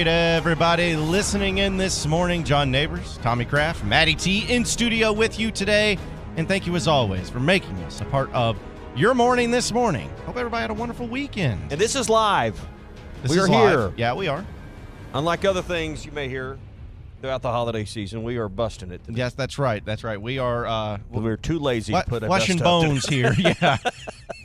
Everybody listening in this morning, John Neighbors, Tommy Kraft, Maddie T in studio with you today. And thank you as always for making us a part of your morning this morning. Hope everybody had a wonderful weekend. And this is live. We are here. Yeah, we are. Unlike other things you may hear throughout the holiday season, we are busting it today. Yes, that's right. That's right. We are. We're too lazy to put a Flesh and Bones here. Yeah.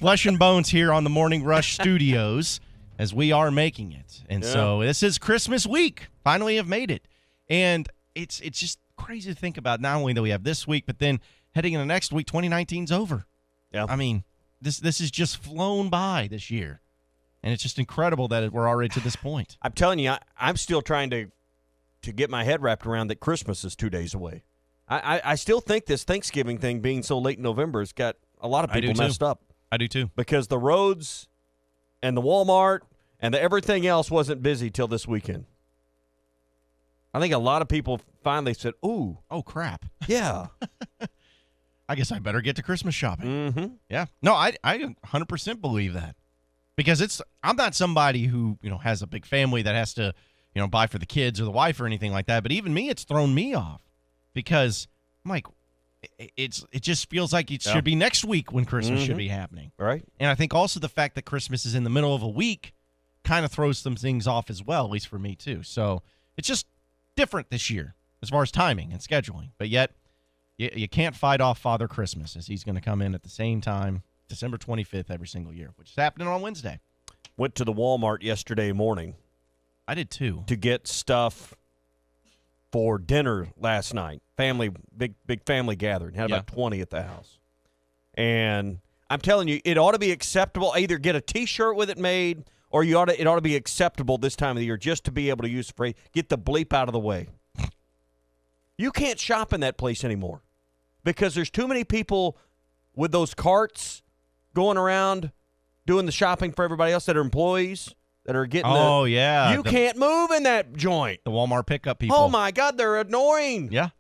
Flesh and Bones here on the Morning Rush Studios as we are making it. And so this is Christmas week. Finally have made it. And it's just crazy to think about not only that we have this week, but then heading into next week, 2019's over. Yeah. I mean, this has just flown by this year. And it's just incredible that we're already to this point. I'm telling you, I'm still trying to get my head wrapped around that Christmas is 2 days away. I still think this Thanksgiving thing being so late in November has got a lot of people messed up. I do too. Because the roads and the Walmart and everything else wasn't busy till this weekend. I think a lot of people finally said, ooh. Oh, crap. Yeah. I guess I better get to Christmas shopping. Mm-hmm. Yeah. No, I 100% believe that. Because I'm not somebody who, has a big family that has to, buy for the kids or the wife or anything like that. But even me, it's thrown me off because I'm like, it just feels like it should be next week when Christmas should be happening. Right. And I think also the fact that Christmas is in the middle of a week kind of throws some things off as well, at least for me too. So it's just different this year as far as timing and scheduling. But yet you can't fight off Father Christmas as he's going to come in at the same time, December 25th every single year, which is happening on Wednesday. Went to the Walmart yesterday morning. I did too. To get stuff for dinner last night. Big family gathering. Had about 20 at the house. And I'm telling you, it ought to be acceptable. Either get a T-shirt with it made, or it ought to be acceptable this time of the year just to be able to use the phrase, get the bleep out of the way. You can't shop in that place anymore because there's too many people with those carts going around doing the shopping for everybody else that are employees that are getting You can't move in that joint. The Walmart pickup people. Oh, my God, they're annoying. Yeah.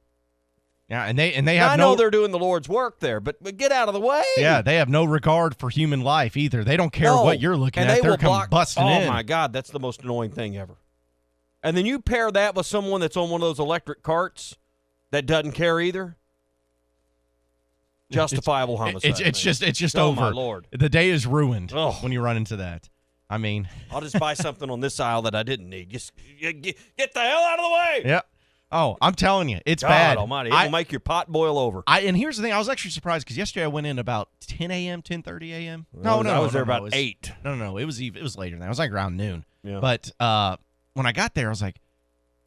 Yeah, and they have I know they're doing the Lord's work there, but get out of the way. Yeah, they have no regard for human life either. They don't care what you're looking at. They're come busting in. Oh, my God, that's the most annoying thing ever. And then you pair that with someone that's on one of those electric carts that doesn't care either. Justifiable homicide. It's just over. Oh, my Lord. The day is ruined when you run into that. I mean. I'll just buy something on this aisle that I didn't need. Just get the hell out of the way. Yeah. Oh, I'm telling you, it's God bad. Almighty, it will make your pot boil over. And here's the thing, I was actually surprised because yesterday I went in about 10 a.m., 10:30 a.m. I was there about 8. No, it was later than that. It was like around noon. Yeah. But when I got there, I was like,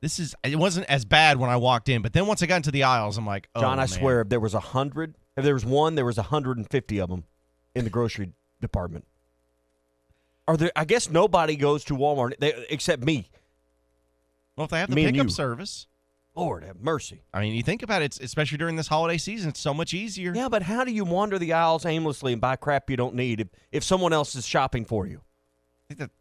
it wasn't as bad when I walked in. But then once I got into the aisles, I'm like, oh, John, I man. swear, if there was 100, if there was one, there was 150 of them in the grocery department. I guess nobody goes to Walmart except me. Well, if they have the pickup service. Lord have mercy. I mean, you think about it, especially during this holiday season, it's so much easier. Yeah, but how do you wander the aisles aimlessly and buy crap you don't need if someone else is shopping for you?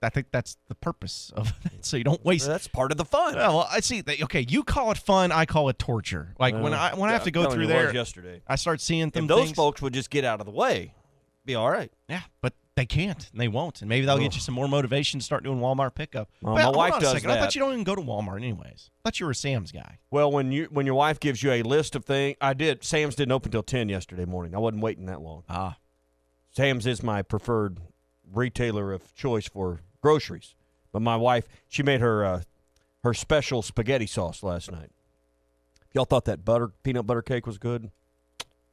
I think that's the purpose of it, so you don't waste. That's part of the fun. Well, I see. Okay, you call it fun, I call it torture. Like when I have to go through there, yesterday, I start seeing if those folks would just get out of the way, be all right. Yeah, but they can't, and they won't, and maybe they'll get you some more motivation to start doing Walmart pickup. Well, my wife does that. I thought you don't even go to Walmart anyways. I thought you were a Sam's guy. Well, when your wife gives you a list of things, I did. Sam's didn't open until 10 yesterday morning. I wasn't waiting that long. Sam's is my preferred retailer of choice for groceries. But my wife, she made her special spaghetti sauce last night. If y'all thought that peanut butter cake was good,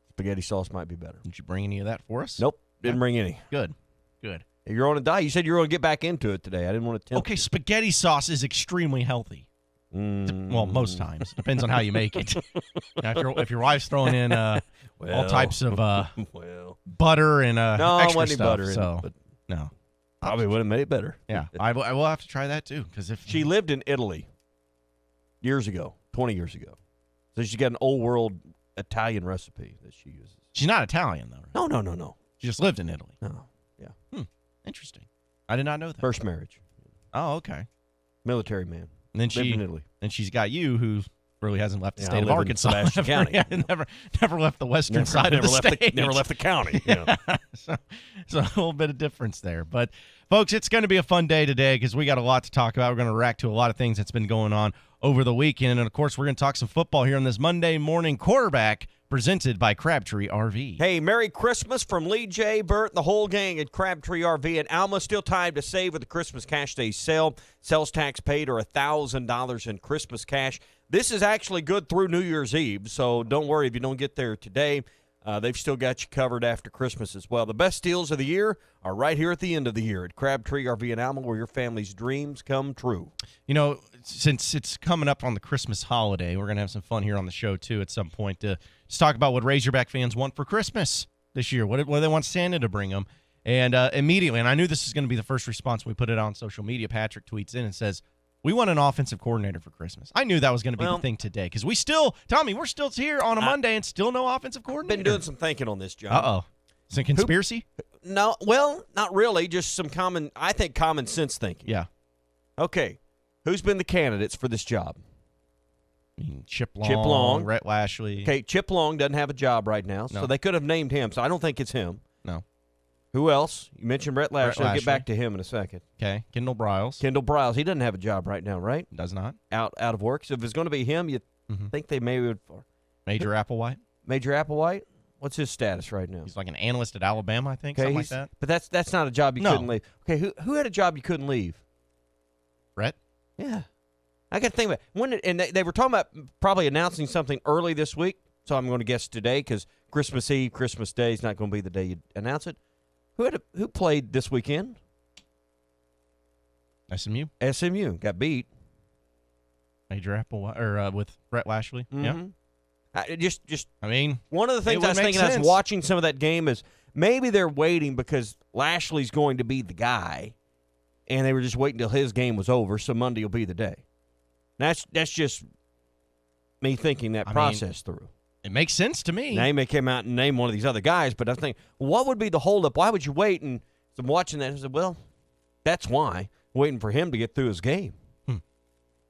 spaghetti sauce might be better. Did you bring any of that for us? Nope, didn't bring any. Good. You're on a diet. You said you were going to get back into it today. I didn't want to tempt you. Spaghetti sauce is extremely healthy. Well, most times. Depends on how you make it. Now, if your wife's throwing in all types of butter and extra stuff. Butter no. Probably would have made it better. Yeah, I will have to try that too. Because if she lived in Italy years ago, 20 years ago, so she's got an old world Italian recipe that she uses. She's not Italian though, right? No. She just lived in Italy. No, yeah. Interesting. I did not know that. First marriage. Oh, okay. Military man. And then lived in Italy. And she's got you who really hasn't left the Yeah, state I of live in Arkansas. Sebastian County. Yeah, never left the western side of the state. Never left the county. Yeah. So a little bit of difference there. But, folks, it's going to be a fun day today because we got a lot to talk about. We're going to react to a lot of things that's been going on over the weekend. And, of course, we're going to talk some football here on this Monday morning quarterback presented by Crabtree RV. Hey, Merry Christmas from Lee J, Burt, and the whole gang at Crabtree RV and Alma. Still time to save with the Christmas Cash Day sale. Sales tax paid or $1,000 in Christmas cash. This is actually good through New Year's Eve, so don't worry if you don't get there today. They've still got you covered after Christmas as well. The best deals of the year are right here at the end of the year at Crabtree RV and Alma, where your family's dreams come true. You know, since it's coming up on the Christmas holiday, we're going to have some fun here on the show, too, at some point to just talk about what Razorback fans want for Christmas this year, what do they want Santa to bring them. And immediately, and I knew this is going to be the first response when we put it on social media, Patrick tweets in and says, we want an offensive coordinator for Christmas. I knew that was going to be the thing today because we're still here on a Monday and still no offensive coordinator. Been doing some thinking on this, John. Uh-oh. Is it a conspiracy? No, well, not really. Just some common sense thinking. Yeah. Okay. Who's been the candidates for this job? I mean, Chip Long, Rhett Lashley. Okay, Chip Long doesn't have a job right now, so they could have named him, so I don't think it's him. No. Who else? You mentioned Rhett Lashley. I'll get back to him in a second. Okay, Kendall Briles. Kendall Briles. He doesn't have a job right now, right? Does not. Out of work. So if it's going to be him, you'd think they maybe would. Major Applewhite. Major Applewhite? What's his status right now? He's like an analyst at Alabama, I think, something like that. But that's not a job you couldn't leave. Okay, who had a job you couldn't leave? Rhett? Yeah. I got to think about it. And they were talking about probably announcing something early this week, so I'm going to guess today because Christmas Eve, Christmas Day is not going to be the day you announce it. Who played this weekend? SMU. SMU got beat. Major Applewhite, or with Rhett Lashley. Mm-hmm. Yeah. I mean, one of the things I was thinking as watching some of that game is maybe they're waiting because Lashley's going to be the guy, and they were just waiting until his game was over, so Monday will be the day. That's just me thinking that process through. It makes sense to me. Now, he may come out and name one of these other guys, but I think, what would be the holdup? Why would you wait? And so I'm watching that and I said, well, that's why. Waiting for him to get through his game.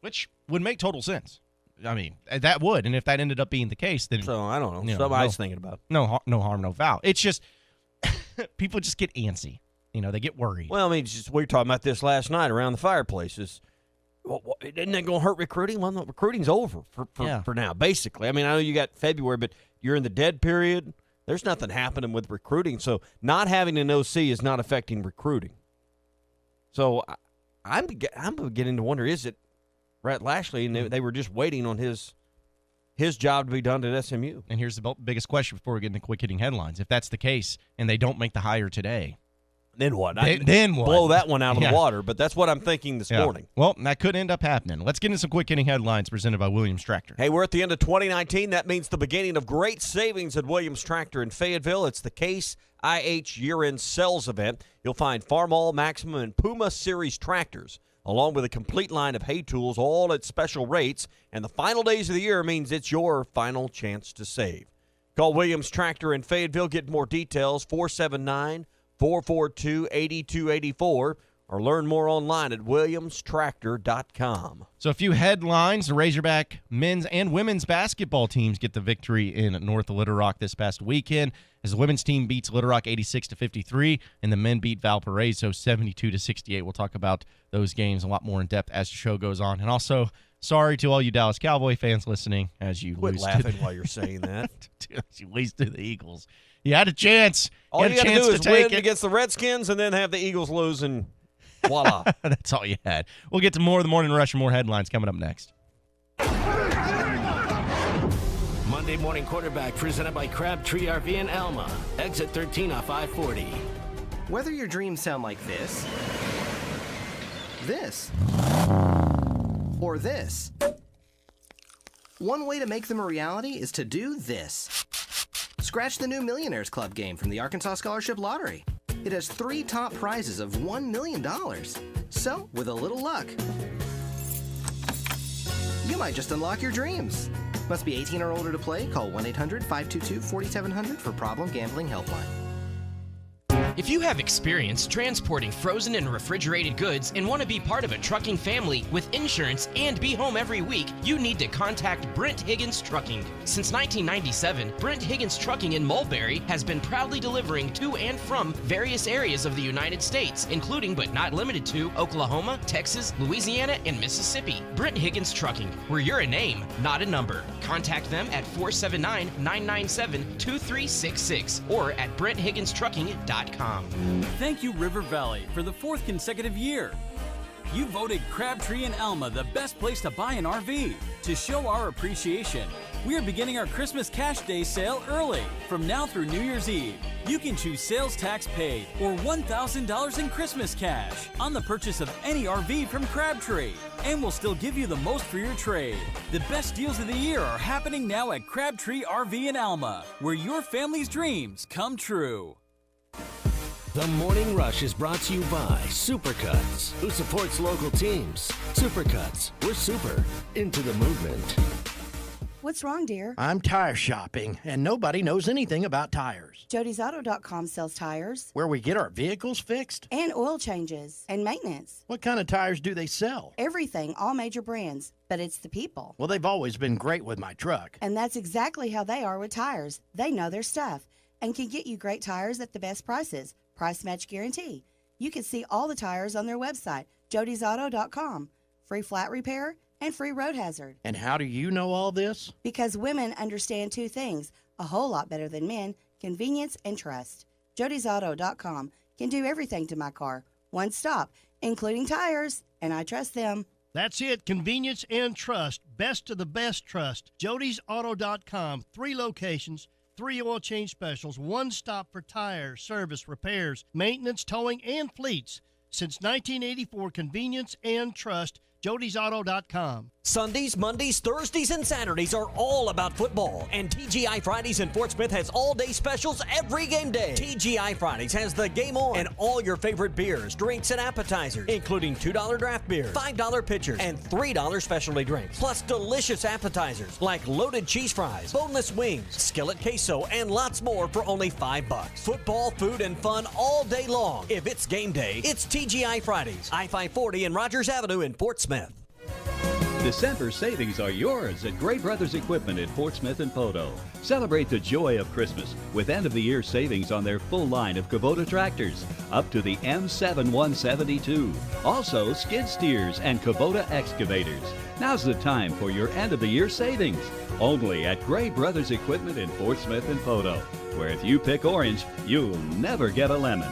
Which would make total sense. I mean, that would. And if that ended up being the case, then. So, I don't know. Something I was thinking about. No harm, no foul. It's just, people just get antsy. They get worried. Well, I mean, we were talking about this last night around the fireplaces. Isn't that going to hurt recruiting? Well, no, recruiting's over for now, basically. I mean, I know you got February, but you're in the dead period. There's nothing happening with recruiting. So not having an OC is not affecting recruiting. So I'm beginning to wonder, is it Rhett Lashley? And they were just waiting on his job to be done at SMU. And here's the biggest question before we get into quick-hitting headlines. If that's the case and they don't make the hire today, then what? Then what? Blow that one out of the water, but that's what I'm thinking this morning. Well, that could end up happening. Let's get into some quick-hitting headlines presented by Williams Tractor. Hey, we're at the end of 2019. That means the beginning of great savings at Williams Tractor in Fayetteville. It's the Case IH year-end sales event. You'll find Farmall, Maximum, and Puma Series tractors, along with a complete line of hay tools, all at special rates. And the final days of the year means it's your final chance to save. Call Williams Tractor in Fayetteville. Get more details, 479-442-8284, or learn more online at williamstractor.com. So a few headlines. The Razorback men's and women's basketball teams get the victory in North Little Rock this past weekend as the women's team beats Little Rock 86-53 and the men beat Valparaiso 72-68. We'll talk about those games a lot more in depth as the show goes on. And also, sorry to all you Dallas Cowboy fans listening as you Quit lose laughing while you're saying that. As you lose to the Eagles. You had a chance. All you got to do is win against the Redskins and then have the Eagles lose, and voila. That's all you had. We'll get to more of the Morning Rush and more headlines coming up next. Monday Morning Quarterback presented by Crabtree RV in Alma. Exit 13 off I-40. Whether your dreams sound like this, or this, one way to make them a reality is to do this. Scratch the new Millionaires Club game from the Arkansas Scholarship Lottery. It has 3 top prizes of $1 million. So, with a little luck, you might just unlock your dreams. Must be 18 or older to play. Call 1-800-522-4700 for Problem Gambling Helpline. If you have experience transporting frozen and refrigerated goods and want to be part of a trucking family with insurance and be home every week, you need to contact Brent Higgins Trucking. Since 1997, Brent Higgins Trucking in Mulberry has been proudly delivering to and from various areas of the United States, including but not limited to Oklahoma, Texas, Louisiana, and Mississippi. Brent Higgins Trucking, where you're a name, not a number. Contact them at 479-997-2366 or at BrentHigginsTrucking.com. Thank you, River Valley, for the 4th consecutive year. You voted Crabtree and Alma the best place to buy an RV. To show our appreciation, we are beginning our Christmas Cash Day sale early. From now through New Year's Eve, you can choose sales tax paid or $1,000 in Christmas cash on the purchase of any RV from Crabtree. And we'll still give you the most for your trade. The best deals of the year are happening now at Crabtree RV in Alma, where your family's dreams come true. The Morning Rush is brought to you by Supercuts, who supports local teams. Supercuts, we're super into the movement. What's wrong, dear? I'm tire shopping, and nobody knows anything about tires. Jody'sAuto.com sells tires. Where we get our vehicles fixed? And oil changes. And maintenance. What kind of tires do they sell? Everything, all major brands. But it's the people. Well, they've always been great with my truck. And that's exactly how they are with tires. They know their stuff and can get you great tires at the best prices. Price match guarantee. You can see all the tires on their website, Jody'sAuto.com. Free flat repair and free road hazard. And how do you know all this? Because women understand two things a whole lot better than men: convenience and trust. Jody'sAuto.com can do everything to my car. One stop, including tires, and I trust them. That's it. Convenience and trust. Best of the best trust. Jody'sAuto.com. 3 locations. 3 oil change specials, one stop for tires, service, repairs, maintenance, towing, and fleets. Since 1984, convenience and trust. Jody'sAuto.com. Sundays, Mondays, Thursdays, and Saturdays are all about football. And TGI Fridays in Fort Smith has all-day specials every game day. TGI Fridays has the game on and all your favorite beers, drinks, and appetizers, including $2 draft beer, $5 pitchers, and $3 specialty drinks. Plus delicious appetizers like loaded cheese fries, boneless wings, skillet queso, and lots more for only $5. Football, food, and fun all day long. If it's game day, it's TGI Fridays, I-540 and Rogers Avenue in Fort Smith. December savings are yours at Gray Brothers Equipment in Fort Smith and Poteau. Celebrate the joy of Christmas with end-of-the-year savings on their full line of Kubota tractors, up to the M7 172. Also, skid steers and Kubota excavators. Now's the time for your end-of-the-year savings. Only at Gray Brothers Equipment in Fort Smith and Poteau, where if you pick orange, you'll never get a lemon.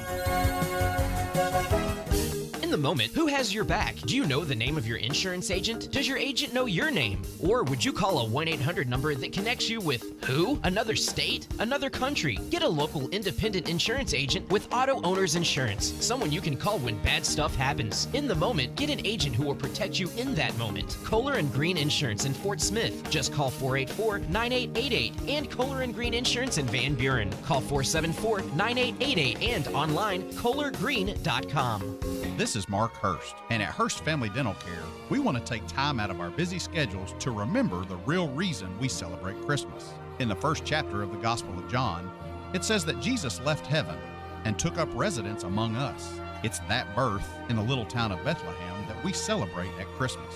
In the moment, who has your back? Do you know the name of your insurance agent? Does your agent know your name? Or would you call a 1-800 number that connects you with who? Another state? Another country? Get a local independent insurance agent with Auto Owners Insurance. Someone you can call when bad stuff happens. In the moment, get an agent who will protect you in that moment. Kohler and Green Insurance in Fort Smith. Just call 484-9888. And Kohler and Green Insurance in Van Buren. Call 474-9888 and online KohlerGreen.com. This is Mark Hurst, and at Hurst Family Dental Care, we want to take time out of our busy schedules to remember the real reason we celebrate Christmas. In the first chapter of the Gospel of John, it says that Jesus left heaven and took up residence among us. It's that birth in the little town of Bethlehem that we celebrate at Christmas.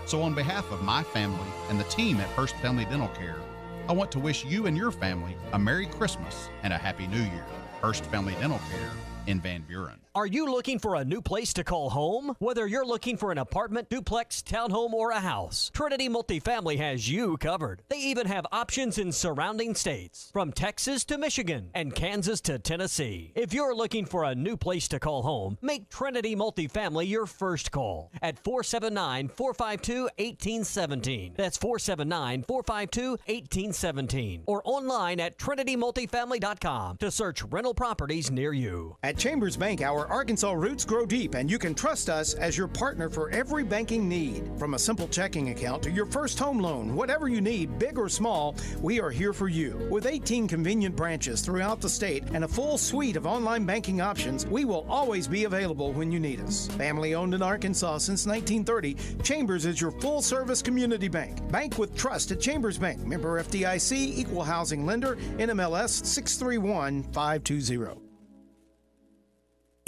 So on behalf of my family and the team at Hurst Family Dental Care, I want to wish you and your family a Merry Christmas and a Happy New Year. Hurst Family Dental Care in Van Buren. Are you looking for a new place to call home? Whether you're looking for an apartment, duplex, townhome, or a house, Trinity Multifamily has you covered. They even have options in surrounding states, from Texas to Michigan and Kansas to Tennessee. If you're looking for a new place to call home, make Trinity Multifamily your first call at 479-452-1817. That's 479-452-1817. Or online at trinitymultifamily.com to search rental properties near you. At Chambers Bank, our Arkansas roots grow deep, and you can trust us as your partner for every banking need. From a simple checking account to your first home loan, whatever you need, big or small, we are here for you. With 18 convenient branches throughout the state and a full suite of online banking options, we will always be available when you need us. Family owned in Arkansas since 1930, Chambers is your full-service community bank. Bank with trust at Chambers Bank. Member FDIC, equal housing lender, NMLS 631520.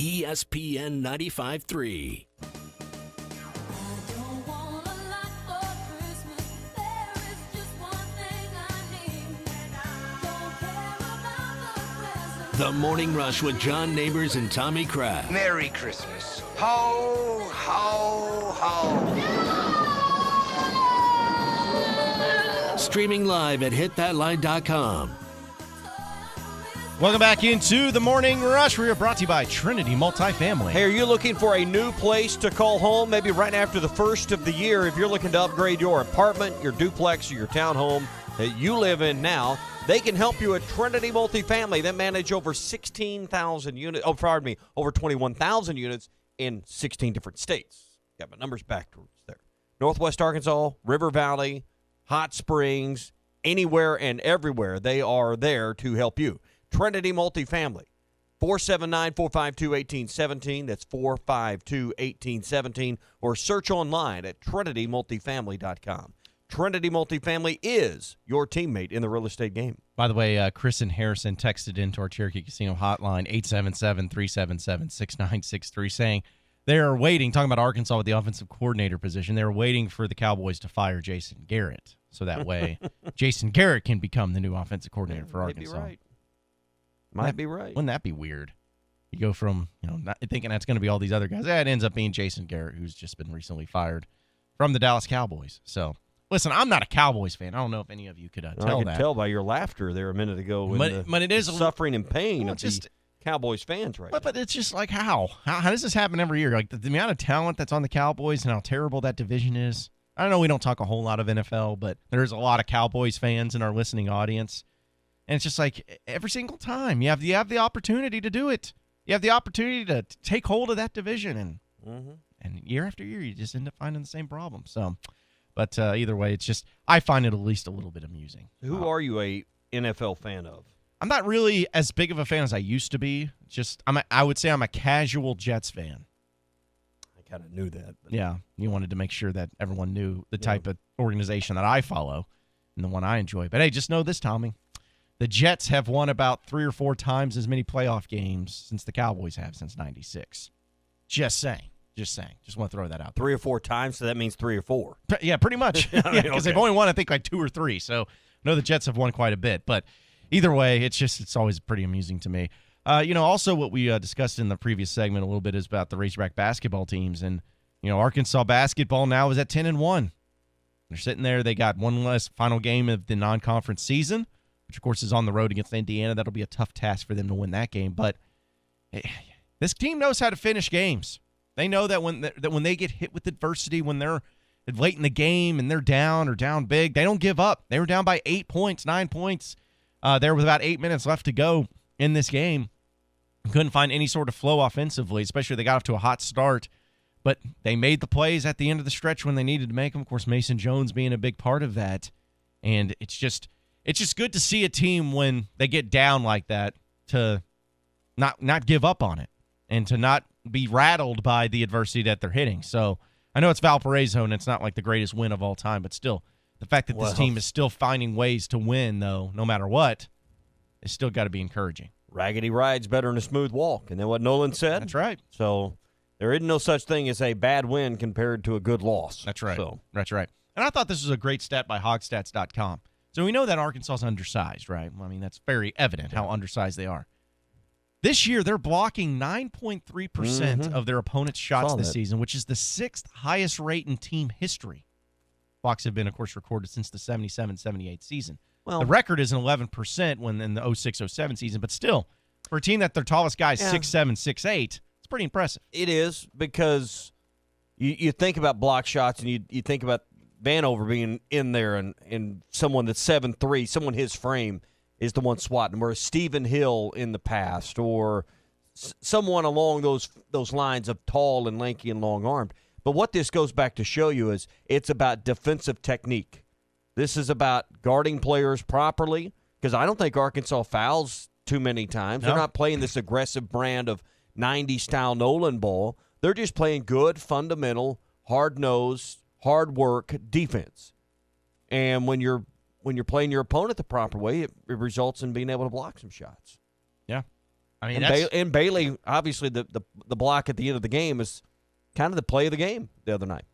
ESPN 95.3. The Morning Rush with John Neighbors and Tommy Kraft. Merry Christmas. Ho, ho, ho. Streaming live at hitthatline.com. Welcome back into the Morning Rush. We are brought to you by Trinity Multifamily. Hey, are you looking for a new place to call home? Maybe right after the first of the year, if you're looking to upgrade your apartment, your duplex, or your townhome that you live in now, they can help you at Trinity Multifamily. They manage over 16,000 units. Oh, pardon me, over 21,000 units in 16 different states. Got my numbers backwards there. Northwest Arkansas, River Valley, Hot Springs, anywhere and everywhere, they are there to help you. Trinity Multifamily, 479-452-1817. That's 452-1817. Or search online at trinitymultifamily.com. Trinity Multifamily is your teammate in the real estate game. By the way, Chris and Harrison texted into our Cherokee Casino hotline, 877-377-6963, saying they are waiting, talking about Arkansas with the offensive coordinator position, they're waiting for the Cowboys to fire Jason Garrett. So that way, Jason Garrett can become the new offensive coordinator for Arkansas. Might be right. Might be right. Wouldn't that be weird? You go from not thinking that's going to be all these other guys. It ends up being Jason Garrett, who's just been recently fired from the Dallas Cowboys. So, listen, I'm not a Cowboys fan. I don't know if any of you could tell that. I could tell by your laughter there a minute ago. But it is suffering and pain of the Cowboys fans right now. But it's just like how does this happen every year? Like the amount of talent that's on the Cowboys and how terrible that division is. I know we don't talk a whole lot of NFL, but there's a lot of Cowboys fans in our listening audience. And it's just like every single time you have the opportunity to do it. You have the opportunity to take hold of that division, and year after year you just end up finding the same problem. So, but either way, it's just I find it at least a little bit amusing. Who are you a NFL fan of? I'm not really as big of a fan as I used to be. I would say I'm a casual Jets fan. I kind of knew that. But. Yeah, you wanted to make sure that everyone knew the type of organization that I follow and the one I enjoy. But hey, just know this, Tommy. The Jets have won about 3 or 4 times as many playoff games since the Cowboys have since '96. Just saying. Just want to throw that out there. 3 or 4 times, so that means 3 or 4. Yeah, pretty much. Because they've only won, I think, like 2 or 3. So I know the Jets have won quite a bit. But either way, it's always pretty amusing to me. Also what we discussed in the previous segment a little bit is about the Razorback basketball teams. And, Arkansas basketball now is at 10-1. They're sitting there. They got one less final game of the non-conference season, which, of course, is on the road against Indiana. That'll be a tough task for them to win that game. But this team knows how to finish games. They know that when they get hit with adversity, when they're late in the game and they're down or down big, they don't give up. They were down by 8 points, 9 points. There was about 8 minutes left to go in this game. Couldn't find any sort of flow offensively, especially they got off to a hot start. But they made the plays at the end of the stretch when they needed to make them. Of course, Mason Jones being a big part of that. And it's just good to see a team when they get down like that to not give up on it and to not be rattled by the adversity that they're hitting. So I know it's Valparaiso and it's not like the greatest win of all time, but still, the fact that this team is still finding ways to win, though, no matter what, it's still got to be encouraging. Raggedy ride's better than a smooth walk. And then what Nolan said? That's right. So there isn't no such thing as a bad win compared to a good loss. That's right. So. That's right. And I thought this was a great stat by hogstats.com. So we know that Arkansas is undersized, right? I mean, that's very evident how undersized they are. This year, they're blocking 9.3% of their opponent's shots this season, which is the 6th highest rate in team history. Blocks have been, of course, recorded since the 77-78 season. Well, the record is an 11% when in the 06-07 season, but still, for a team that their tallest guy is 6'7", 6'8", it's pretty impressive. It is because you think about block shots and you think about Vanover being in there and someone that's 7'3", someone his frame is the one swatting him, or Stephen Hill in the past, or someone along those lines of tall and lanky and long-armed. But what this goes back to show you is it's about defensive technique. This is about guarding players properly, because I don't think Arkansas fouls too many times. No. They're not playing this aggressive brand of 90s-style Nolan ball. They're just playing good, fundamental, hard-nosed, hard work defense. And when you're playing your opponent the proper way, it results in being able to block some shots. Yeah. I mean, and Bailey, obviously, the block at the end of the game is kind of the play of the game the other night.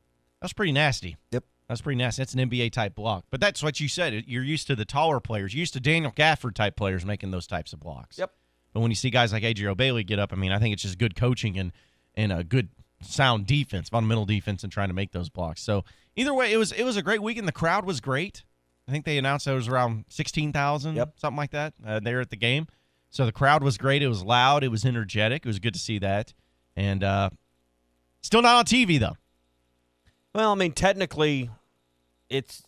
That's pretty nasty. Yep. That's pretty nasty. That's an NBA-type block. But that's what you said. You're used to the taller players. You're used to Daniel Gafford-type players making those types of blocks. Yep. But when you see guys like Adriel Bailey get up, I mean, I think it's just good coaching and a good, sound defense, fundamental defense, and trying to make those blocks. So either way, it was a great weekend. The crowd was great. I think they announced that it was around 16,000, something like that, there at the game. So the crowd was great. It was loud. It was energetic. It was good to see that. And still not on TV, though. Well, I mean, technically, it's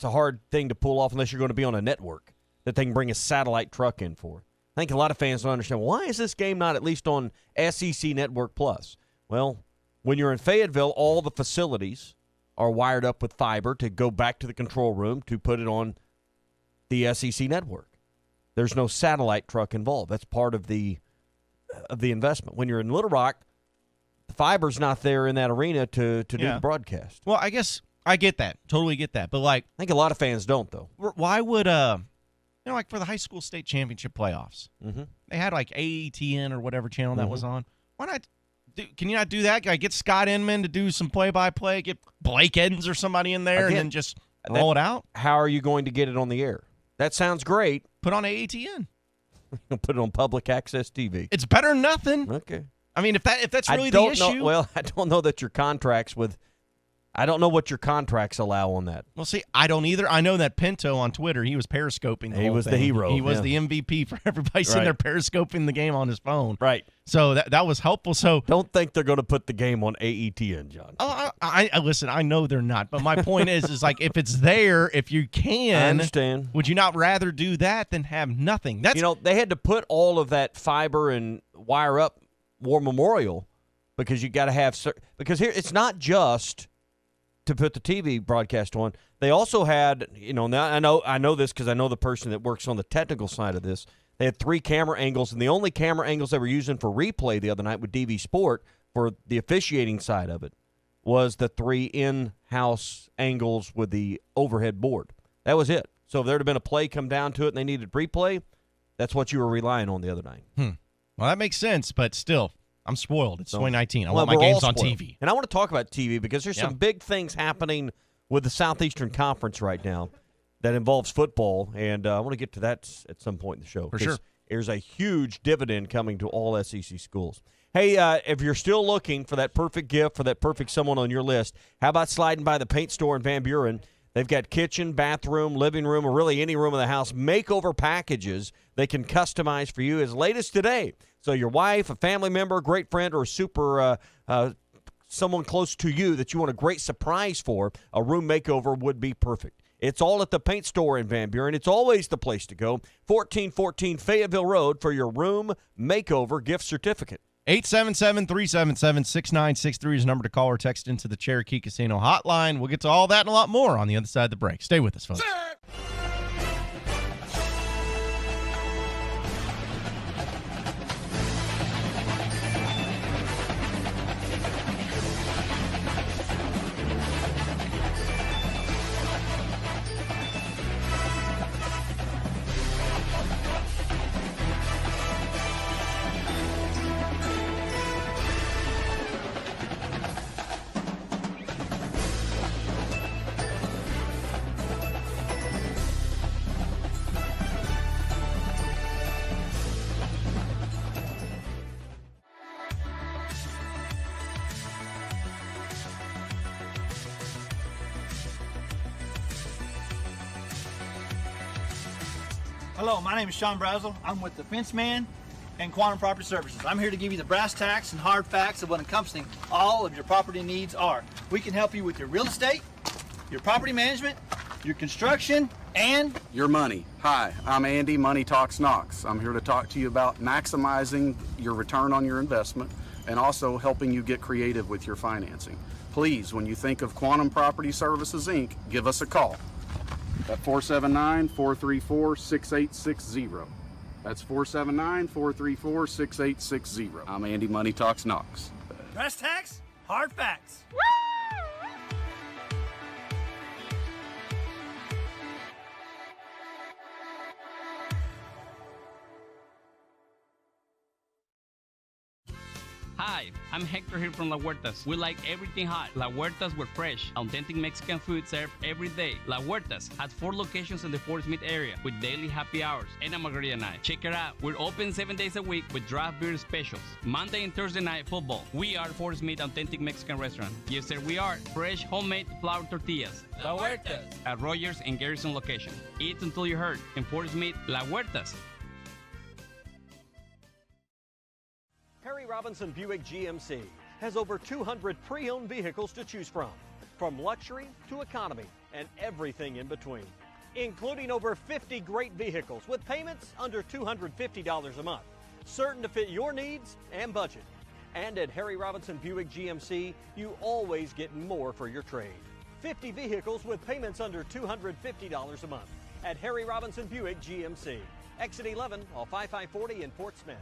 a hard thing to pull off unless you're going to be on a network that they can bring a satellite truck in for. I think a lot of fans don't understand, why is this game not at least on SEC Network Plus? Well, when you're in Fayetteville, all the facilities are wired up with fiber to go back to the control room to put it on the SEC Network. There's no satellite truck involved. That's part of the investment. When you're in Little Rock, the fiber's not there in that arena to do the broadcast. Well, I guess I get that. Totally get that. But, like, I think a lot of fans don't, though. Why would, like for the high school state championship playoffs, they had, like, AETN or whatever channel that was on. Why not? Can you not do that? Get Scott Inman to do some play-by-play, get Blake Edens or somebody in there, and then just roll it out? How are you going to get it on the air? That sounds great. Put on AETN. Put it on public access TV. It's better than nothing. Okay. I mean, if that's really the issue. I don't know that your contracts with. I don't know what your contracts allow on that. Well, see, I don't either. I know that Pinto on Twitter, he was periscoping the whole thing. He was the hero. He was the MVP for everybody sitting there periscoping the game on his phone. Right. So that was helpful. So don't think they're going to put the game on AETN, John. Oh, I listen. I know they're not, but my point is like if it's there, if you can, I understand. Would you not rather do that than have nothing? That's they had to put all of that fiber and wire up War Memorial because you got to have because here it's not just to put the TV broadcast on. They also had, now I know this because I know the person that works on the technical side of this. They had 3 camera angles, and the only camera angles they were using for replay the other night with DV Sport for the officiating side of it was the 3 in-house angles with the overhead board. That was it. So if there had been a play come down to it and they needed replay, that's what you were relying on the other night. Well, that makes sense, but still, I'm spoiled. It's 2019. I want my games on TV. And I want to talk about TV because there's some big things happening with the Southeastern Conference right now that involves football, and I want to get to that at some point in the show. For sure. There's a huge dividend coming to all SEC schools. Hey, if you're still looking for that perfect gift, for that perfect someone on your list, how about sliding by the paint store in Van Buren? They've got kitchen, bathroom, living room, or really any room of the house makeover packages they can customize for you as late as today. So your wife, a family member, a great friend, or a super someone close to you that you want a great surprise for, a room makeover would be perfect. It's all at the paint store in Van Buren. It's always the place to go. 1414 Fayetteville Road for your room makeover gift certificate. 877-377-6963 is the number to call or text into the Cherokee Casino hotline. We'll get to all that and a lot more on the other side of the break. Stay with us, folks. Hello, my name is Sean Brazel. I'm with the Fenceman and Quantum Property Services. I'm here to give you the brass tacks and hard facts of what encompassing all of your property needs are. We can help you with your real estate, your property management, your construction, and your money. Hi, I'm Andy, Money Talks Knox. I'm here to talk to you about maximizing your return on your investment and also helping you get creative with your financing. Please, when you think of Quantum Property Services, Inc., give us a call at 479-434-6860. That's 479-434-6860. I'm Andy, Money Talks Knox. brass tacks, hard facts. Hi, I'm Hector here from La Huertas. We like everything hot. La Huertas, we're fresh, authentic Mexican food served every day. La Huertas has 4 locations in the Fort Smith area with daily happy hours and a margarita night. Check it out. We're open 7 days a week with draft beer specials. Monday and Thursday night football. We are Fort Smith Authentic Mexican Restaurant. Yes, sir, we are. Fresh, homemade flour tortillas. La Huertas. At Rogers and Garrison location. Eat until you hurt. In Fort Smith, La Huertas. Harry Robinson Buick GMC has over 200 pre-owned vehicles to choose from luxury to economy and everything in between, including over 50 great vehicles with payments under $250 a month, certain to fit your needs and budget. And at Harry Robinson Buick GMC, you always get more for your trade. 50 vehicles with payments under $250 a month at Harry Robinson Buick GMC. Exit 11 off I-540 in Fort Smith.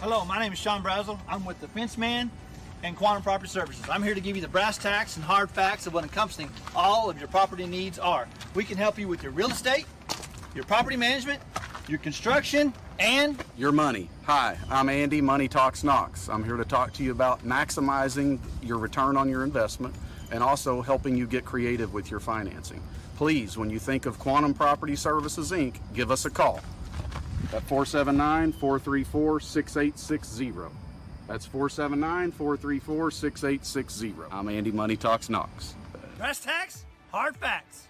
Hello, my name is Sean Brazel. I'm with the Fence Man and Quantum Property Services. I'm here to give you the brass tacks and hard facts of what encompassing all of your property needs are. We can help you with your real estate, your property management, your construction, and your money. Hi, I'm Andy, Money Talks Knox. I'm here to talk to you about maximizing your return on your investment and also helping you get creative with your financing. Please, when you think of Quantum Property Services, Inc., give us a call at 479-434-6860. That's 479-434-6860. I'm Andy, Money Talks Knox. brass tacks, hard facts.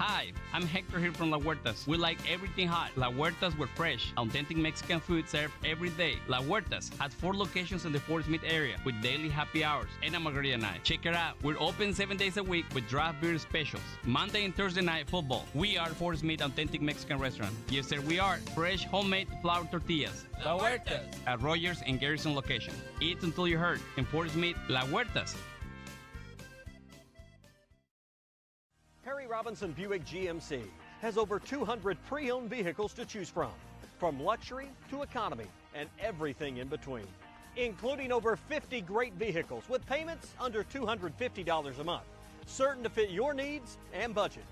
Hi, I'm Hector here from La Huertas. We like everything hot. La Huertas, we're fresh, authentic Mexican food served every day. La Huertas has 4 locations in the Fort Smith area with daily happy hours and a margarita night. Check it out. We're open 7 days a week with draft beer specials. Monday and Thursday night football. We are Fort Smith Authentic Mexican Restaurant. Yes, sir, we are. Fresh, homemade flour tortillas. La Huertas. At Rogers and Garrison location. Eat until you hurt. In Fort Smith, La Huertas. Harry Robinson Buick GMC has over 200 pre-owned vehicles to choose from luxury to economy and everything in between, including over 50 great vehicles with payments under $250 a month, certain to fit your needs and budget.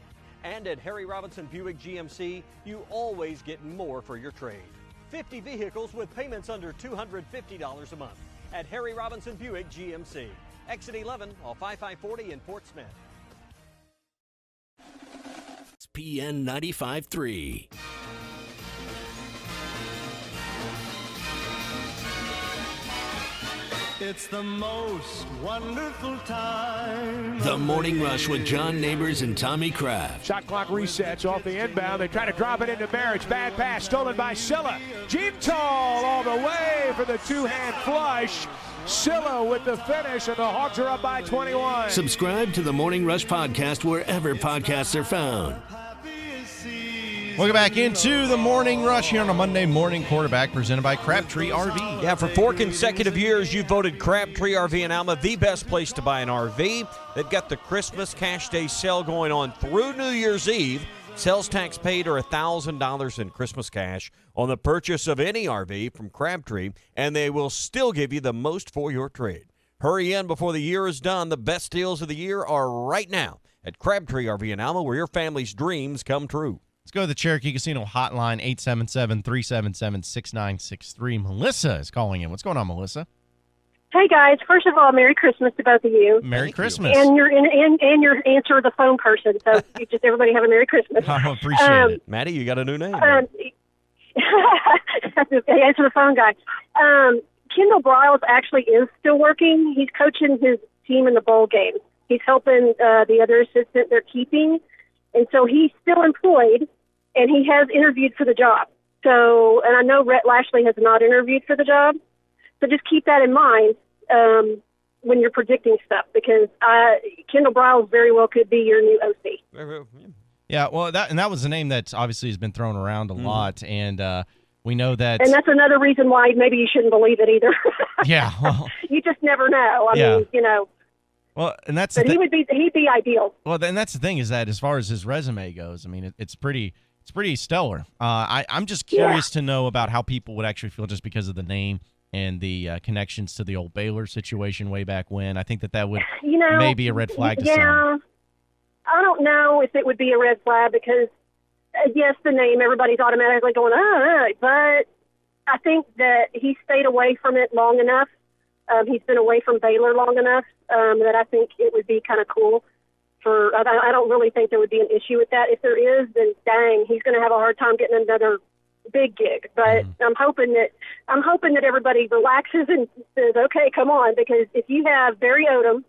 And at Harry Robinson Buick GMC, you always get more for your trade. 50 vehicles with payments under $250 a month at Harry Robinson Buick GMC. Exit 11 off I-540 in Fort Smith. PN 95.3. It's the most wonderful time. The Morning Rush with John Neighbors and Tommy Kraft. Shot clock resets off the inbound. They try to drop it into Marriage. Bad pass stolen by Silla. Jintal all the way for the two-hand flush. Silla with the finish, and the Hawks are up by 21. Subscribe to the Morning Rush podcast wherever podcasts are found. Welcome back into the Morning Rush here on a Monday morning quarterback presented by Crabtree RV. Yeah, for 4 consecutive years, you voted Crabtree RV in Alma the best place to buy an RV. They've got the Christmas Cash Day sale going on through New Year's Eve. Sales tax paid or $1,000 in Christmas cash on the purchase of any RV from Crabtree, and they will still give you the most for your trade. Hurry in before the year is done. The best deals of the year are right now at Crabtree RV in Alma, where your family's dreams come true. Let's go to the Cherokee Casino hotline, 877-377-6963. Melissa is calling in. What's going on, Melissa? Hey guys! First of all, Merry Christmas to both of you. Merry Christmas. And your answer the phone person. So you just everybody have a Merry Christmas. I appreciate it. Maddie, you got a new name. Answer the phone guy. Kendall Briles actually is still working. He's coaching his team in the bowl game. He's helping the other assistant they're keeping, and so he's still employed, and he has interviewed for the job. So, and I know Rhett Lashley has not interviewed for the job. So just keep that in mind when you're predicting stuff, because Kendall Briles very well could be your new OC. Yeah, well, that was a name that obviously has been thrown around a lot, and we know that. And that's another reason why maybe you shouldn't believe it either. Yeah, well, you just never know. I mean, Well, and that's. But he'd be ideal. Well, then that's the thing is that as far as his resume goes, I mean, it's pretty stellar. I'm just curious to know about how people would actually feel just because of the name and the connections to the old Baylor situation way back when. I think that would maybe a red flag to some. I don't know if it would be a red flag because, yes, the name, everybody's automatically going, but I think that he stayed away from it long enough. He's been away from Baylor long enough that I think it would be kind of cool. I don't really think there would be an issue with that. If there is, then dang, he's going to have a hard time getting another big gig. But I'm hoping that everybody relaxes and says, okay, come on, because if you have Barry Odom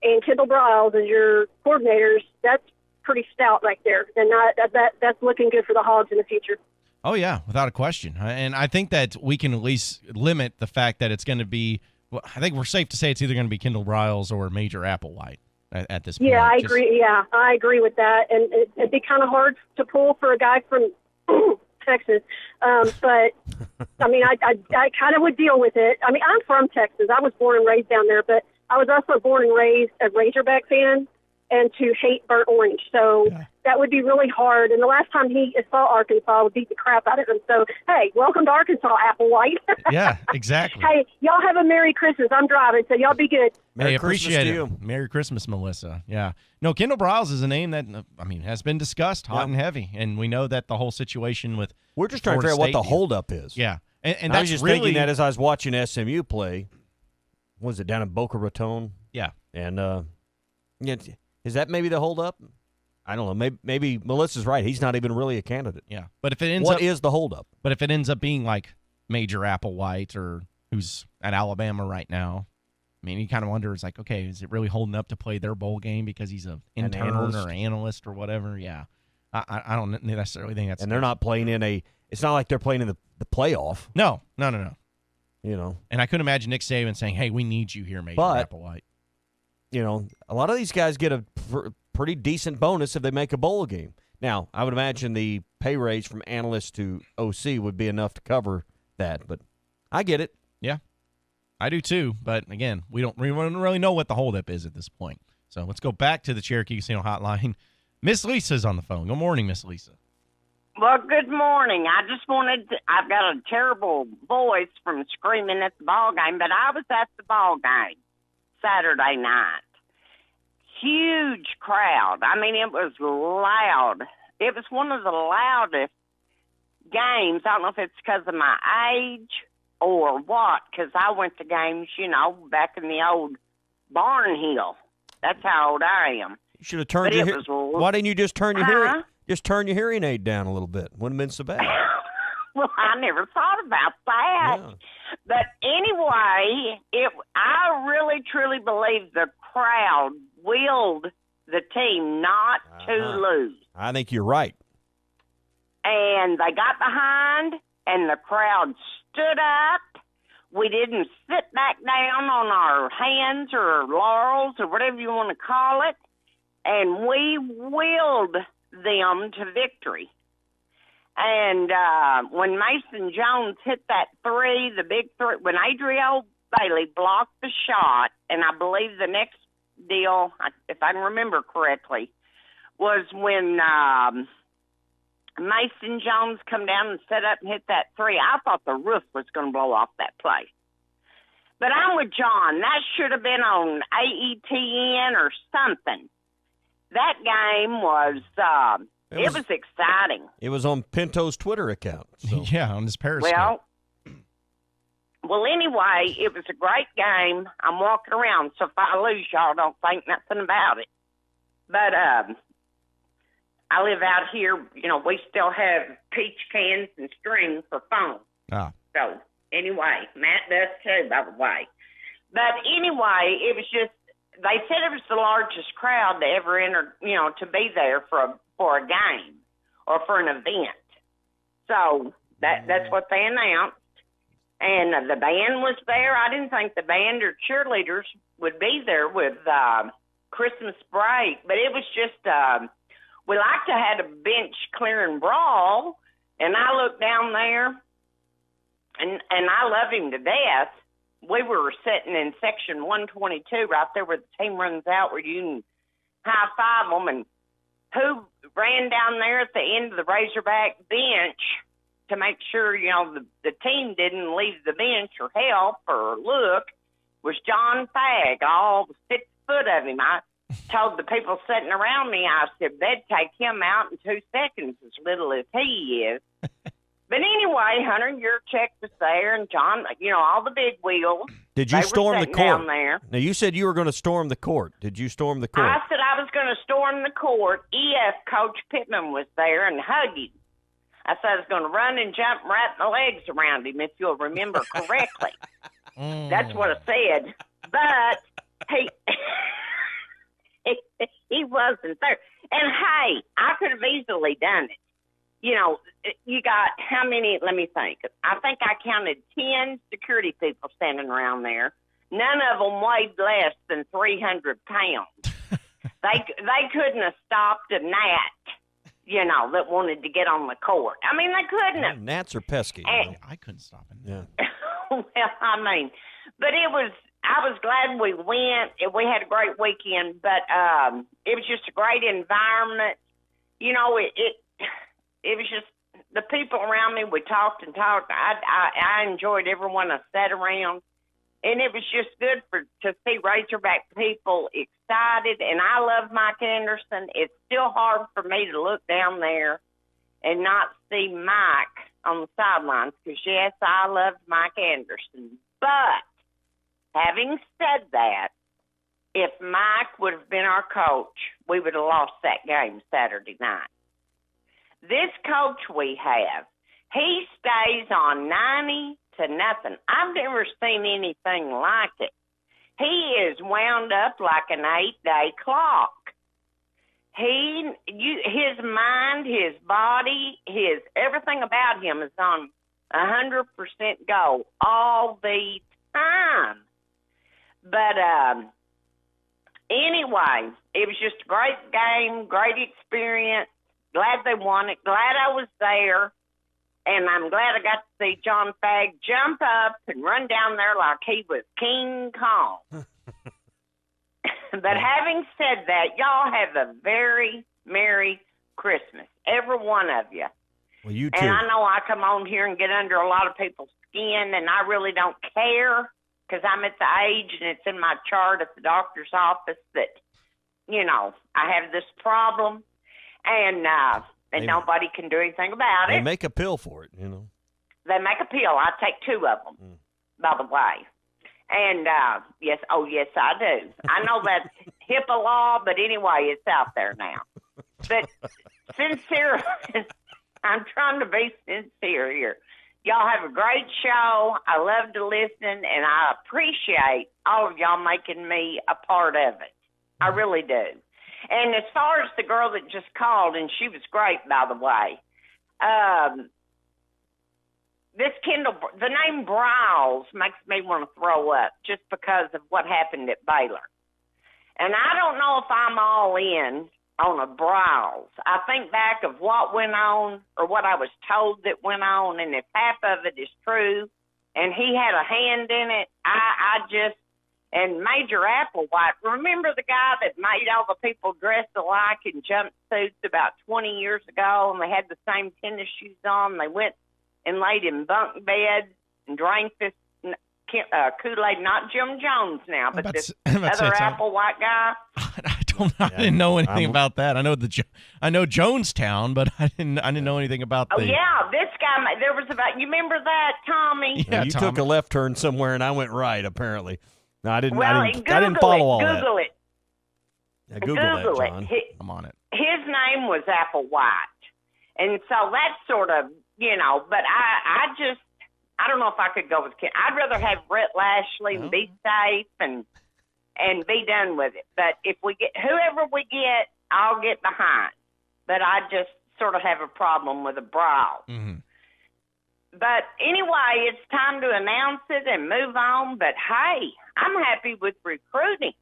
and Kendall Briles as your coordinators, that's pretty stout right there, and that's looking good for the Hogs in the future. Oh, yeah, without a question. And I think that we can at least limit the fact that it's going to be – I think we're safe to say it's either going to be Kendall Briles or Major Applewhite at this point. Yeah, I agree. Yeah, I agree with that. And it'd be kind of hard to pull for a guy from Texas. But, I mean, I kind of would deal with it. I mean, I'm from Texas. I was born and raised down there, but I was also born and raised a Razorback fan and to hate burnt orange. So that would be really hard. And the last time he saw Arkansas would beat the crap out of him. So, hey, welcome to Arkansas, Applewhite. Yeah, exactly. Hey, y'all have a Merry Christmas. I'm driving, so y'all be good. Hey, appreciate it. Merry Christmas, Melissa. Yeah. No, Kendall Briles is a name that, I mean, has been discussed hot and heavy. And we know that the whole situation with We're just trying to figure out what the holdup is. Yeah. And I was just thinking that as I was watching SMU play. Was it down in Boca Raton? Yeah. And, is that maybe the holdup? I don't know. Maybe Melissa's right. He's not even really a candidate. Yeah. But if it ends What is the holdup? But if it ends up being like Major Applewhite or who's at Alabama right now, I mean, you kind of wonder, it's like, okay, is it really holding up to play their bowl game because he's an intern or analyst or whatever? Yeah. I don't necessarily think that's. And they're not playing it's not like they're playing in the playoff. No. You know. And I couldn't imagine Nick Saban saying, hey, we need you here, Major Applewhite. You know, a lot of these guys get a pretty decent bonus if they make a bowl game. Now, I would imagine the pay raise from analyst to OC would be enough to cover that, but I get it. Yeah, I do too. But again, we don't really know what the holdup is at this point. So let's go back to the Cherokee Casino hotline. Miss Lisa's on the phone. Good morning, Miss Lisa. Well, good morning. I've got a terrible voice from screaming at the ball game, but I was at the ball game Saturday night. Huge crowd. I mean, it was loud. It was one of the loudest games. I don't know if it's because of my age or what, because I went to games, back in the old Barnhill. That's how old I am. You should have turned why didn't you just turn your hearing aid down a little bit? Wouldn't have been so bad. Well, I never thought about that. Yeah. But anyway, I really, truly believe the crowd willed the team not to lose. I think you're right. And they got behind, and the crowd stood up. We didn't sit back down on our hands or laurels or whatever you want to call it. And we willed them to victory. And when Mason Jones hit that three, the big three, when Adriel Bailey blocked the shot, and I believe the next deal, if I can remember correctly, was when Mason Jones come down and set up and hit that three. I thought the roof was going to blow off that play. But I'm with John. That should have been on AETN or something. that game was it was exciting. It was on Pinto's Twitter account. So. Yeah, on his Periscope. Well, anyway, it was a great game. I'm walking around, so if I lose, y'all don't think nothing about it. But I live out here. You know, we still have peach cans and string for phone. Ah. So anyway, Matt does too, by the way. But anyway, it was just, they said it was the largest crowd to ever enter, you know, to be there for a game or for an event. So that's what they announced. And the band was there. I didn't think the band or cheerleaders would be there with Christmas break, but it was just, we like to have a bench clearing brawl, and I looked down there, and I love him to death. We were sitting in section 122 right there where the team runs out where you can high-five them, and who ran down there at the end of the Razorback bench to make sure, you know, the team didn't leave the bench or help or look was John Fagg, all 6 foot of him. I told the people sitting around me, I said, they'd take him out in 2 seconds, as little as he is. But anyway, Hunter Yurchek was there, and John, you know, all the big wheels. Did you storm the court? Down there. Now, you said you were going to storm the court. Did you storm the court? I said I was going to storm the court. EF Coach Pittman was there and hugged him. I said I was going to run and jump and wrap my legs around him, if you'll remember correctly. That's what I said. But he wasn't there. And, hey, I could have easily done it. You know, you got how many? Let me think. I think I counted 10 security people standing around there. None of them weighed less than 300 pounds. They couldn't have stopped a gnat, you know, that wanted to get on the court. I mean, they couldn't have. Gnats are pesky. I couldn't stop him. Yeah. Well, I mean, but I was glad we went. We had a great weekend, but it was just a great environment. You know, it was just the people around me. We talked and talked. I enjoyed everyone I sat around, and it was just good to see Razorback people excited. And I love Mike Anderson. It's still hard for me to look down there and not see Mike on the sidelines because, yes, I loved Mike Anderson. But having said that, if Mike would have been our coach, we would have lost that game Saturday night. This coach we have, he stays on 90 to nothing. I've never seen anything like it. He is wound up like an 8-day clock. His mind, his body, his everything about him is on 100% go all the time. But anyway, it was just a great game, great experience. Glad they won it. Glad I was there. And I'm glad I got to see John Fagg jump up and run down there like he was King Kong. But having said that, y'all have a very Merry Christmas, every one of you. Well, you too. And I know I come on here and get under a lot of people's skin, and I really don't care because I'm at the age and it's in my chart at the doctor's office that, you know, I have this problem. And nobody can do anything about it. They make a pill for it, you know. They make a pill. I take 2 of them, by the way. And, yes, I do. I know that's HIPAA law, but anyway, it's out there now. But sincere, I'm trying to be sincere here. Y'all have a great show. I love to listen, and I appreciate all of y'all making me a part of it. I really do. And as far as the girl that just called, and she was great, by the way, this Kendall, the name Browse makes me want to throw up just because of what happened at Baylor. And I don't know if I'm all in on a Browse. I think back of what went on or what I was told that went on, and if half of it is true and he had a hand in it, I just... And Major Applewhite, remember the guy that made all the people dress alike in jumpsuits about 20 years ago, and they had the same tennis shoes on? They went and laid in bunk beds and drank this Kool-Aid, not Jim Jones now, but this other Applewhite guy. I didn't know anything about that. I know Jonestown, but I didn't know anything about Oh, yeah, this guy, there was you remember that, Tommy? Yeah, you took a left turn somewhere, and I went right, apparently. No, I didn't. Well, I didn't follow all that. Google it. Yeah, Google that, John. I'm on it. His name was Applewhite. And so that's sort of, but I don't know if I could go with Ken. I'd rather have Brett Lashley and be safe and be done with it. But if we get whoever we get, I'll get behind. But I just sort of have a problem with a brawl. Mm-hmm. But anyway, it's time to announce it and move on. But hey, I'm happy with recruiting.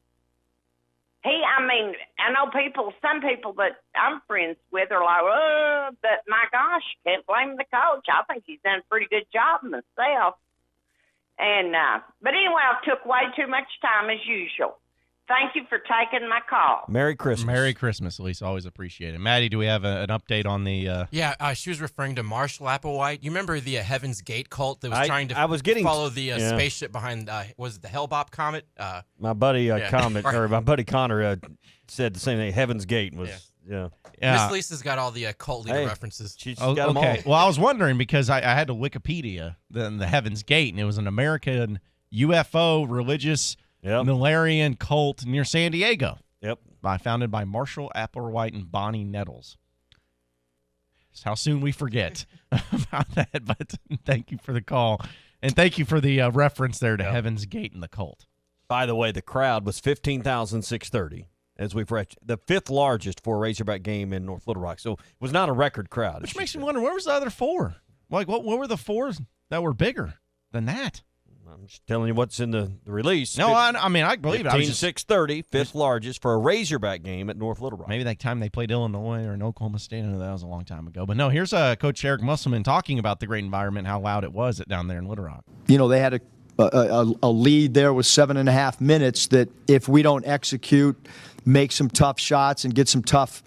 I know some people that I'm friends with are like, oh, but my gosh, can't blame the coach. I think he's done a pretty good job myself. And, but anyway, I took way too much time as usual. Thank you for taking my call. Merry Christmas. Merry Christmas, Elise. Always appreciate it. Maddie, do we have an update on the... Yeah, she was referring to Marshall Applewhite. You remember the Heaven's Gate cult that was trying to follow the spaceship behind, was it the Hellbop comet? My buddy my buddy Connor said the same thing. Heaven's Gate was, Miss Lisa's got all the cult leader references. She's got them all. Well, I was wondering because I had to Wikipedia the Heaven's Gate, and it was an American UFO religious... Millenarian cult near San Diego. Yep. Founded by Marshall Applewhite and Bonnie Nettles. That's how soon we forget about that, but thank you for the call. And thank you for the reference there to Heaven's Gate and the cult. By the way, the crowd was 15,630, as we've read, the fifth largest for a Razorback game in North Little Rock. So it was not a record crowd. Which makes me wonder, where was the other four? Like, what were the four that were bigger than that? I'm just telling you what's in the release. No, I believe it. 15,630, fifth largest for a Razorback game at North Little Rock. Maybe that time they played Illinois or in Oklahoma State. I know that was a long time ago. But no, here's Coach Eric Musselman talking about the great environment, how loud it was down there in Little Rock. They had a lead there with 7.5 minutes that if we don't execute, make some tough shots and get some tough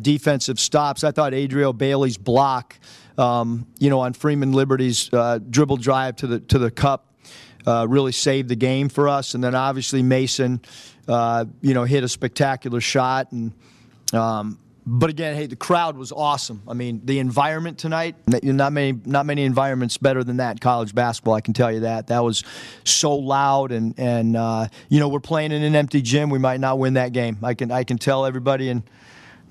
defensive stops. I thought Adriel Bailey's block, on Freeman Liberty's dribble drive to the cup, really saved the game for us. And then obviously Mason, hit a spectacular shot. And but again, hey, the crowd was awesome. I mean, the environment tonight, not many environments better than that in college basketball. I can tell you that. That was so loud, and we're playing in an empty gym. We might not win that game. I can tell everybody in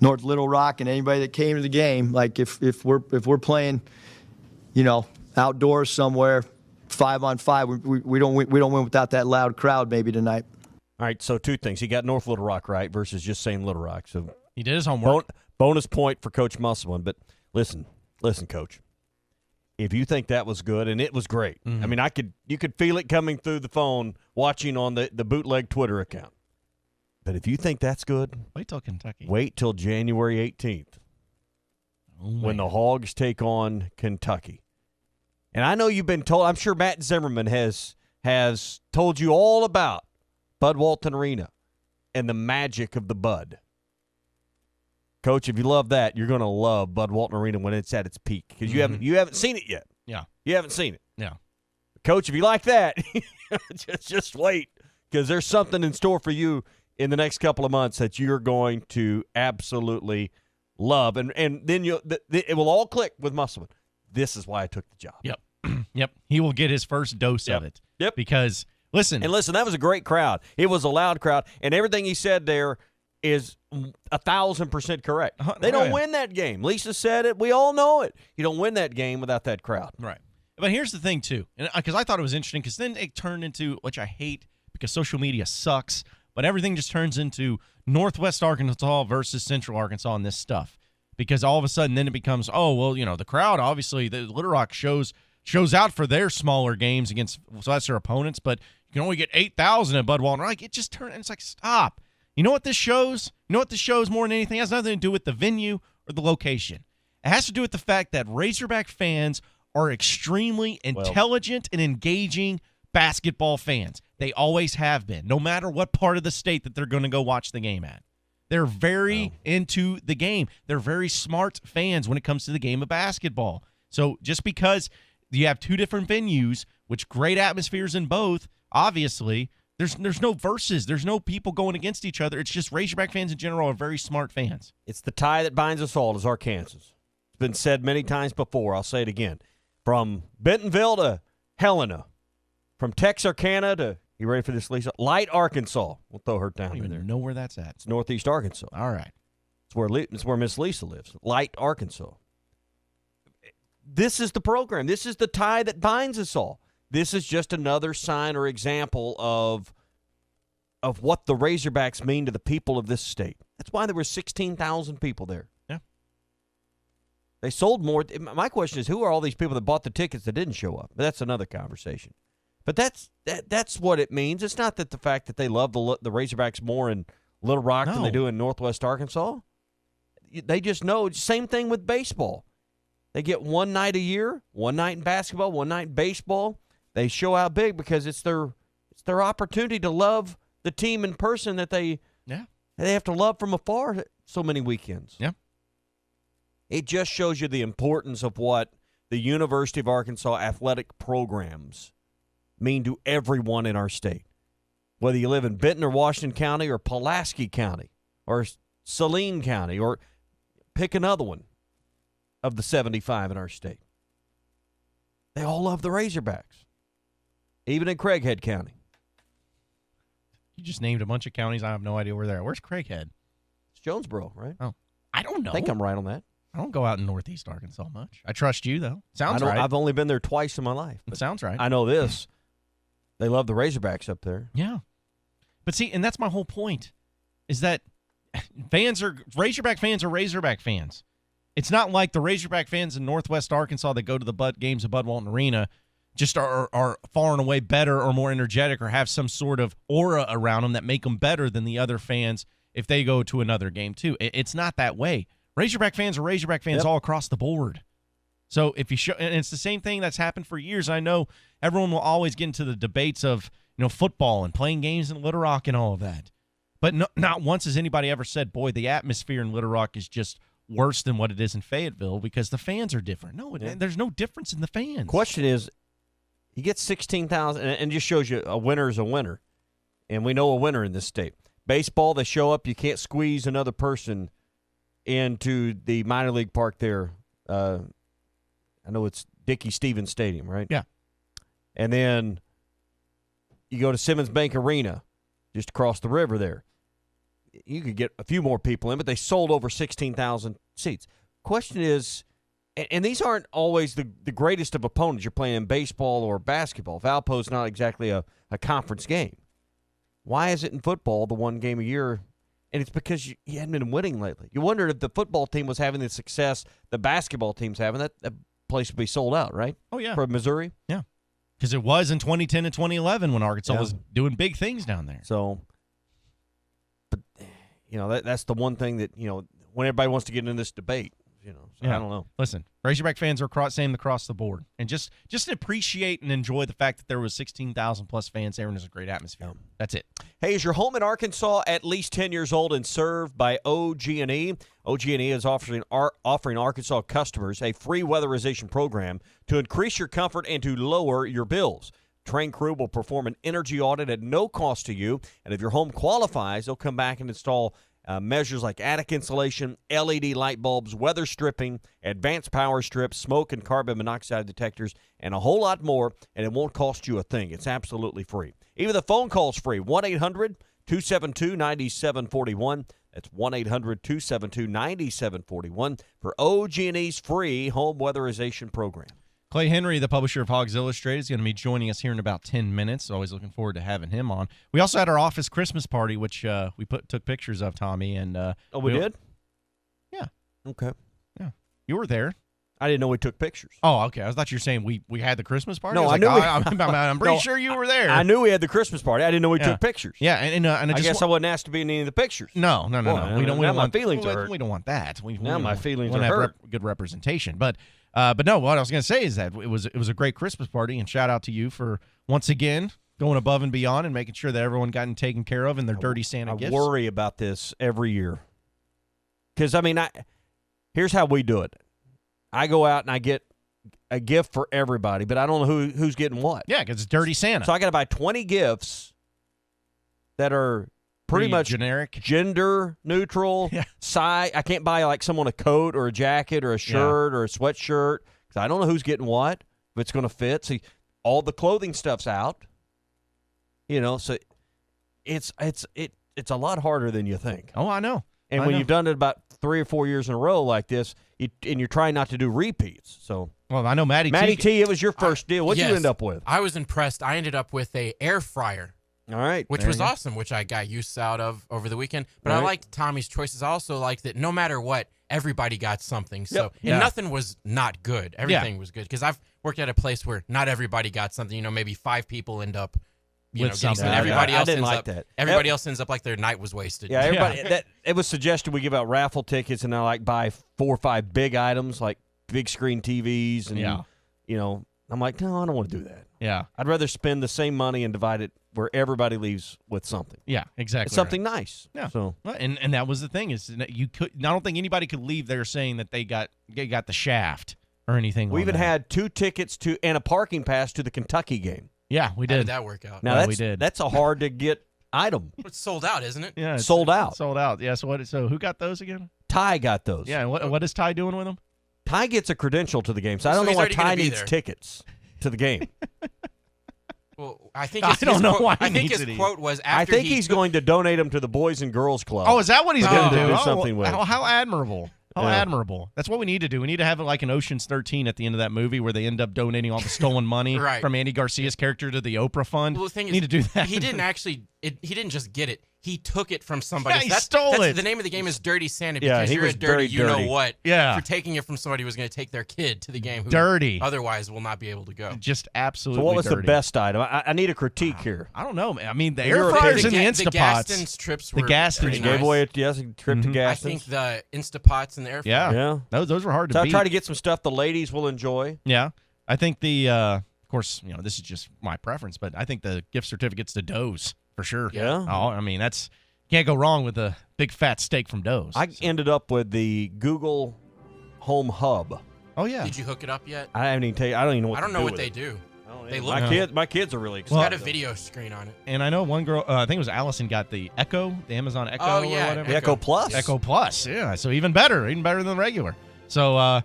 North Little Rock and anybody that came to the game, like if we're playing, outdoors somewhere, 5-on-5, we don't win without that loud crowd maybe tonight. All right, so two things. He got North Little Rock right versus just saying Little Rock. So he did his homework. Bonus point for Coach Musselman. But listen, Coach. If you think that was good, and it was great. Mm-hmm. I mean, you could feel it coming through the phone watching on the bootleg Twitter account. But if you think that's good, wait till Kentucky. Wait till January 18th when the Hogs take on Kentucky. And I know you've been told, I'm sure Matt Zimmerman has told you all about Bud Walton Arena and the magic of the Bud. Coach, if you love that, you're going to love Bud Walton Arena when it's at its peak because you haven't seen it yet. Yeah. You haven't seen it. Yeah. Coach, if you like that, just wait because there's something in store for you in the next couple of months that you're going to absolutely love. And then it will all click with Musselman. This is why I took the job. Yep. Yep. He will get his first dose of it. Yep. Because, listen, that was a great crowd. It was a loud crowd. And everything he said there is 1,000% correct. They don't win that game. Lisa said it. We all know it. You don't win that game without that crowd. Right. But here's the thing, too. Because I thought it was interesting because then it turned into, which I hate because social media sucks, but everything just turns into Northwest Arkansas versus Central Arkansas and this stuff. Because all of a sudden then it becomes, the crowd, obviously, the Little Rock shows out for their smaller games against lesser opponents, but you can only get 8,000 at Bud Walton. Like, it just turned, and it's like, stop. You know what this shows? More than anything? It has nothing to do with the venue or the location. It has to do with the fact that Razorback fans are extremely intelligent and engaging basketball fans. They always have been, no matter what part of the state that they're going to go watch the game at. They're very into the game. They're very smart fans when it comes to the game of basketball. So just because you have two different venues, which great atmospheres in both, obviously, There's no verses. There's no people going against each other. It's just Razorback fans in general are very smart fans. It's the tie that binds us all as Arkansas. It's been said many times before. I'll say it again. From Bentonville to Helena, from Texarkana to, you ready for this, Lisa? Light, Arkansas. We'll throw her down I don't there. even know where that's at. It's northeast Arkansas. All right. It's where Miss Lisa lives. Light, Arkansas. This is the program. This is the tie that binds us all. This is just another sign or example of what the Razorbacks mean to the people of this state. That's why there were 16,000 people there. Yeah. They sold more. My question is, who are all these people that bought the tickets that didn't show up? But that's another conversation. But that's what it means. It's not that the fact that they love the Razorbacks more in Little Rock than they do in Northwest Arkansas. They just know. Same thing with baseball. They get one night a year, one night in basketball, one night in baseball. They show out big because it's their opportunity to love the team in person that they have to love from afar so many weekends. Yeah. It just shows you the importance of what the University of Arkansas athletic programs mean to everyone in our state. Whether you live in Benton or Washington County or Pulaski County or Saline County or pick another one of the 75 in our state. They all love the Razorbacks, even in Craighead County. You just named a bunch of counties. I have no idea where they're at. Where's Craighead? It's Jonesboro, right? Oh, I don't know. I think I'm right on that. I don't go out in northeast Arkansas much. I trust you, though. Sounds right. I've only been there twice in my life. It sounds right. I know this. They love the Razorbacks up there. Yeah. But see, and that's my whole point, is that Razorback fans are Razorback fans. It's not like the Razorback fans in Northwest Arkansas that go to the games of Bud Walton Arena just are far and away better or more energetic or have some sort of aura around them that make them better than the other fans if they go to another game too. It's not that way. Razorback fans are Razorback fans all across the board. So if you show, and it's the same thing that's happened for years. I know everyone will always get into the debates of football and playing games in Little Rock and all of that, but not once has anybody ever said, "Boy, the atmosphere in Little Rock is just worse than what it is in Fayetteville because the fans are different." No, there's no difference in the fans. Question is, you get 16,000, and it just shows you a winner is a winner, and we know a winner in this state. Baseball, they show up. You can't squeeze another person into the minor league park there. I know it's Dickey Stevens Stadium, right? Yeah. And then you go to Simmons Bank Arena, just across the river there. You could get a few more people in, but they sold over 16,000 seats. Question is, and these aren't always the greatest of opponents you're playing in baseball or basketball. Valpo's not exactly a conference game. Why is it in football the one game a year? And it's because you hadn't been winning lately. You wondered if the football team was having the success the basketball team's having. That place would be sold out, right? Oh, yeah. For Missouri? Yeah. Because it was in 2010 and 2011 when Arkansas was doing big things down there. So, but, that's the one thing that, when everybody wants to get into this debate, so I don't know. Listen, Razorback fans are same across the board. And just appreciate and enjoy the fact that there was 16,000 plus fans there and there's a great atmosphere. That's it. Hey, is your home in Arkansas at least 10 years old and served by OG&E? OG&E is offering Arkansas customers a free weatherization program to increase your comfort and to lower your bills. Trained crew will perform an energy audit at no cost to you, and if your home qualifies, they'll come back and install measures like attic insulation, LED light bulbs, weather stripping, advanced power strips, smoke and carbon monoxide detectors, and a whole lot more, and it won't cost you a thing. It's absolutely free. Even the phone call's free, 1-800-272-9741. That's 1-800-272-9741 for OG&E's free home weatherization program. Clay Henry, the publisher of Hogs Illustrated, is going to be joining us here in about 10 minutes. Always looking forward to having him on. We also had our office Christmas party, which we took pictures of, Tommy. And we did? Yeah. Okay. Yeah. You were there. I didn't know we took pictures. Oh, okay. I thought you were saying we had the Christmas party. No, I knew. I'm pretty sure you were there. I knew we had the Christmas party. I didn't know we took pictures. Yeah, and I guess I wasn't asked to be in any of the pictures. No. We don't want my feelings are hurt. We don't want that. My feelings are have hurt. Good representation, but no. What I was going to say is that it was a great Christmas party, and shout out to you for once again going above and beyond and making sure that everyone got taken care of in their dirty Santa gifts. I worry about this every year because here's how we do it. I go out and I get a gift for everybody, but I don't know who's getting what. Yeah, because it's dirty Santa. So I got to buy 20 gifts that are pretty much generic, gender neutral. Size. I can't buy like someone a coat or a jacket or a shirt or a sweatshirt because I don't know who's getting what, if it's going to fit. See, all the clothing stuff's out. So it's a lot harder than you think. Oh, I know. And when you've done it about 3 or 4 years in a row like this, and you're trying not to do repeats. So, well, I know Maddie T, it was your first deal. What'd you end up with? I was impressed. I ended up with a air fryer. All right. Which was awesome, which I got use out of over the weekend. But I liked Tommy's choices. I also liked that no matter what, everybody got something. So and nothing was not good. Everything was good. Because I've worked at a place where not everybody got something. Maybe 5 people end up getting something. Everybody else ends up that. Everybody else ends up like their night was wasted. Yeah, everybody. It was suggested we give out raffle tickets and I buy 4 or 5 big items like big screen TVs and I'm like, no, I don't want to do that. Yeah, I'd rather spend the same money and divide it where everybody leaves with something. Yeah, exactly. It's something nice. Yeah. So and that was the thing is that you could. I don't think anybody could leave there saying that they got the shaft or anything. We even had 2 tickets and a parking pass to the Kentucky game. Yeah, we did. How did that work out? Now we did. That's a hard to get item. It's sold out, isn't it? Yeah, sold out. Sold out. Yeah. So who got those again? Ty got those. Yeah. And what is Ty doing with them? Ty gets a credential to the game, so I don't know why Ty needs tickets to the game. Well, I think I don't know why. I think his quote was after I think he's going to donate them to the Boys and Girls Club. Oh, is that what he's going to do? Something with. How admirable. How admirable. That's what we need to do. We need to have like an Ocean's 13 at the end of that movie where they end up donating all the stolen money from Andy Garcia's character to the Oprah fund. Well, the thing is, need to do that. He didn't actually. He didn't just get it. He took it from somebody. Yeah, he stole it. The name of the game is Dirty Santa he because you're was a dirty, you dirty. know what. Yeah. For taking it from somebody who was going to take their kid to the game who dirty. Otherwise will not be able to go. Just absolutely So what was dirty. the best item? I need a critique here. I don't know, man. I mean, the air fryers and the Instapots. The Gaston's trips were the Gaston's pretty nice. Gave away a trip to Gaston's. I think the Instapots and the air fryer. Yeah. Those were hard to so beat. I try to get some stuff the ladies will enjoy. Yeah. I think of course, this is just my preference, but I think the gift certificates to Doe's for sure. Yeah. Oh, I mean, can't go wrong with a big fat steak from Doe's. I ended up with the Google Home Hub. Oh yeah. Did you hook it up yet? I haven't even tell you. I don't even know what. I don't know what they do. They look. My kids are really excited. It's got a video screen on it. And I know one girl. I think it was Allison got the Echo, the Amazon Echo or whatever. The Echo Plus. Echo Plus. Yeah. So even better than the regular. So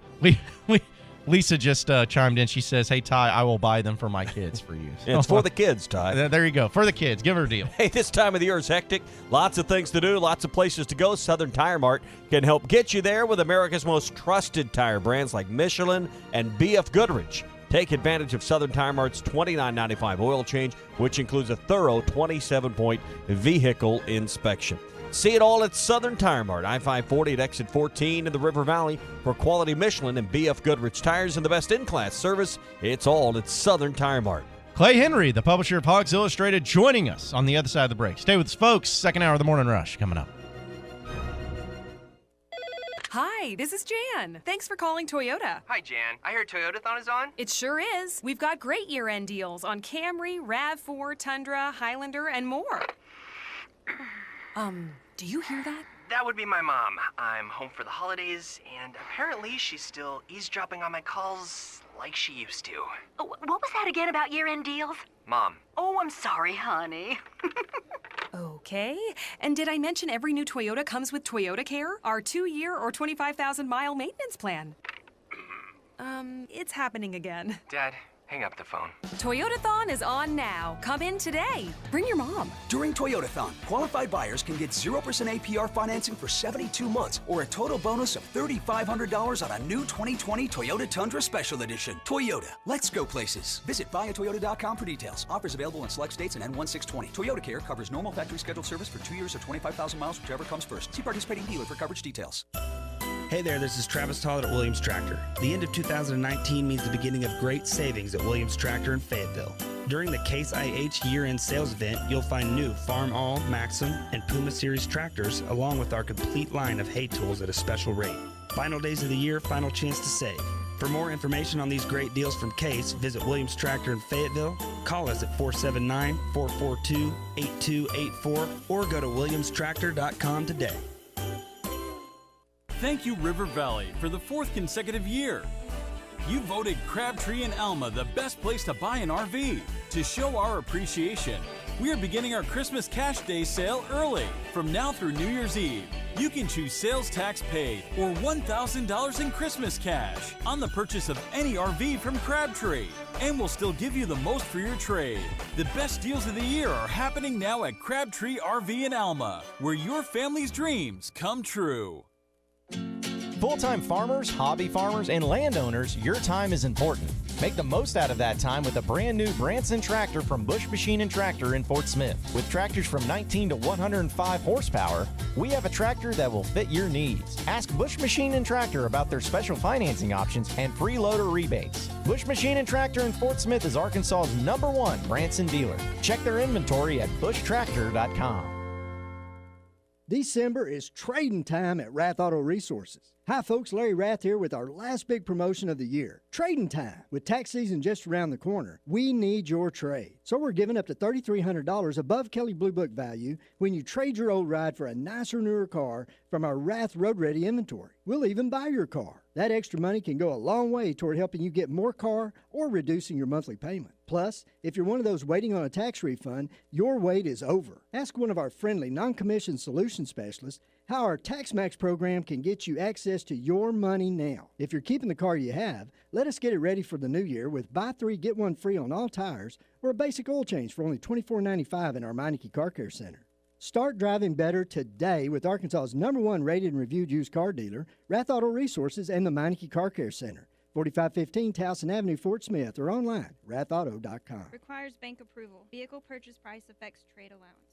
Lisa just chimed in. She says, "Hey Ty, I will buy them for my kids for you." Yeah, it's for the kids, Ty. There you go. For the kids. Give her a deal. Hey, this time of the year is hectic. Lots of things to do, lots of places to go. Southern Tire Mart can help get you there with America's most trusted tire brands like Michelin and B.F. Goodrich. Take advantage of Southern Tire Mart's $29.95 oil change, which includes a thorough 27-point vehicle inspection. See it all at Southern Tire Mart, I-540 at exit 14 in the River Valley. For quality Michelin and B.F. Goodrich tires and the best in-class service, it's all at Southern Tire Mart. Clay Henry, the publisher of Hogs Illustrated, joining us on the other side of the break. Stay with us, folks. Second hour of the Morning Rush coming up. Hi, this is Jan. Thanks for calling Toyota. Hi, Jan. I heard Toyotathon is on. It sure is. We've got great year-end deals on Camry, RAV4, Tundra, Highlander, and more. Do you hear that? That would be my mom. I'm home for the holidays, and apparently she's still eavesdropping on my calls like she used to. What was that again about year-end deals? Mom. Oh, I'm sorry, honey. Okay. And did I mention every new Toyota comes with Toyota Care, our 2-year or 25,000-mile maintenance plan? It's happening again. Dad, hang up the phone. Toyotathon is on now. Come in today. Bring your mom. During Toyotathon, qualified buyers can get 0% APR financing for 72 months or a total bonus of $3,500 on a new 2020 Toyota Tundra Special Edition. Toyota, let's go places. Visit buyatoyota.com for details. Offers available in select states and N1620. Toyota Care covers normal factory scheduled service for 2 years or 25,000 miles, whichever comes first. See participating dealer for coverage details. Hey there, this is Travis Tollett at Williams Tractor. The end of 2019 means the beginning of great savings at Williams Tractor in Fayetteville. During the Case IH year-end sales event, you'll find new Farm All, Maxim, and Puma Series tractors, along with our complete line of hay tools at a special rate. Final days of the year, final chance to save. For more information on these great deals from Case, visit Williams Tractor in Fayetteville, call us at 479-442-8284, or go to williamstractor.com today. Thank you, River Valley, for the 4th consecutive year. You voted Crabtree and Alma the best place to buy an RV. To show our appreciation, We are beginning our Christmas Cash Day sale early. From now through New Year's Eve, you can choose sales tax paid or $1,000 in Christmas cash on the purchase of any RV from Crabtree. And we'll still give you the most for your trade. The best deals of the year are happening now at Crabtree RV in Alma, where your family's dreams come true. Full-time farmers, hobby farmers, and landowners, your time is important. Make the most out of that time with a brand new Branson tractor from Bush Machine and Tractor in Fort Smith. With tractors from 19 to 105 horsepower, we have a tractor that will fit your needs. Ask Bush Machine and Tractor about their special financing options and free loader rebates. Bush Machine and Tractor in Fort Smith is Arkansas's #1 Branson dealer. Check their inventory at bushtractor.com. December is trading time at Rath Auto Resources. Hi folks, Larry Rath here with our last big promotion of the year. Trading time. With tax season just around the corner, we need your trade. So we're giving up to $3,300 above Kelley Blue Book value when you trade your old ride for a nicer, newer car from our Rath Road Ready inventory. We'll even buy your car. That extra money can go a long way toward helping you get more car or reducing your monthly payment. Plus, if you're one of those waiting on a tax refund, your wait is over. Ask one of our friendly, non-commissioned solution specialists how our TaxMax program can get you access to your money now. If you're keeping the car you have, let us get it ready for the new year with buy 3, get 1 free on all tires or a basic oil change for only $24.95 in our Meineke Car Care Center. Start driving better today with Arkansas's #1 rated and reviewed used car dealer, Rath Auto Resources, and the Meineke Car Care Center. 4515 Towson Avenue, Fort Smith, or online, rathauto.com. Requires bank approval. Vehicle purchase price affects trade allowance.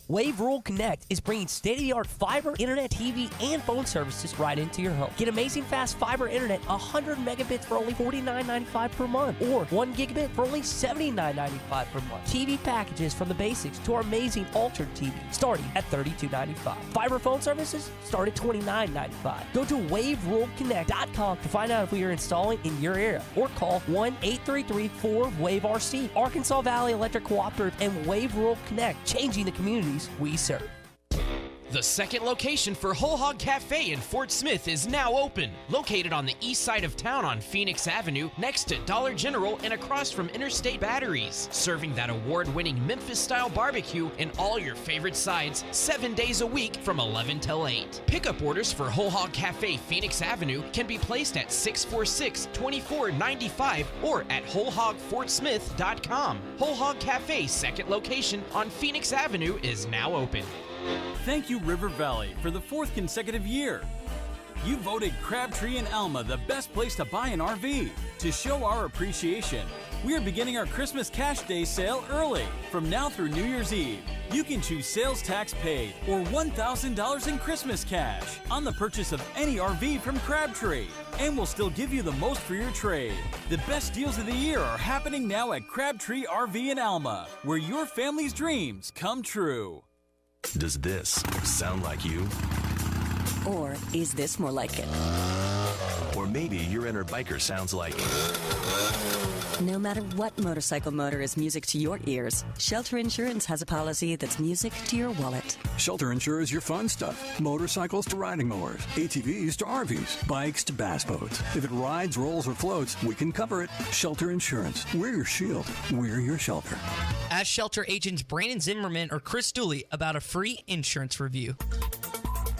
Wave Rural Connect is bringing state-of-the-art fiber, internet, TV, and phone services right into your home. Get amazing fast fiber internet, 100 megabits for only $49.95 per month, or 1 gigabit for only $79.95 per month. TV packages from the basics to our amazing Altered TV, starting at $32.95. Fiber phone services start at $29.95. Go to waveruralconnect.com to find out if we are installing in your area, or call 1-833-4-WAVE-RC. Arkansas Valley Electric Cooperative and Wave Rural Connect, changing the communities we serve. The second location for Whole Hog Cafe in Fort Smith is now open. Located on the east side of town on Phoenix Avenue, next to Dollar General and across from Interstate Batteries. Serving that award-winning Memphis-style barbecue and all your favorite sides 7 days a week from 11 till 8. Pickup orders for Whole Hog Cafe Phoenix Avenue can be placed at 646-2495 or at wholehogfortsmith.com. Whole Hog Cafe second location on Phoenix Avenue is now open. Thank you, River Valley, for the 4th consecutive year. You voted Crabtree and Alma the best place to buy an RV. To show our appreciation, we are beginning our Christmas Cash Day sale early. From now through New Year's Eve, you can choose sales tax paid or $1,000 in Christmas cash on the purchase of any RV from Crabtree. And we'll still give you the most for your trade. The best deals of the year are happening now at Crabtree RV in Alma, where your family's dreams come true. Does this sound like you? Or is this more like it? Or maybe your inner biker sounds like... No matter what motorcycle motor is music to your ears, Shelter Insurance has a policy that's music to your wallet. Shelter insures your fun stuff. Motorcycles to riding mowers, ATVs to RVs, bikes to bass boats. If it rides, rolls, or floats, we can cover it. Shelter Insurance. We're your shield. We're your shelter. Ask Shelter agents Brandon Zimmerman or Chris Dooley about a free insurance review.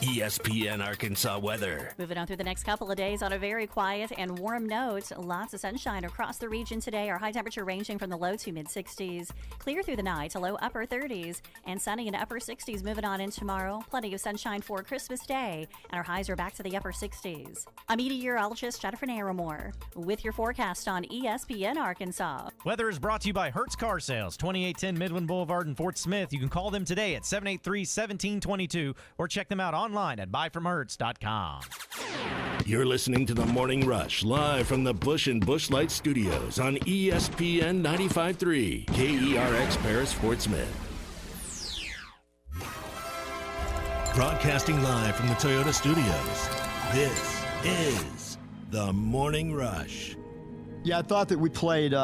ESPN Arkansas weather. Moving on through the next couple of days on a very quiet and warm note. Lots of sunshine across the region today. Our high temperature ranging from the low to mid-60s. Clear through the night to low upper 30s. And sunny in upper 60s moving on in tomorrow. Plenty of sunshine for Christmas Day. And our highs are back to the upper 60s. I'm meteorologist Jennifer Narramore with your forecast on ESPN Arkansas. Weather is brought to you by Hertz Car Sales, 2810 Midland Boulevard in Fort Smith. You can call them today at 783-1722 or check them out online at buyfromhertz.com. You're listening to the Morning Rush live from the Bush and Bushlight Studios on ESPN 95.3 KERX Paris Fort Smith. Broadcasting live from the Toyota Studios, this is the Morning Rush. Yeah, I thought that we played,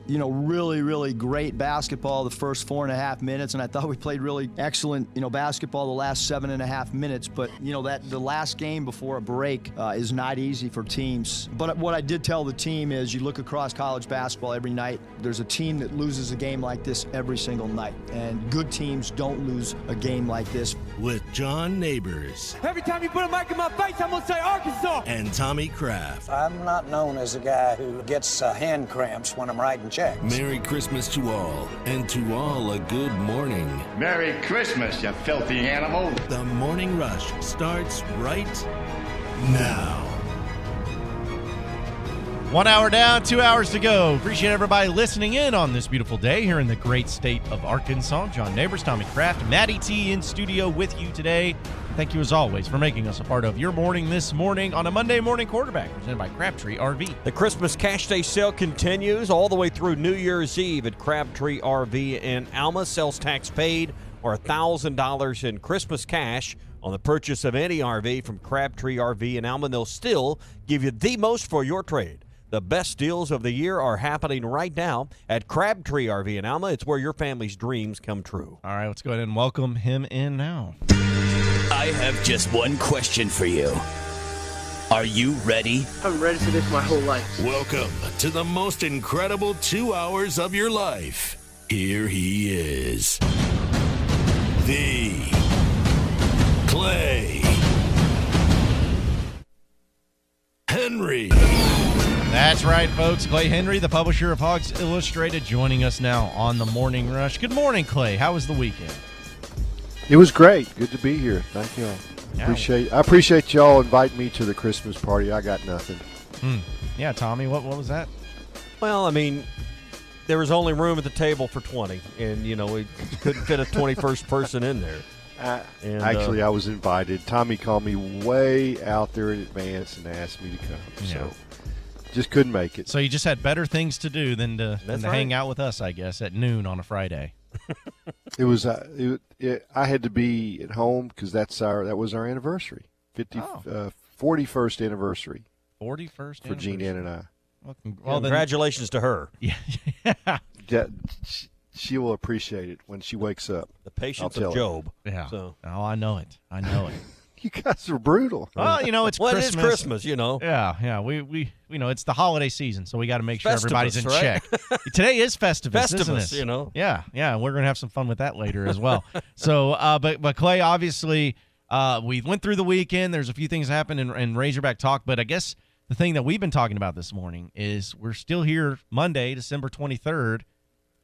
really, really great basketball the first 4.5 minutes, and I thought we played really excellent, basketball the last 7.5 minutes. But, that the last game before a break is not easy for teams. But what I did tell the team is you look across college basketball every night, there's a team that loses a game like this every single night. And good teams don't lose a game like this. With John Neighbors. Every time you put a mic in my face, I'm going to say Arkansas. And Tommy Kraft. I'm not known as a guy who gets hand cramps when I'm writing checks. Merry Christmas to all, and to all a good morning. Merry Christmas, you filthy animal. The Morning Rush starts right now. 1 hour down, 2 hours to go. Appreciate everybody listening in on this beautiful day here in the great state of Arkansas. John Neighbors, Tommy Kraft, Maddie T in studio with you today. Thank you, as always, for making us a part of your morning this morning on a Monday Morning Quarterback, presented by Crabtree RV. The Christmas Cash Day sale continues all the way through New Year's Eve at Crabtree RV in Alma. Sales tax paid or $1,000 in Christmas cash on the purchase of any RV from Crabtree RV in Alma. They'll still give you the most for your trade. The best deals of the year are happening right now at Crabtree RV in Alma. It's where your family's dreams come true. All right, let's go ahead and welcome him in now. I have just one question for you. Are you ready? I'm ready for this my whole life. Welcome to the most incredible 2 hours of your life. Here he is. The Clay Henry. That's right, folks. Clay Henry, the publisher of Hogs Illustrated, joining us now on the Morning Rush. Good morning, Clay. How was the weekend? It was great. Good to be here. Thank you all. Yeah. I appreciate y'all inviting me to the Christmas party. I got nothing. Yeah, Tommy, what was that? Well, I mean, there was only room at the table for 20, and, we couldn't fit a 21st person in there. Actually, I was invited. Tommy called me way out there in advance and asked me to come. Yeah. So just couldn't make it. So you just had better things to do than to hang out with us, I guess, at noon on a Friday. It was. I had to be at home because that was our anniversary, 41st anniversary. 41st for Jean Ann and I. Well, congratulations to her. Yeah, she will appreciate it when she wakes up. The patience of Job. Yeah. So. Oh, I know it. You guys are brutal. Well, it's well, Christmas. It is Christmas, Yeah. We it's the holiday season, so we got to make sure Festivus, everybody's in right? check. Today is Festivus, isn't it? Yeah. We're gonna have some fun with that later as well. So, but Clay, obviously, we went through the weekend. There's a few things happened in Razorback talk, but I guess the thing that we've been talking about this morning is we're still here Monday, December 23rd.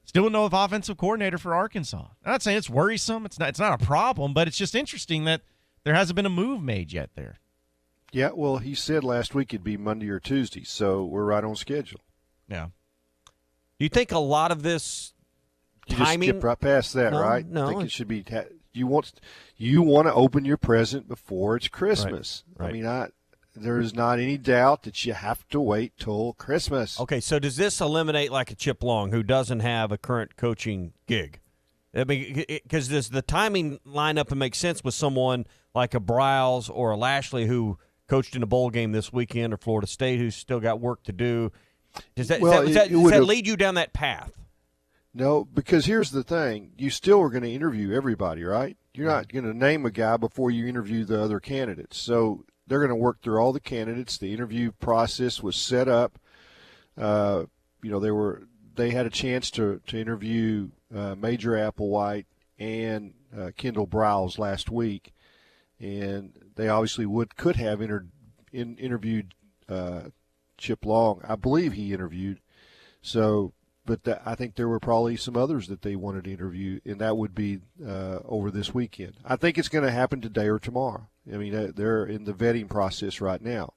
Still no offensive coordinator for Arkansas. I'm not saying it's worrisome. It's not a problem, but it's just interesting that there hasn't been a move made yet there. Yeah, well, he said last week it'd be Monday or Tuesday, so we're right on schedule. Yeah. Do you think a lot of this timing? You just skip right past that, right? No. I think it should be you want to open your present before it's Christmas. Right. I mean, there's not any doubt that you have to wait till Christmas. Okay, so does this eliminate like a Chip Long who doesn't have a current coaching gig? I mean, because does the timing line up and make sense with someone like a Briles or a Lashley who coached in a bowl game this weekend, or Florida State who's still got work to do? Does that lead you down that path? No, because here's the thing. You still are going to interview everybody, right? You're not going to name a guy before you interview the other candidates. So they're going to work through all the candidates. The interview process was set up. They had a chance to interview Major Applewhite and Kendall Briles last week, and they obviously could have interviewed Chip Long. I believe he interviewed. So, but I think there were probably some others that they wanted to interview, and that would be over this weekend. I think it's going to happen today or tomorrow. I mean, they're in the vetting process right now.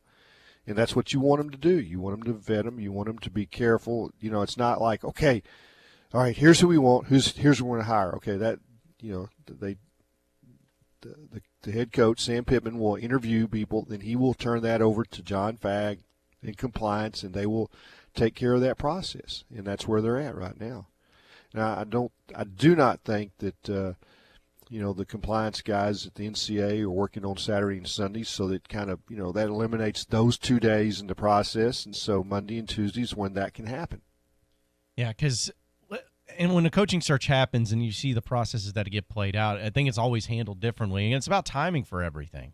And that's what you want them to do. You want them to vet them. You want them to be careful. It's not like, okay, all right, here's who we want. Here's who we're going to hire. Okay, that, the head coach, Sam Pittman, will interview people. Then he will turn that over to John Fagg in compliance, and they will take care of that process. And that's where they're at right now. Now, I do not think that the compliance guys at the NCAA are working on Saturday and Sunday, so that kind of, that eliminates those 2 days in the process. And so Monday and Tuesday is when that can happen. Yeah, because when a coaching search happens and you see the processes that get played out, I think it's always handled differently. And it's about timing for everything.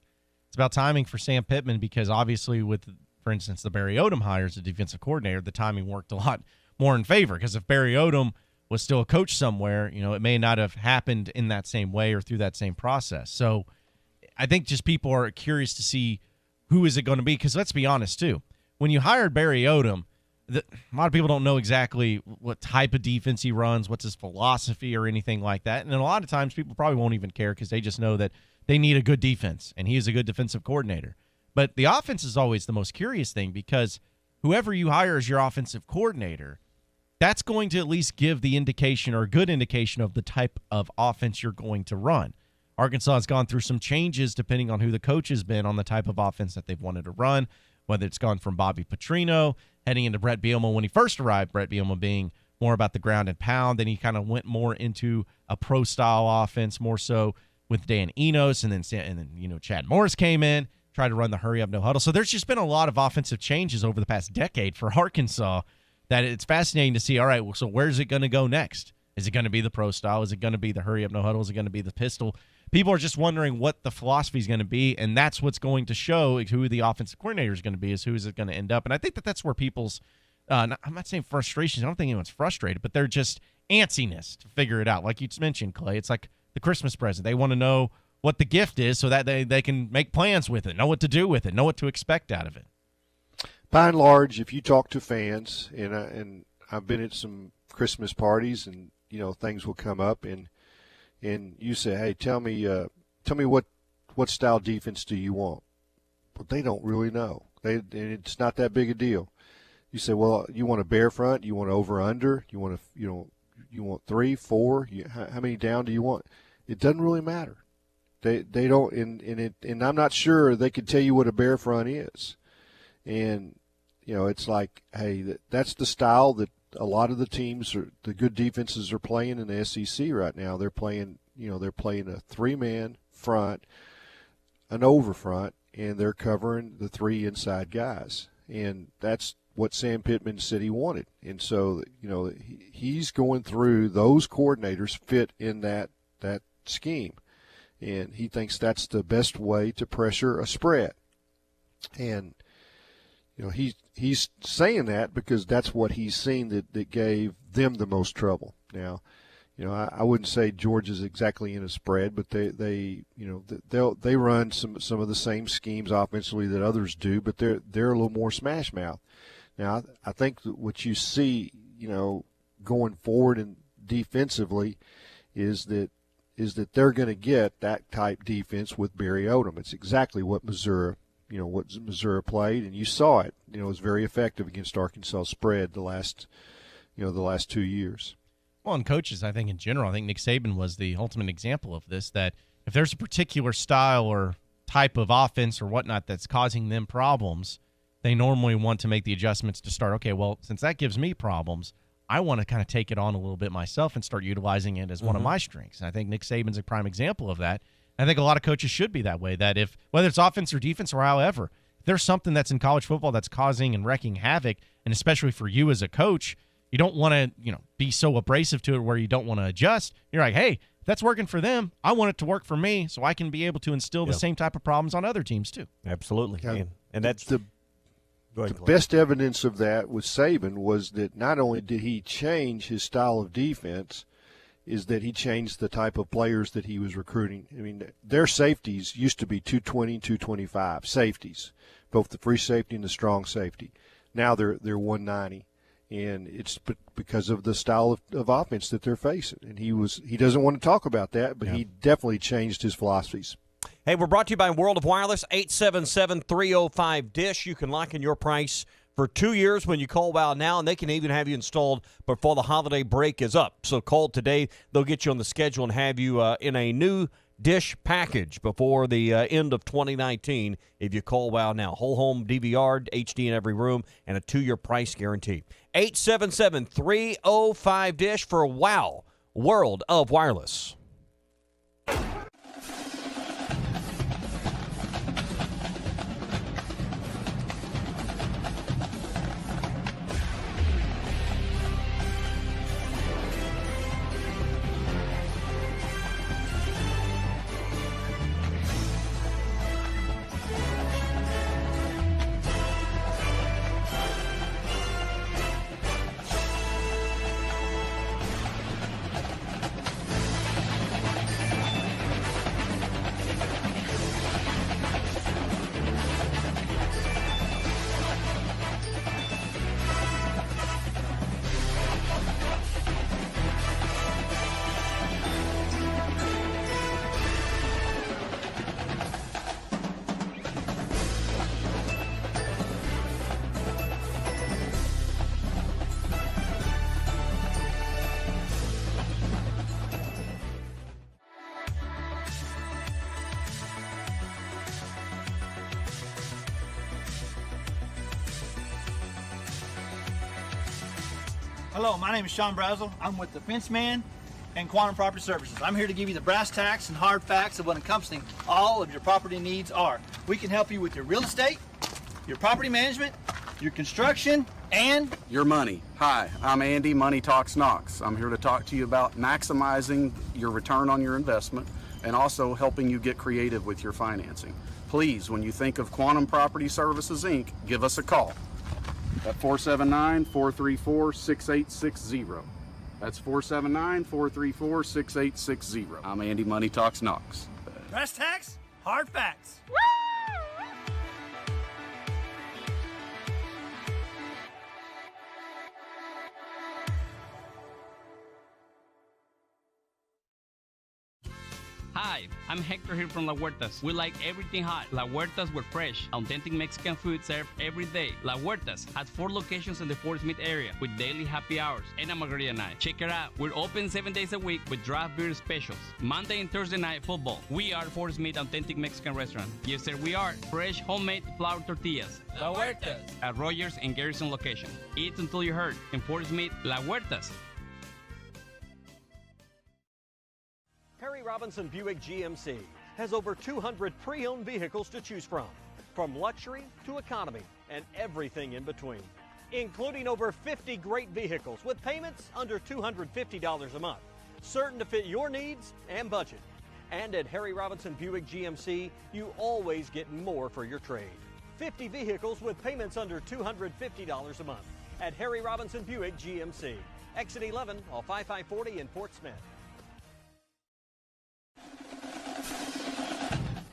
It's about timing for Sam Pittman because obviously with, for instance, the Barry Odom hire as a defensive coordinator, the timing worked a lot more in favor because if Barry Odom was still a coach somewhere, it may not have happened in that same way or through that same process. So I think just people are curious to see who is it going to be because let's be honest too. When you hired Barry Odom, a lot of people don't know exactly what type of defense he runs, what's his philosophy or anything like that. And a lot of times people probably won't even care because they just know that they need a good defense, and he is a good defensive coordinator. But the offense is always the most curious thing because whoever you hire as your offensive coordinator, that's going to at least give the indication or a good indication of the type of offense you're going to run. Arkansas has gone through some changes depending on who the coach has been on the type of offense that they've wanted to run, whether it's gone from Bobby Petrino heading into Brett Bielema when he first arrived, Brett Bielema being more about the ground and pound. Then he kind of went more into a pro-style offense, more so with Dan Enos, and then Chad Morris came in, tried to run the hurry-up, no-huddle. So there's just been a lot of offensive changes over the past decade for Arkansas that it's fascinating to see, all right, well, so where's it going to go next? Is it going to be the pro-style? Is it going to be the hurry-up, no-huddle? Is it going to be the pistol? People are just wondering what the philosophy is going to be, and that's what's going to show who the offensive coordinator is going to be, is who is it going to end up. And I think that's where people's I'm not saying frustrations. I don't think anyone's frustrated, but they're just antsiness to figure it out. Like you mentioned, Clay, it's like the Christmas present. They want to know what the gift is so that they can make plans with it, know what to do with it, know what to expect out of it. By and large, if you talk to fans, and I've been at some Christmas parties, and things will come up, and you say, "Hey, tell me what style defense do you want?" But they don't really know. It's not that big a deal. You say, "Well, you want a bear front? You want over under? You want you want 3, 4? How many down do you want?" It doesn't really matter. They don't, and I'm not sure they could tell you what a bear front is. And it's like, hey, that's the style that a lot of the teams the good defenses are playing in the SEC right now. They're playing, they're playing a 3-man front, an over front, and they're covering the 3 inside guys. And that's what Sam Pittman said he wanted. And so, he's going through those coordinators fit in that scheme. And he thinks that's the best way to pressure a spread. And he's saying that because that's what he's seen that gave them the most trouble. Now, I wouldn't say Georgia's exactly in a spread, but they run some of the same schemes offensively that others do, but they're a little more smash mouth. Now, I think that what you see, going forward and defensively is that they're going to get that type defense with Barry Odom. It's exactly what Missouri played, and you saw it. It was very effective against Arkansas spread the last 2 years. Well, and coaches, I think in general, I think Nick Saban was the ultimate example of this, that if there's a particular style or type of offense or whatnot that's causing them problems, they normally want to make the adjustments to start, okay, well, since that gives me problems, I want to kind of take it on a little bit myself and start utilizing it as one of my strengths. And I think Nick Saban's a prime example of that. I think a lot of coaches should be that way, that if, whether it's offense or defense or however, if there's something that's in college football that's causing and wrecking havoc, and especially for you as a coach, you don't want to, be so abrasive to it where you don't want to adjust. You're like, hey, if that's working for them, I want it to work for me so I can be able to instill the same type of problems on other teams too. Absolutely. Yeah. And that's the best evidence of that with Saban was that not only did he change his style of defense, is that he changed the type of players that he was recruiting. I mean, their safeties used to be 220, 225 safeties, both the free safety and the strong safety. Now they're 190, and it's because of the style of offense that they're facing. And he doesn't want to talk about that, but he definitely changed his philosophies. Hey, we're brought to you by World of Wireless, 877-305-DISH. You can lock in your price for 2 years when you call WOW now, and they can even have you installed before the holiday break is up. So call today. They'll get you on the schedule and have you in a new dish package before the end of 2019 if you call WOW now. Whole home DVR, HD in every room, and a 2-year price guarantee. 877-305-DISH for WOW, World of Wireless. Hello, my name is Sean Brazel. I'm with the Fence Man and Quantum Property Services. I'm here to give you the brass tacks and hard facts of what encompassing all of your property needs are. We can help you with your real estate, your property management, your construction, and your money. Hi, I'm Andy, Money Talks Knox. I'm here to talk to you about maximizing your return on your investment and also helping you get creative with your financing. Please, when you think of Quantum Property Services, Inc., give us a call at 479-434-6860. That's 479-434-6860. I'm Andy, Money Talks Knox. brass tacks, hard facts. Hi, I'm Hector here from La Huertas. We like everything hot. La Huertas, we're fresh, authentic Mexican food served every day. La Huertas has 4 locations in the Fort Smith area with daily happy hours and a margarita night. Check it out. We're open 7 days a week with draft beer specials. Monday and Thursday night football. We are Fort Smith Authentic Mexican Restaurant. Yes, sir, we are. Fresh, homemade flour tortillas. La Huertas. At Rogers and Garrison location. Eat until you hurt. In Fort Smith, La Huertas. Harry Robinson Buick GMC has over 200 pre-owned vehicles to choose from luxury to economy and everything in between, including over 50 great vehicles with payments under $250 a month, certain to fit your needs and budget. And at Harry Robinson Buick GMC, you always get more for your trade. 50 vehicles with payments under $250 a month at Harry Robinson Buick GMC. Exit 11 off I-540 in Fort Smith.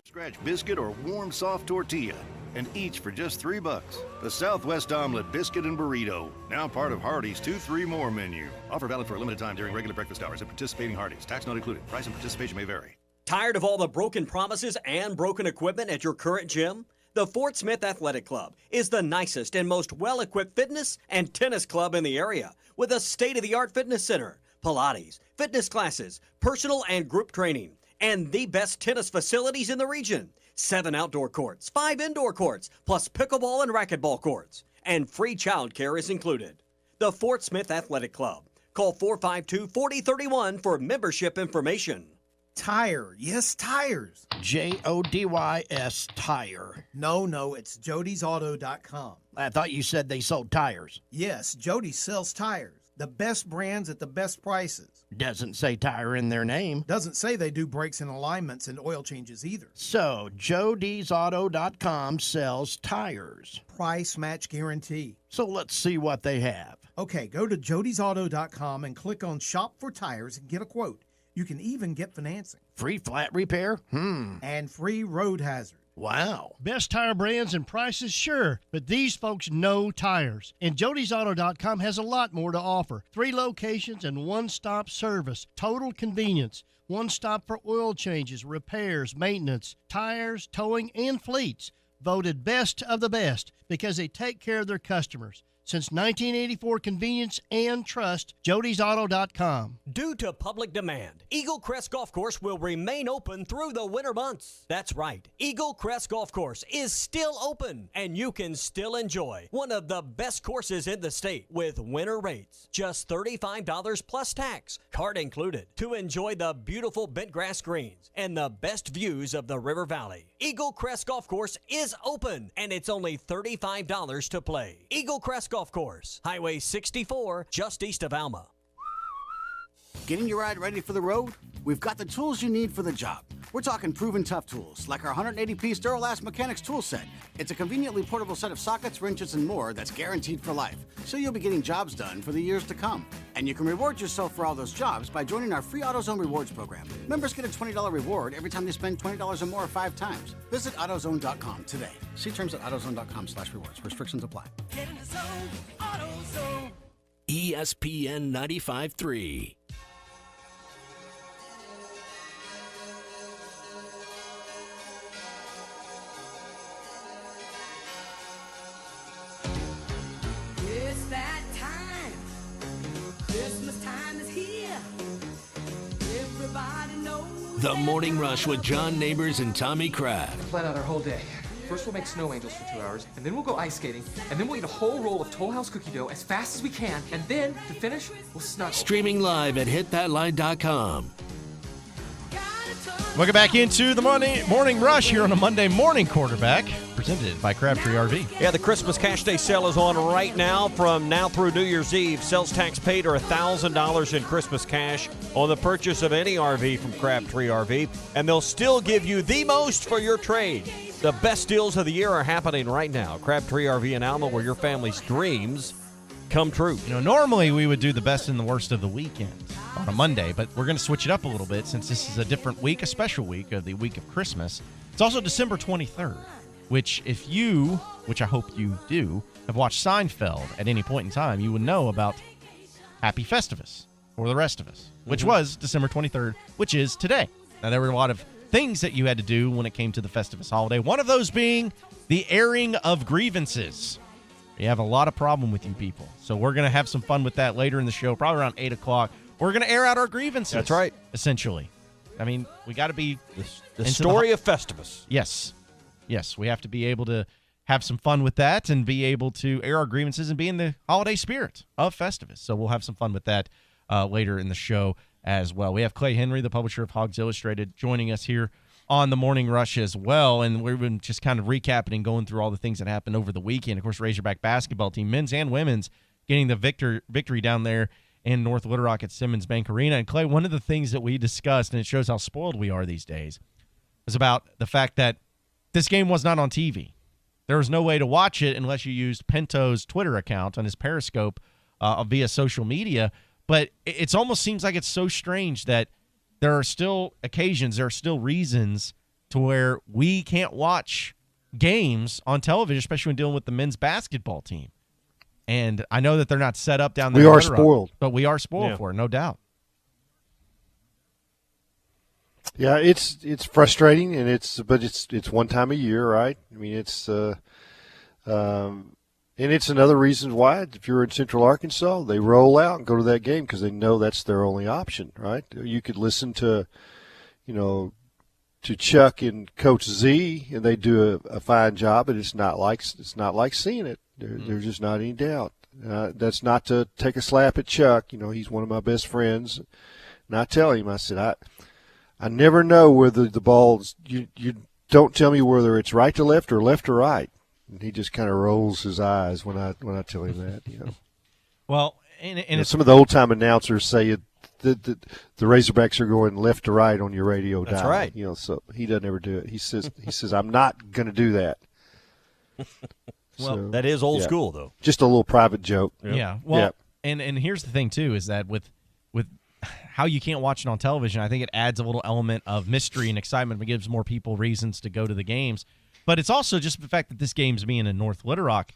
Scratch biscuit or warm soft tortilla, and each for just $3. The Southwest Omelet Biscuit and Burrito, now part of Hardee's 2-3 More menu. Offer valid for a limited time during regular breakfast hours at participating Hardee's. Tax not included. Price and participation may vary. Tired of all the broken promises and broken equipment at your current gym? The Fort Smith Athletic Club is the nicest and most well-equipped fitness and tennis club in the area, with a state-of-the-art fitness center, Pilates, fitness classes, personal and group training, and the best tennis facilities in the region. 7 outdoor courts, 5 indoor courts, plus pickleball and racquetball courts. And free child care is included. The Fort Smith Athletic Club. Call 452-4031 for membership information. Tire. Yes, tires. Jodys Tire. No, it's jodysauto.com. I thought you said they sold tires. Yes, Jody sells tires. The best brands at the best prices. Doesn't say tire in their name. Doesn't say they do brakes and alignments and oil changes either. So, jodysauto.com sells tires. Price match guarantee. So let's see what they have. Okay, go to jodysauto.com and click on Shop for Tires and get a quote. You can even get financing. Free flat repair? And free road hazard. Wow. Best tire brands and prices, sure, but these folks know tires. And jodysauto.com has a lot more to offer. 3 locations and one-stop service. Total convenience. One stop for oil changes, repairs, maintenance, tires, towing, and fleets. Voted best of the best because they take care of their customers. Since 1984, convenience and trust, jodysauto.com. Due to public demand, Eagle Crest Golf Course will remain open through the winter months. That's right. Eagle Crest Golf Course is still open, and you can still enjoy one of the best courses in the state with winter rates. Just $35 plus tax, card included, to enjoy the beautiful bent grass greens and the best views of the river valley. Eagle Crest Golf Course is open, and it's only $35 to play. Eagle Crest Golf Course, Highway 64, just east of Alma. Getting your ride ready for the road? We've got the tools you need for the job. We're talking proven tough tools, like our 180-piece Duralast Mechanics tool set. It's a conveniently portable set of sockets, wrenches, and more that's guaranteed for life. So you'll be getting jobs done for the years to come. And you can reward yourself for all those jobs by joining our free AutoZone Rewards program. Members get a $20 reward every time they spend $20 or more 5 times. Visit AutoZone.com today. See terms at AutoZone.com/rewards. Restrictions apply. Get in the zone, AutoZone. ESPN 95.3. It's that time. Christmas time is here. Everybody knows. The Morning Rush with John Neighbors and Tommy Kraft. Plan out our whole day. First we'll make snow angels for 2 hours, and then we'll go ice skating, and then we'll eat a whole roll of Toll House cookie dough as fast as we can, and then, to finish, we'll snuggle. Streaming live at hitthatline.com. Welcome back into the morning rush here on a Monday morning quarterback, presented by Crabtree RV. Yeah, the Christmas Cash Day sale is on right now from now through New Year's Eve. Sales tax paid or $1,000 in Christmas cash on the purchase of any RV from Crabtree RV, and they'll still give you the most for your trade. The best deals of the year are happening right now. Crabtree RV in Alma, where your family's dreams come true. Normally we would do the best and the worst of the weekend on a Monday, but we're going to switch it up a little bit since this is a different week, a special week of the week of Christmas. It's also December 23rd, which which I hope you do, have watched Seinfeld at any point in time, you would know about Happy Festivus for the rest of us, which was December 23rd, which is today. Now, there were a lot of things that you had to do when it came to the Festivus holiday, one of those being the airing of grievances. We have a lot of problem with you people. So we're going to have some fun with that later in the show, probably around 8 o'clock. We're going to air out our grievances. That's right. Essentially. I mean, we got to be... The story of Festivus. Yes. Yes, we have to be able to have some fun with that and be able to air our grievances and be in the holiday spirit of Festivus. So we'll have some fun with that later in the show as well. We have Clay Henry, the publisher of Hogs Illustrated, joining us here on the Morning Rush as well, and we've been just kind of recapping and going through all the things that happened over the weekend. Of course, Razorback basketball team, men's and women's, getting the victory down there in North Little Rock at Simmons Bank Arena. And Clay, one of the things that we discussed, and it shows how spoiled we are these days, was about the fact that this game was not on TV. There was no way to watch it unless you used Pinto's Twitter account on his Periscope via social media. But it almost seems like it's so strange that there are still occasions, there are still reasons to where we can't watch games on television, especially when dealing with the men's basketball team. And I know that they're not set up down there. We are spoiled. But we are spoiled for it, no doubt. Yeah, it's frustrating, and it's one time a year, right? I mean, and it's another reason why, if you're in Central Arkansas, they roll out and go to that game because they know that's their only option, right? You could listen to, to Chuck and Coach Z, and they do a fine job, but it's not like seeing it. There's just not any doubt. That's not to take a slap at Chuck. He's one of my best friends, and I tell him, I said, I never know whether the ball's you don't tell me whether it's right to left or right. And he just kind of rolls his eyes when I tell him that. Well, and some of the old time announcers say the Razorbacks are going left to right on your radio dial. That's right. So he doesn't ever do it. He says I'm not going to do that. Well, that is old school though. Just a little private joke. Yeah. Well, and here's the thing too is that with how you can't watch it on television, I think it adds a little element of mystery and excitement. It gives more people reasons to go to the games. But it's also just the fact that this game's being in North Little Rock.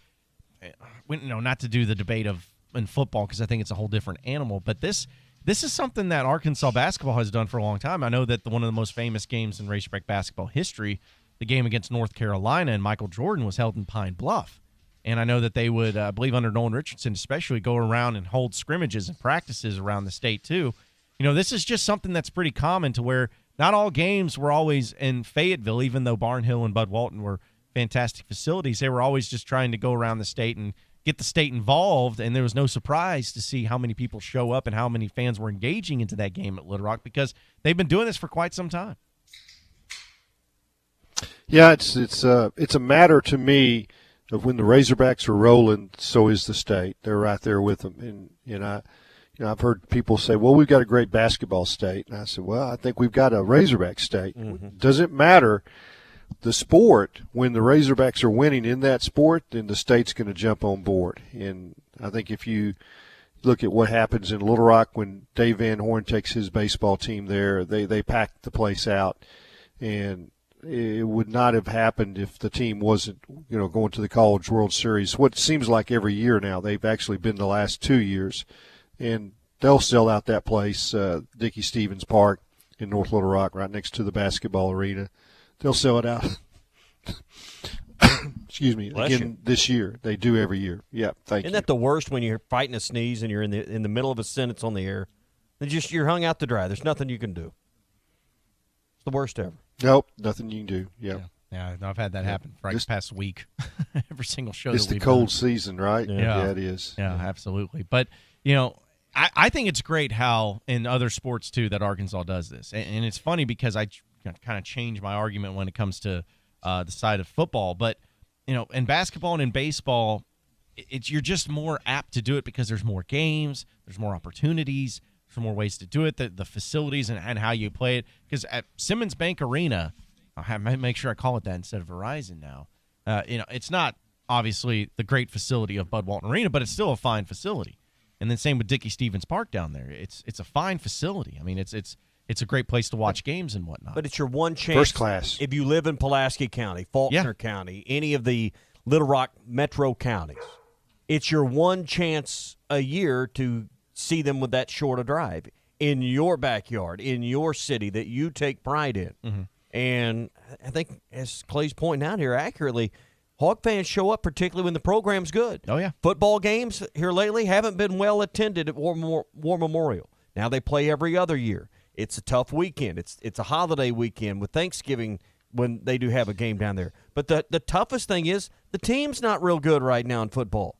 Not to do the debate in football because I think it's a whole different animal. But this is something that Arkansas basketball has done for a long time. I know that one of the most famous games in Razorback basketball history, the game against North Carolina and Michael Jordan, was held in Pine Bluff. And I know that they would, I believe under Nolan Richardson especially, go around and hold scrimmages and practices around the state too. This is just something that's pretty common to where not all games were always in Fayetteville, even though Barnhill and Bud Walton were fantastic facilities. They were always just trying to go around the state and get the state involved, and there was no surprise to see how many people show up and how many fans were engaging into that game at Little Rock because they've been doing this for quite some time. Yeah, it's a matter to me of when the Razorbacks are rolling, so is the state. They're right there with them, and I've heard people say, well, we've got a great basketball state. And I said, well, I think we've got a Razorback state. Mm-hmm. Doesn't matter the sport. When the Razorbacks are winning in that sport, then the state's going to jump on board. And I think if you look at what happens in Little Rock when Dave Van Horn takes his baseball team there, they pack the place out. And it would not have happened if the team wasn't, going to the College World Series. What seems like every year now, they've actually been the last 2 years. And they'll sell out that place, Dickey Stevens Park in North Little Rock, right next to the basketball arena. They'll sell it out. Excuse me. Again this year. They do every year. Yeah, thank you. Isn't that the worst when you're fighting a sneeze and you're in the middle of a sentence on the air? You're hung out to dry. There's nothing you can do. It's the worst ever. Nope, nothing you can do. Yeah. Yeah, no, I've had that happen for the past week. Every single show. It's the cold season, right? Yeah, it is. Yeah, absolutely. But, I think it's great how in other sports, too, that Arkansas does this. And it's funny because I kind of change my argument when it comes to the side of football. But, in basketball and in baseball, you're just more apt to do it because there's more games, there's more opportunities, there's more ways to do it, the facilities and how you play it. Because at Simmons Bank Arena, I have to make sure I call it that instead of Verizon now. It's not obviously the great facility of Bud Walton Arena, but it's still a fine facility. And then same with Dickey-Stephens Park down there. It's a fine facility. I mean, it's a great place to watch games and whatnot. But it's your one chance. First class. If you live in Pulaski County, Faulkner County, any of the Little Rock metro counties, it's your one chance a year to see them with that short a drive in your backyard, in your city that you take pride in. Mm-hmm. And I think, as Clay's pointing out here accurately, Hog fans show up particularly when the program's good. Oh, yeah. Football games here lately haven't been well attended at War Memorial. Now they play every other year. It's a tough weekend. It's a holiday weekend with Thanksgiving when they do have a game down there. But the toughest thing is the team's not real good right now in football.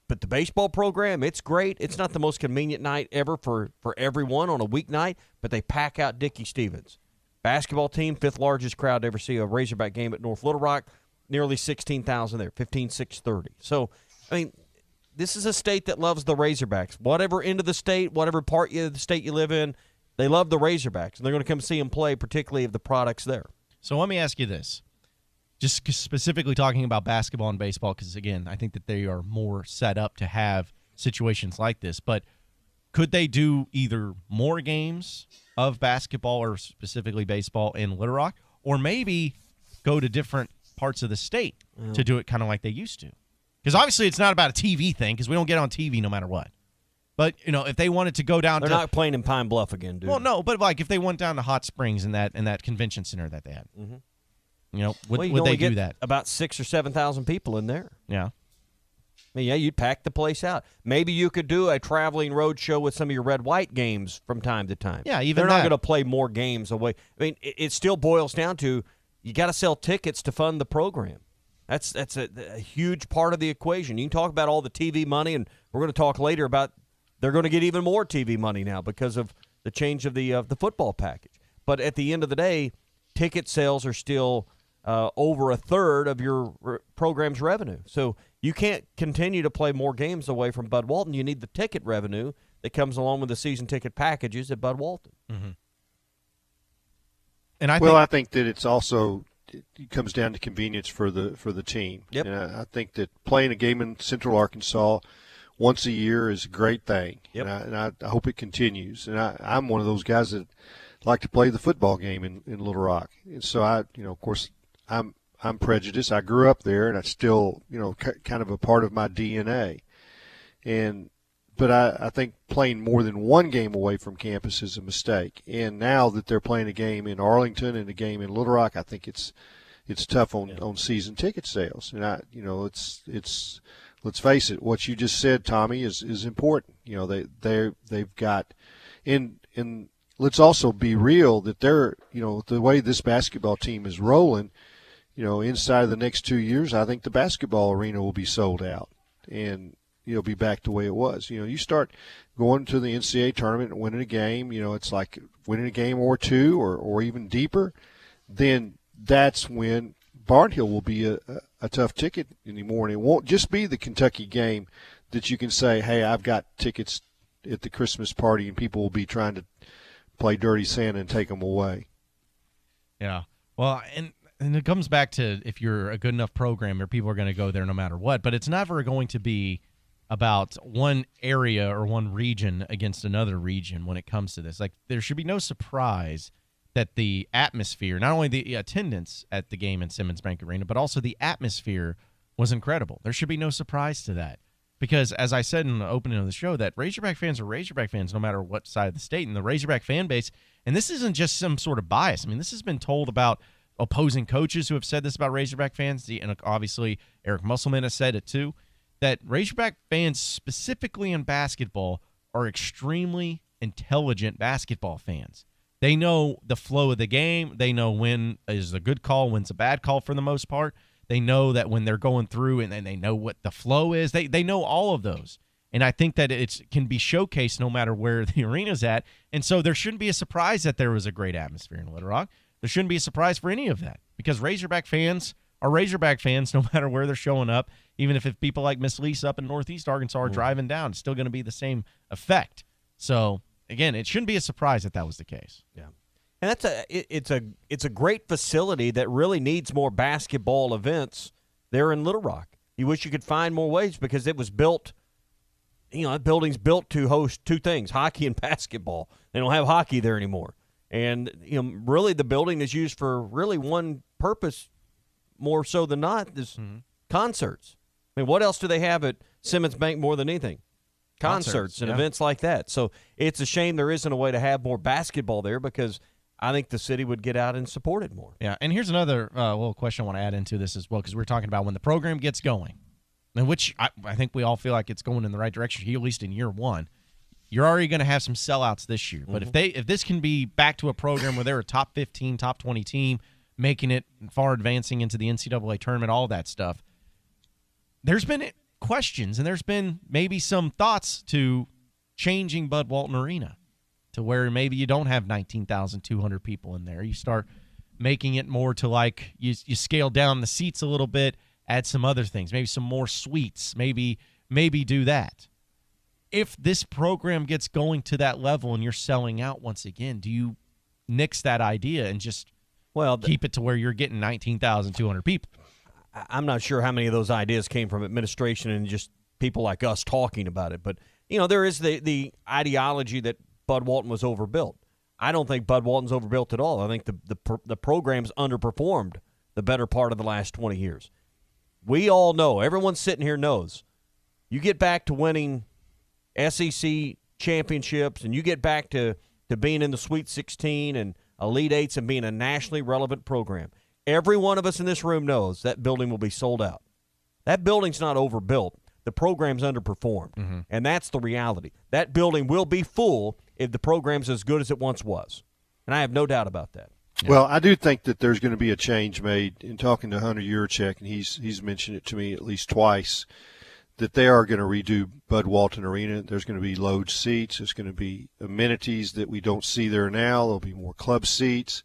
But the baseball program, it's great. It's not the most convenient night ever for everyone on a weeknight, but they pack out Dickey-Stephens. Basketball team, 5th largest crowd to ever see a Razorback game at North Little Rock, nearly 16,000 there, 15,630. So, I mean, this is a state that loves the Razorbacks. Whatever end of the state, whatever part of the state you live in, they love the Razorbacks, and they're going to come see them play, particularly if the product's there. So let me ask you this. Just specifically talking about basketball and baseball, because, again, I think that they are more set up to have situations like this. But could they do either more games of basketball or specifically baseball in Little Rock, or maybe go to different parts of the state to do it kind of like they used to? Because obviously it's not about a TV thing, because we don't get on TV no matter what. But, if they wanted to go down They're not playing in Pine Bluff again, dude. Well, no, but like if they went down to Hot Springs in that convention center that they had. Mm-hmm. Would they do that? About 6,000 or 7,000 people in there. Yeah. I mean, yeah, you'd pack the place out. Maybe you could do a traveling road show with some of your red-white games from time to time. Yeah, even They're not that. going to play more games away. I mean, it still boils down to you got to sell tickets to fund the program. That's a huge part of the equation. You can talk about all the TV money, and we're going to talk later about they're going to get even more TV money now because of the change of the football package. But at the end of the day, ticket sales are still over a third of your program's revenue. So you can't continue to play more games away from Bud Walton. You need the ticket revenue that comes along with the season ticket packages at Bud Walton. Mm-hmm. And I think that it's also it comes down to convenience for the team. Yep. And I think that playing a game in Central Arkansas once a year is a great thing. Yep. And I hope it continues. And I'm one of those guys that like to play the football game in Little Rock. And so of course, I'm prejudiced. I grew up there, and it's still, kind of a part of my DNA. But I think playing more than one game away from campus is a mistake. And now that they're playing a game in Arlington and a game in Little Rock, I think it's tough on season ticket sales. And it's let's face it, what you just said, Tommy, is important. They've got and let's also be real that they're, the way this basketball team is rolling, inside of the next 2 years, I think the basketball arena will be sold out and, be back the way it was. You start going to the NCAA tournament and winning a game, it's like winning a game or two or even deeper, then that's when Barnhill will be a tough ticket anymore. And it won't just be the Kentucky game that you can say, hey, I've got tickets at the Christmas party, and people will be trying to play Dirty Santa and take them away. Yeah. Well, and it comes back to if you're a good enough programmer, people are going to go there no matter what. But it's never going to be about one area or one region against another region when it comes to this. Like, there should be no surprise that the atmosphere, not only the attendance at the game in Simmons Bank Arena, but also the atmosphere was incredible. There should be no surprise to that. Because, as I said in the opening of the show, that Razorback fans are Razorback fans no matter what side of the state. And the Razorback fan base, and this isn't just some sort of bias. I mean, this has been told about opposing coaches who have said this about Razorback fans. And obviously, Eric Musselman has said it too, that Razorback fans, specifically in basketball, are extremely intelligent basketball fans. They know the flow of the game. They know when is a good call, when's a bad call for the most part. They know that when they're going through, and they know what the flow is. They know all of those. And I think that it can be showcased no matter where the arena's at. And so there shouldn't be a surprise that there was a great atmosphere in Little Rock. There shouldn't be a surprise for any of that because Razorback fans are Razorback fans no matter where they're showing up. Even if people like Miss Lisa up in Northeast Arkansas are driving down, it's still going to be the same effect. So, again, it shouldn't be a surprise that was the case. Yeah. And it's a great facility that really needs more basketball events there in Little Rock. You wish you could find more ways because it was built – that building's built to host two things, hockey and basketball. They don't have hockey there anymore. And, really the building is used for really one purpose more so than not is concerts. I mean, what else do they have at Simmons Bank more than anything? Concerts and events like that. So it's a shame there isn't a way to have more basketball there because I think the city would get out and support it more. Yeah, and here's another little question I want to add into this as well because we're talking about when the program gets going. And which I think we all feel like it's going in the right direction, at least in year one. You're already going to have some sellouts this year. But if this can be back to a program where they're a top 15, top 20 team, making it far advancing into the NCAA tournament, all that stuff, there's been questions and there's been maybe some thoughts to changing Bud Walton Arena to where maybe you don't have 19,200 people in there. You start making it more to like you scale down the seats a little bit, add some other things, maybe some more suites, maybe do that. If this program gets going to that level and you're selling out once again, do you nix that idea and just keep it to where you're getting 19,200 people? I'm not sure how many of those ideas came from administration and just people like us talking about it. But, there is the ideology that Bud Walton was overbuilt. I don't think Bud Walton's overbuilt at all. I think the program's underperformed the better part of the last 20 years. We all know, everyone sitting here knows, you get back to winning SEC championships and you get back to being in the Sweet 16 and Elite Eights and being a nationally relevant program. Every one of us in this room knows that building will be sold out. That building's not overbuilt. The program's underperformed, and that's the reality. That building will be full if the program's as good as it once was, and I have no doubt about that. Yeah. Well, I do think that there's going to be a change made. In talking to Hunter Yurchek, and he's mentioned it to me at least twice, that they are going to redo Bud Walton Arena. There's going to be load seats. There's going to be amenities that we don't see there now. There'll be more club seats,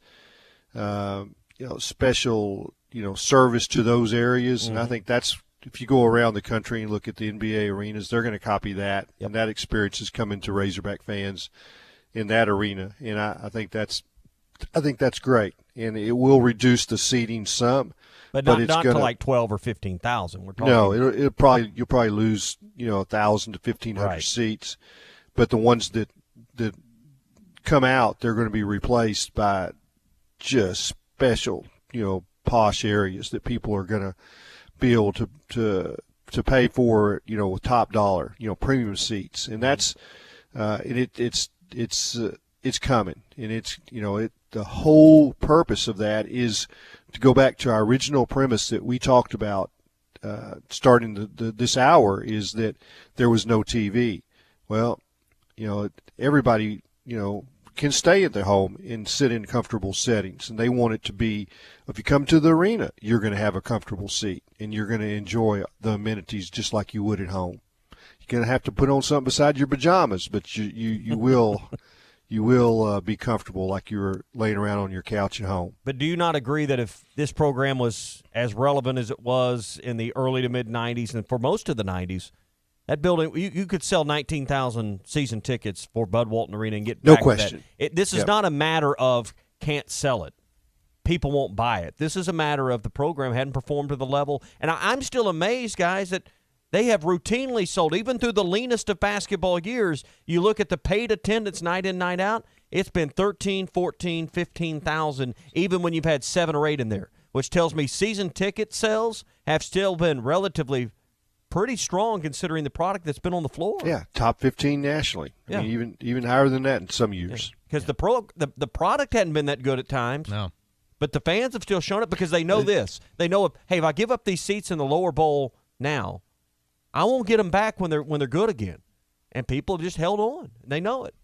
special, service to those areas. And I think that's, if you go around the country and look at the NBA arenas, they're going to copy that. Yep. And that experience is coming to Razorback fans in that arena. And I think that's great, and it will reduce the seating some, but not to like 12 or 15,000. We're talking. No, you'll probably lose 1,000 to 1,500 seats, but the ones that come out, they're going to be replaced by just special posh areas that people are going to be able to pay for with top dollar premium seats, and that's it's coming, and it's the whole purpose of that is to go back to our original premise that we talked about starting this hour, is that there was no TV. Well, everybody can stay at their home and sit in comfortable settings, and they want it to be, if you come to the arena, you're going to have a comfortable seat and you're going to enjoy the amenities just like you would at home. You're going to have to put on something beside your pajamas, but you will. You will be comfortable like you're laying around on your couch at home. But do you not agree that if this program was as relevant as it was in the early to mid-'90s and for most of the 90s, that building, you could sell 19,000 season tickets for Bud Walton Arena and get back no question. To that. This is not a matter of can't sell it. People won't buy it. This is a matter of the program hadn't performed to the level. And I'm still amazed, guys, that they have routinely sold, even through the leanest of basketball years. You look at the paid attendance night in, night out, it's been 13, 14, 15,000, even when you've had 7 or 8 in there, which tells me season ticket sales have still been relatively pretty strong considering the product that's been on the floor. Yeah, top 15 nationally. Yeah. I mean, even higher than that in some years. Because the product hadn't been that good at times. No. But the fans have still shown it because they know this. They know, if I give up these seats in the lower bowl now, I won't get them back when they're good again. And people have just held on. They know it.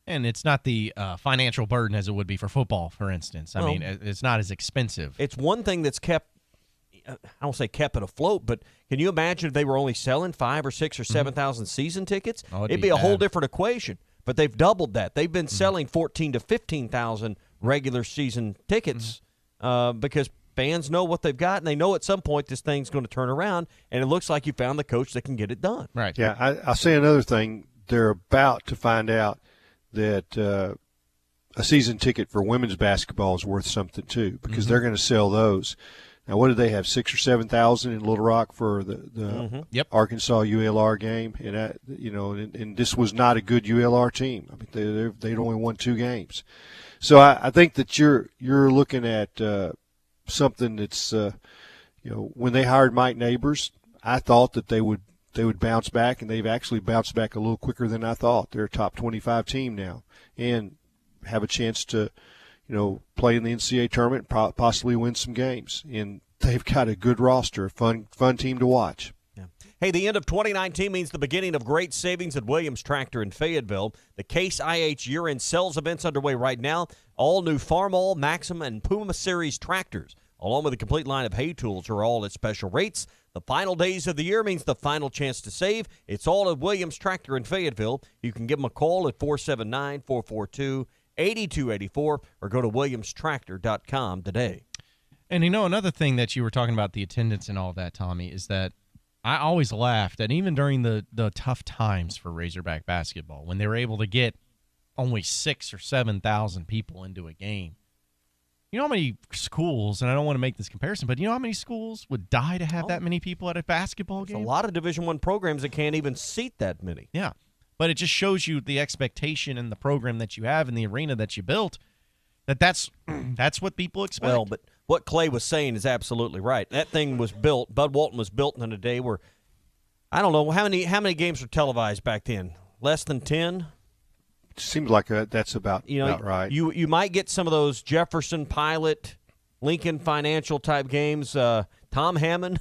And it's not the financial burden as it would be for football, for instance. I mean, it's not as expensive. It's one thing that's kept, I don't say kept it afloat, but can you imagine if they were only selling 5 or 6 or 7,000 season tickets? It'd be a whole different equation. But they've doubled that. They've been selling 14 to 15,000 regular season tickets because fans know what they've got, and they know at some point this thing's going to turn around, and it looks like you found the coach that can get it done. Right. Yeah, I'll say another thing. They're about to find out that a season ticket for women's basketball is worth something too, because they're going to sell those. Now, what did they have, 6,000 or 7,000 in Little Rock for the Arkansas ULR game? And and this was not a good ULR team. I mean, they'd only won 2 games. So I think that you're looking at something that's when they hired Mike Neighbors, I thought that they would bounce back, and they've actually bounced back a little quicker than I thought. They're a top 25 team now and have a chance to play in the NCAA tournament, possibly win some games. And they've got a good roster, a fun team to watch. Yeah. Hey, the end of 2019 means the beginning of great savings at Williams Tractor in Fayetteville. The Case IH year-end sales events underway right now. All new Farmall, Maxim, and Puma Series tractors, along with a complete line of hay tools, are all at special rates. The final days of the year means the final chance to save. It's all at Williams Tractor in Fayetteville. You can give them a call at 479-442-8284 or go to williamstractor.com today. And another thing that you were talking about, the attendance and all that, Tommy, is that I always laughed at, even during the tough times for Razorback basketball, when they were able to get only 6,000 or 7,000 people into a game. You know how many schools, and I don't want to make this comparison, but you know how many schools would die to have that many people at a basketball game? There's a lot of Division I programs that can't even seat that many. Yeah, but it just shows you the expectation and the program that you have in the arena that you built, that's what people expect. Well, but what Clay was saying is absolutely right. That thing was built, Bud Walton was built in a day where, I don't know, how many games were televised back then? Less than 10? Seems like that's about right. You might get some of those Jefferson Pilot, Lincoln Financial type games. Tom Hammond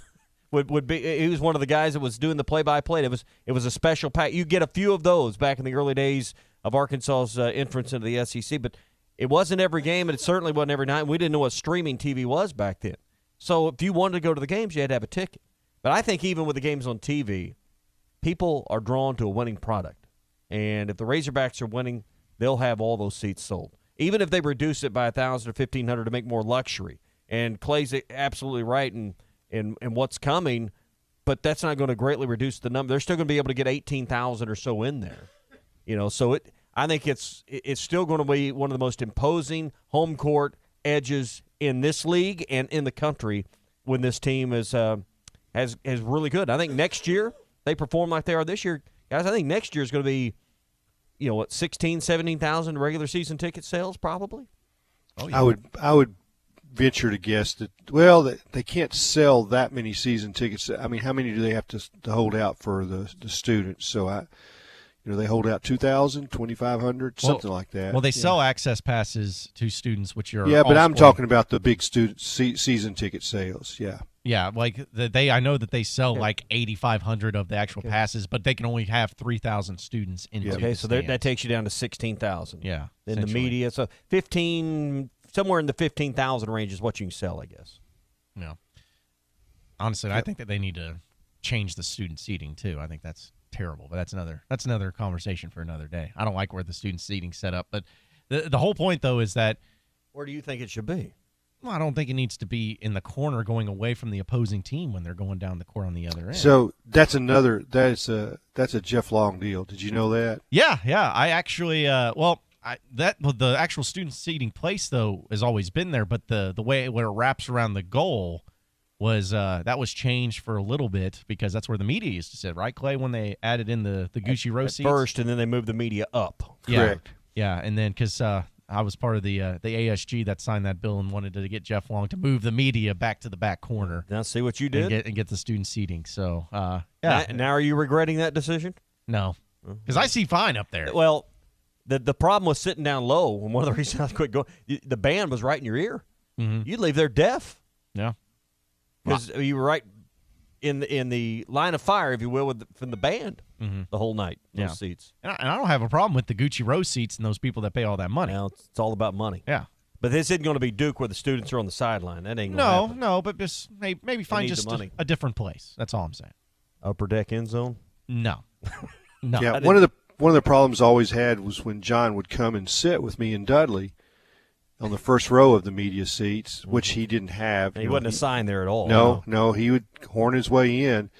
would be. He was one of the guys that was doing the play-by-play. It was a special pack. You get a few of those back in the early days of Arkansas's entrance into the SEC, but it wasn't every game, and it certainly wasn't every night. We didn't know what streaming TV was back then. So if you wanted to go to the games, you had to have a ticket. But I think even with the games on TV, people are drawn to a winning product. And if the Razorbacks are winning, they'll have all those seats sold, even if they reduce it by 1,000 or 1,500 to make more luxury. And Clay's absolutely right in what's coming, but that's not going to greatly reduce the number. They're still going to be able to get 18,000 or so in there. So I think it's still going to be one of the most imposing home court edges in this league and in the country when this team is really good. I think next year they perform like they are this year. Guys, I think next year is going to be, 16,000, 17,000 regular season ticket sales probably? Oh, yeah. I would venture to guess that, they can't sell that many season tickets. I mean, how many do they have to hold out for the students? So, they hold out 2,000, 2,500, something like that. Well, they sell access passes to students, which are but I'm talking about the big student season ticket sales, yeah. Yeah, like I know that they sell like 8,500 of the actual passes, but they can only have 3,000 students in. Okay, so that takes you down to 16,000. Yeah, in the media, so 15, somewhere in the 15,000 range is what you can sell, I guess. Yeah. Honestly, I think that they need to change the student seating too. I think that's terrible, but that's another conversation for another day. I don't like where the student seating's set up, but the whole point though is that, where do you think it should be? Well, I don't think it needs to be in the corner going away from the opposing team when they're going down the court on the other end. So that's a Jeff Long deal. Did you know that? Yeah. I actually, the actual student seating place though has always been there, but the way where it wraps around the goal was that was changed for a little bit because that's where the media used to sit, right, Clay? When they added in the Gucci row seats first, and then they moved the media up. Correct. Yeah, and then because I was part of the ASG that signed that bill and wanted to get Jeff Long to move the media back to the back corner. Now see what you did and get the student seating. So Now are you regretting that decision? No, because I see fine up there. Well, the problem was sitting down low, and one of the reasons I quit going, the band was right in your ear. Mm-hmm. You'd leave there deaf. Yeah. Because you were right in the line of fire, if you will, from the band the whole night. Those seats. And I don't have a problem with the Gucci Row seats and those people that pay all that money. Now it's all about money. Yeah. But this isn't going to be Duke where the students are on the sideline. That ain't going to happen. No, but just maybe find just a different place. That's all I'm saying. Upper deck end zone? No. No. Yeah, one of the problems I always had was when John would come and sit with me and Dudley on the first row of the media seats, which he didn't have. He wasn't assigned there at all. No, he would horn his way in.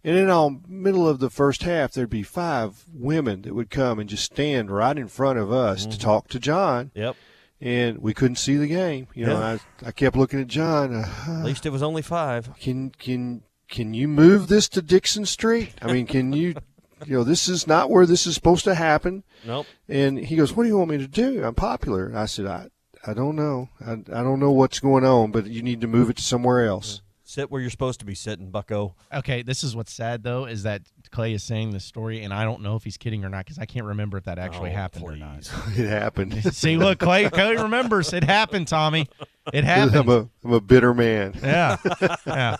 And in the middle of the first half, there'd be 5 women that would come and just stand right in front of us to talk to John. Yep. And we couldn't see the game. I kept looking at John. At least it was only 5. Can you move this to Dixon Street? I mean, can you this is not where this is supposed to happen. Nope. And he goes, what do you want me to do? I'm popular. And I said, I don't know. I don't know what's going on, but you need to move it to somewhere else. Sit where you're supposed to be sitting, bucko. Okay, this is what's sad, though, is that Clay is saying this story, and I don't know if he's kidding or not because I can't remember if that actually happened or not. It happened. See, look, Clay remembers. It happened, Tommy. It happened. I'm a bitter man. Yeah.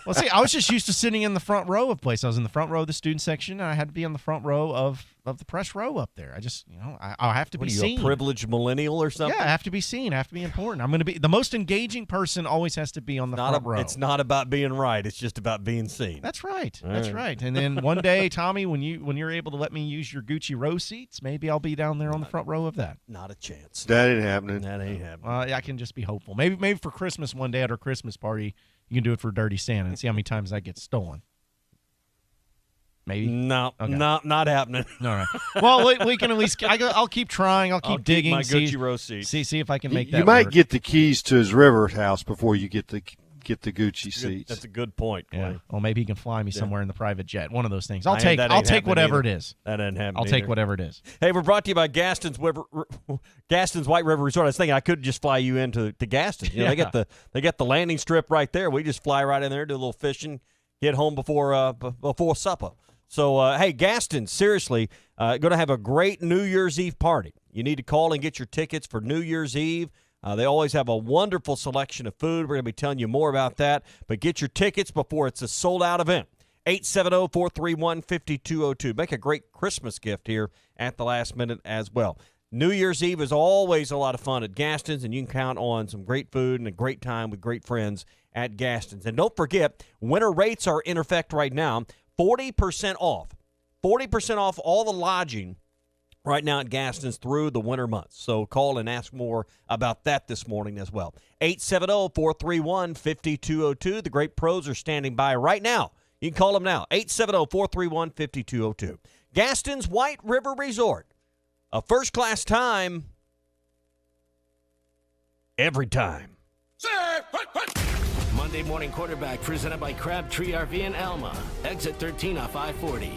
Well, see, I was just used to sitting in the front row of place. I was in the front row of the student section, and I had to be on the front row of the press row up there. I just, I'll have to be seen. A privileged millennial or something? Yeah, I have to be seen. I have to be important. I'm going to be the most engaging person. Always has to be on the front row. It's not about being right. It's just about being seen. That's right. That's right. And then one day, Tommy, when you're able to let me use your Gucci Row seats, maybe I'll be down there on the front row of that. Not a chance. That ain't happening. That ain't happening. I can just be hopeful. Maybe for Christmas one day at our Christmas party, you can do it for Dirty Santa and see how many times that gets stolen. Maybe? No, okay. not happening. All right. Well, we can at least. I'll keep trying. I'll keep digging. My Gucci Row seat. See if I can make that. You might work. get the keys to his river house before you get the Gucci seats. That's a good point. Yeah. Well, maybe he can fly me somewhere in the private jet. One of those things. I'll I'll take whatever it is. That ain't happening. I'll take whatever it is. Hey, we're brought to you by Gaston's White River Resort. I was thinking I could just fly you into Gaston's. They got the landing strip right there. We just fly right in there, do a little fishing, get home before supper. So, hey, Gaston's, seriously, going to have a great New Year's Eve party. You need to call and get your tickets for New Year's Eve. They always have a wonderful selection of food. We're going to be telling you more about that. But get your tickets before it's a sold-out event. 870-431-5202. Make a great Christmas gift here at the last minute as well. New Year's Eve is always a lot of fun at Gaston's, and you can count on some great food and a great time with great friends at Gaston's. And don't forget, winter rates are in effect right now. 40% off. 40% off all the lodging right now at Gaston's through the winter months. So call and ask more about that this morning as well. 870-431-5202. The great pros are standing by right now. You can call them now. 870-431-5202. Gaston's White River Resort. A first-class time every time. Monday Morning Quarterback presented by Crabtree RV in Alma. Exit 13 off I-40.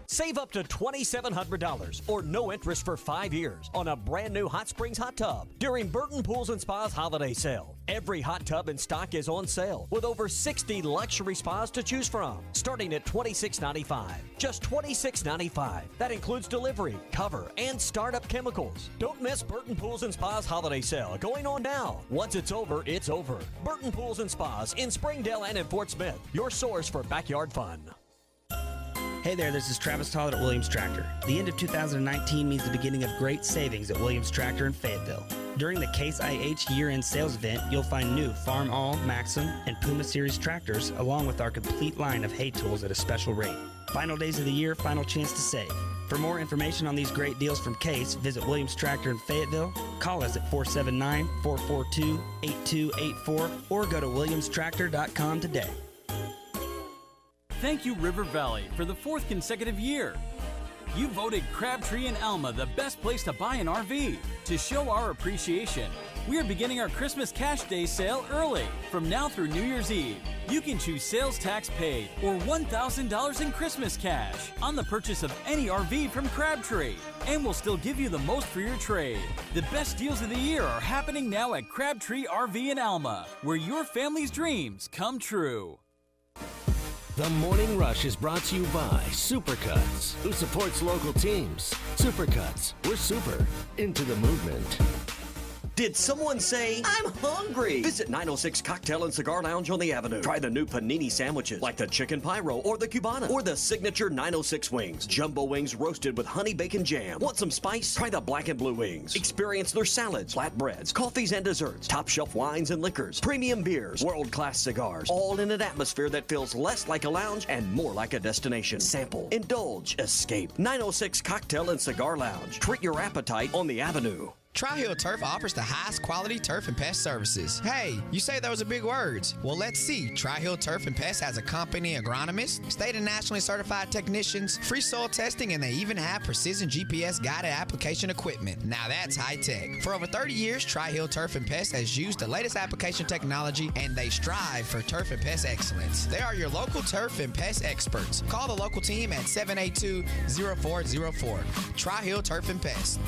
Save up to $2,700 or no interest for 5 years on a brand new Hot Springs hot tub during Burton Pools and Spas holiday sale. Every hot tub in stock is on sale with over 60 luxury spas to choose from, starting at $26.95. Just $26.95. That includes delivery, cover, and startup chemicals. Don't miss Burton Pools and Spas holiday sale going on now. Once it's over, it's over. Burton Pools and Spas in Springdale and in Fort Smith, your source for backyard fun. Hey there, this is Travis Tollett at Williams Tractor. The end of 2019 means the beginning of great savings at Williams Tractor in Fayetteville. During the Case IH year-end sales event, you'll find new Farm All, Maxim, and Puma Series tractors, along with our complete line of hay tools at a special rate. Final days of the year, final chance to save. For more information on these great deals from Case, visit Williams Tractor in Fayetteville, call us at 479-442-8284, or go to williamstractor.com today. Thank you, River Valley, for the 4th consecutive year. You voted Crabtree and Alma the best place to buy an RV. To show our appreciation, we are beginning our Christmas Cash Day sale early. From now through New Year's Eve, you can choose sales tax paid or $1,000 in Christmas cash on the purchase of any RV from Crabtree. And we'll still give you the most for your trade. The best deals of the year are happening now at Crabtree RV in Alma, where your family's dreams come true. The Morning Rush is brought to you by Supercuts, who supports local teams. Supercuts, we're super into the movement. Did someone say, I'm hungry? Visit 906 Cocktail and Cigar Lounge on the Avenue. Try the new panini sandwiches like the chicken pyro or the Cubana or the signature 906 wings. Jumbo wings roasted with honey bacon jam. Want some spice? Try the black and blue wings. Experience their salads, flatbreads, coffees and desserts, top shelf wines and liquors, premium beers, world-class cigars, all in an atmosphere that feels less like a lounge and more like a destination. Sample, indulge, escape. 906 Cocktail and Cigar Lounge. Treat your appetite on the Avenue. Tri-Hill Turf offers the highest quality turf and pest services. Hey, you say those are big words. Well, let's see. Tri-Hill Turf and Pest has a company agronomist, state and nationally certified technicians, free soil testing, and they even have precision GPS guided application equipment. Now that's high tech. For over 30 years, Tri-Hill Turf and Pest has used the latest application technology, and they strive for turf and pest excellence. They are your local turf and pest experts. Call the local team at 782-0404. Tri-Hill Turf and Pest.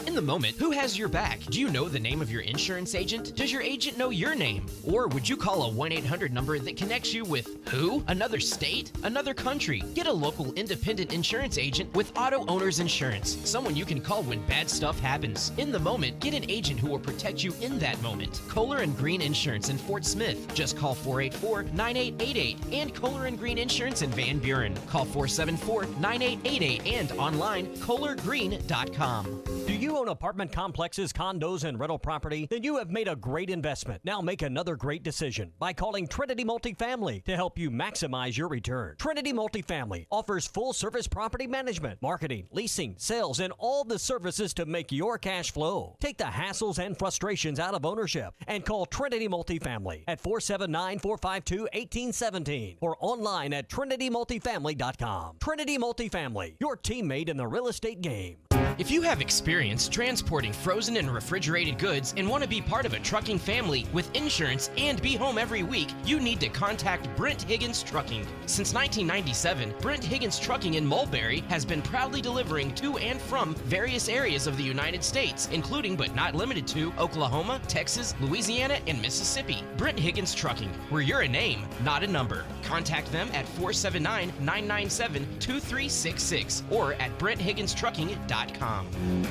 In the moment, who has your back? Do you know the name of your insurance agent? Does your agent know your name? Or would you call a 1-800 number that connects you with who? Another state? Another country? Get a local independent insurance agent with Auto Owners Insurance. Someone you can call when bad stuff happens. In the moment, get an agent who will protect you in that moment. Kohler and Green Insurance in Fort Smith. Just call 484-9888. And Kohler and Green Insurance in Van Buren. Call 474-9888 and online kohlergreen.com. Do you own apartment complexes, condos, and rental property? Then you have made a great investment. Now make another great decision by calling Trinity Multifamily to help you maximize your return. Trinity Multifamily offers full-service property management, marketing, leasing, sales, and all the services to make your cash flow. Take the hassles and frustrations out of ownership and call Trinity Multifamily at 479-452-1817 or online at trinitymultifamily.com. Trinity Multifamily, your teammate in the real estate game. If you have experience transporting frozen and refrigerated goods and want to be part of a trucking family with insurance and be home every week, you need to contact Brent Higgins Trucking. Since 1997, Brent Higgins Trucking in Mulberry has been proudly delivering to and from various areas of the United States, including but not limited to Oklahoma, Texas, Louisiana, and Mississippi. Brent Higgins Trucking, where you're a name, not a number. Contact them at 479-997-2366 or at BrentHigginsTrucking.com.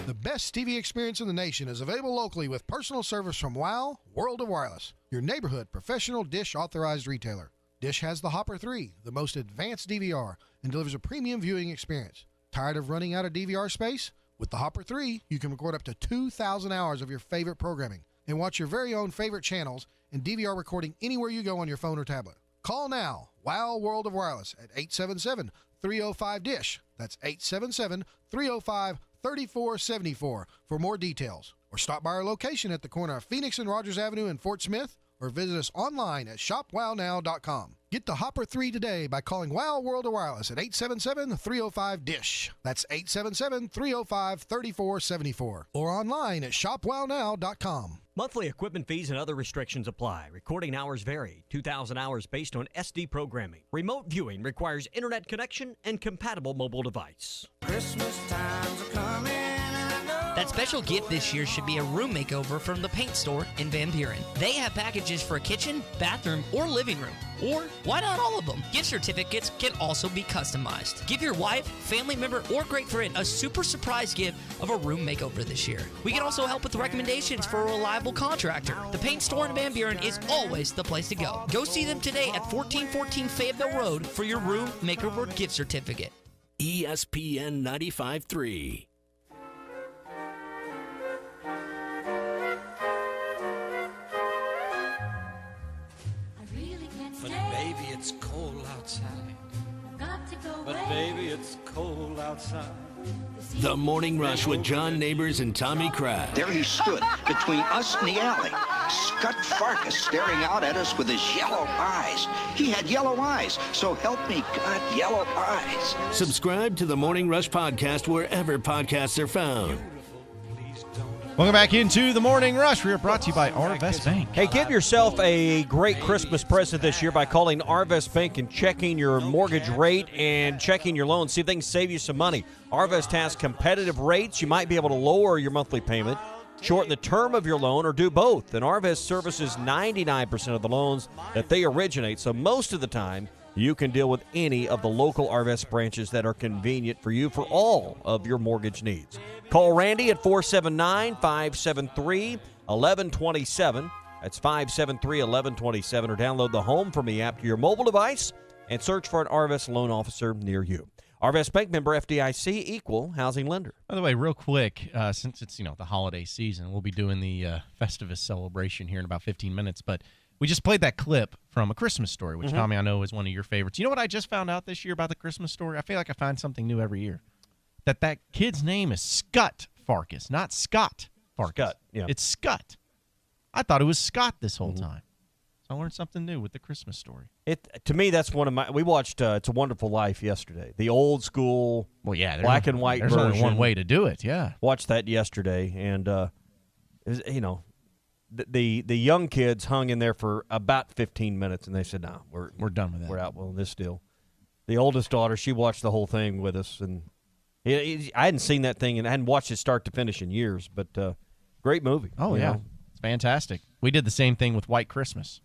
The best TV experience in the nation is available locally with personal service from WOW World of Wireless, your neighborhood professional Dish authorized retailer. Dish has the Hopper 3, the most advanced DVR, and delivers a premium viewing experience. Tired of running out of DVR space? With the Hopper 3, you can record up to 2,000 hours of your favorite programming and watch your very own favorite channels and DVR recording anywhere you go on your phone or tablet. Call now, WOW World of Wireless at 877-305-DISH. That's 877-305-3474 for more details. Or stop by our location at the corner of Phoenix and Rogers Avenue in Fort Smith, or visit us online at shopwownow.com. Get the Hopper 3 today by calling WOW World of Wireless at 877-305-DISH. That's 877-305-3474. Or online at shopwownow.com. Monthly equipment fees and other restrictions apply. Recording hours vary. 2,000 hours based on SD programming. Remote viewing requires internet connection and compatible mobile device. Christmas times are coming. That special gift this year should be a room makeover from the Paint Store in Van Buren. They have packages for a kitchen, bathroom, or living room. Or why not all of them? Gift certificates can also be customized. Give your wife, family member, or great friend a super surprise gift of a room makeover this year. We can also help with recommendations for a reliable contractor. The Paint Store in Van Buren is always the place to go. Go see them today at 1414 Fayetteville Road for your room makeover gift certificate. ESPN 95.3. It's cold outside. But baby, it's cold outside. The Morning Rush with John Neighbors and Tommy Crabb. There he stood between us and the alley. Scott Farkas staring out at us with his yellow eyes. He had yellow eyes, so help me God, yellow eyes. Subscribe to the Morning Rush podcast wherever podcasts are found. Welcome back into the Morning Rush. We are brought to you by Arvest Bank. Hey, give yourself a great Christmas present this year by calling Arvest Bank and checking your mortgage rate and checking your loan. See if they can save you some money. Arvest has competitive rates. You might be able to lower your monthly payment, shorten the term of your loan, or do both. And Arvest services 99% of the loans that they originate. So most of the time, you can deal with any of the local Arvest branches that are convenient for you for all of your mortgage needs. Call Randy at 479-573-1127. That's 573-1127, or download the Home for Me app to your mobile device and search for an Arvest loan officer near you. Arvest Bank, member FDIC, equal housing lender. By the way, real quick, since it's the holiday season, we'll be doing the Festivus celebration here in about 15 minutes. But we just played that clip from A Christmas Story, which, Tommy, I know is one of your favorites. You know what I just found out this year about The Christmas Story? I feel like I find something new every year. That kid's name is Scut Farkas, not Scott Farkas. Scott, yeah. It's Scut. I thought it was Scott this whole time. So I learned something new with The Christmas Story. To me, that's one of my. We watched It's a Wonderful Life yesterday, the old school, black and white there's version. Only one way to do it. Yeah, watched that yesterday, and the young kids hung in there for about 15 minutes, and they said, "No, we're done with that. We're out on this deal." The oldest daughter, she watched the whole thing with us, and I hadn't seen that thing, and I hadn't watched it start to finish in years. But great movie. Oh yeah. It's fantastic. We did the same thing with White Christmas.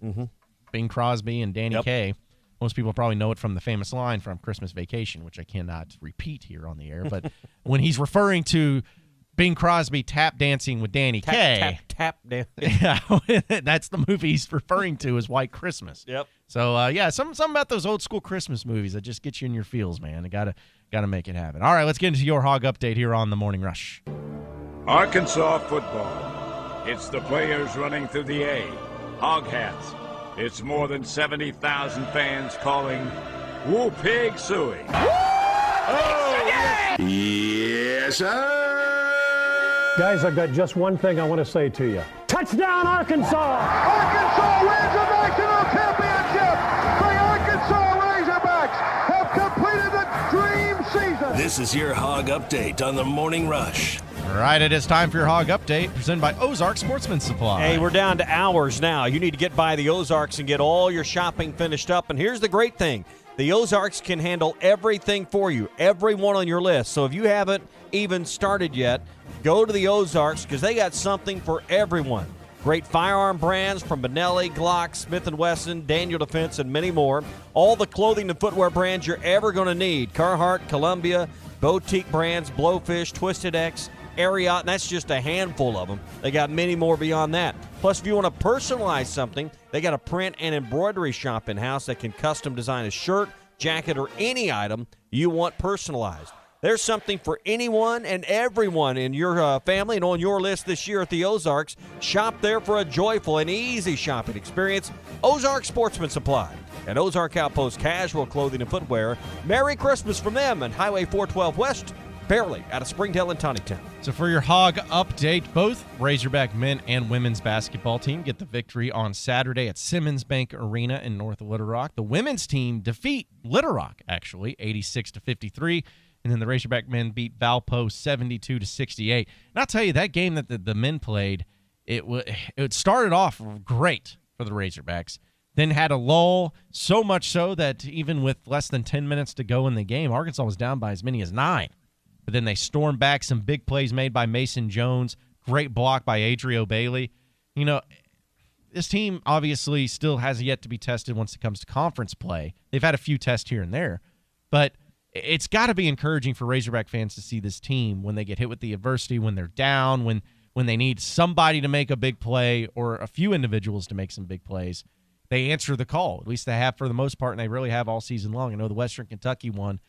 Bing Crosby and Danny Kaye. Most people probably know it from the famous line from Christmas Vacation, which I cannot repeat here on the air. But when he's referring to Bing Crosby tap dancing with Danny Kaye. Tap dancing. Yeah, that's the movie he's referring to as White Christmas. Yep. So, something about those old school Christmas movies that just get you in your feels, man. You gotta make it happen. All right, let's get into your Hog Update here on the Morning Rush. Arkansas football. It's the players running through the A. Hog hats. It's more than 70,000 fans calling Woo Pig Suey. Oh, yes, sir. Guys, I've got just one thing I want to say to you. Touchdown, Arkansas! Arkansas wins the national championship! The Arkansas Razorbacks have completed the dream season! This is your Hog Update on the Morning Rush. All right, it is time for your Hog Update, presented by Ozark Sportsman Supply. Hey, we're down to hours now. You need to get by the Ozarks and get all your shopping finished up. And here's the great thing. The Ozarks can handle everything for you, everyone on your list. So if you haven't even started yet, go to the Ozarks because they got something for everyone. Great firearm brands from Benelli, Glock, Smith & Wesson, Daniel Defense, and many more. All the clothing and footwear brands you're ever going to need. Carhartt, Columbia, boutique brands, Blowfish, Twisted X, Ariat, and that's just a handful of them. They got many more beyond that. Plus, if you want to personalize something, they got a print and embroidery shop in-house that can custom design a shirt, jacket, or any item you want personalized. There's something for anyone and everyone in your family and on your list this year at the Ozarks. Shop there for a joyful and easy shopping experience. Ozark Sportsman Supply and Ozark Outpost Casual Clothing and Footwear. Merry Christmas from them and Highway 412 West, barely out of Springdale and Tawnytown. So for your Hog Update, both Razorback men and women's basketball team get the victory on Saturday at Simmons Bank Arena in North Little Rock. The women's team defeat Little Rock, actually, 86-53. And then the Razorback men beat Valpo 72-68. And I'll tell you, that game that the men played, it started off great for the Razorbacks, then had a lull, so much so that even with less than 10 minutes to go in the game, Arkansas was down by as many as 9. But then they stormed back, some big plays made by Mason Jones, great block by Adrio Bailey. You know, this team obviously still has yet to be tested once it comes to conference play. They've had a few tests here and there, but it's got to be encouraging for Razorback fans to see this team when they get hit with the adversity, when they're down, when they need somebody to make a big play or a few individuals to make some big plays. They answer the call. At least they have for the most part, and they really have all season long. I know the Western Kentucky one,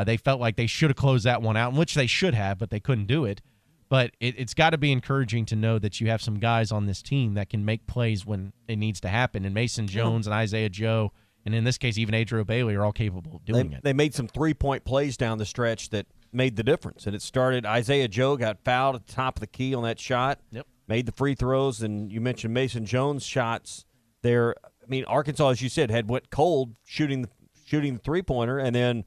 they felt like they should have closed that one out, which they should have, but they couldn't do it. But it's got to be encouraging to know that you have some guys on this team that can make plays when it needs to happen. And Mason Jones and Isaiah Joe, and in this case, even Adrio Bailey, are all capable of doing it. They made some three-point plays down the stretch that made the difference. And it started, Isaiah Joe got fouled at the top of the key on that shot. Yep. Made the free throws, and you mentioned Mason Jones' shots there. I mean, Arkansas, as you said, had went cold shooting the three-pointer and then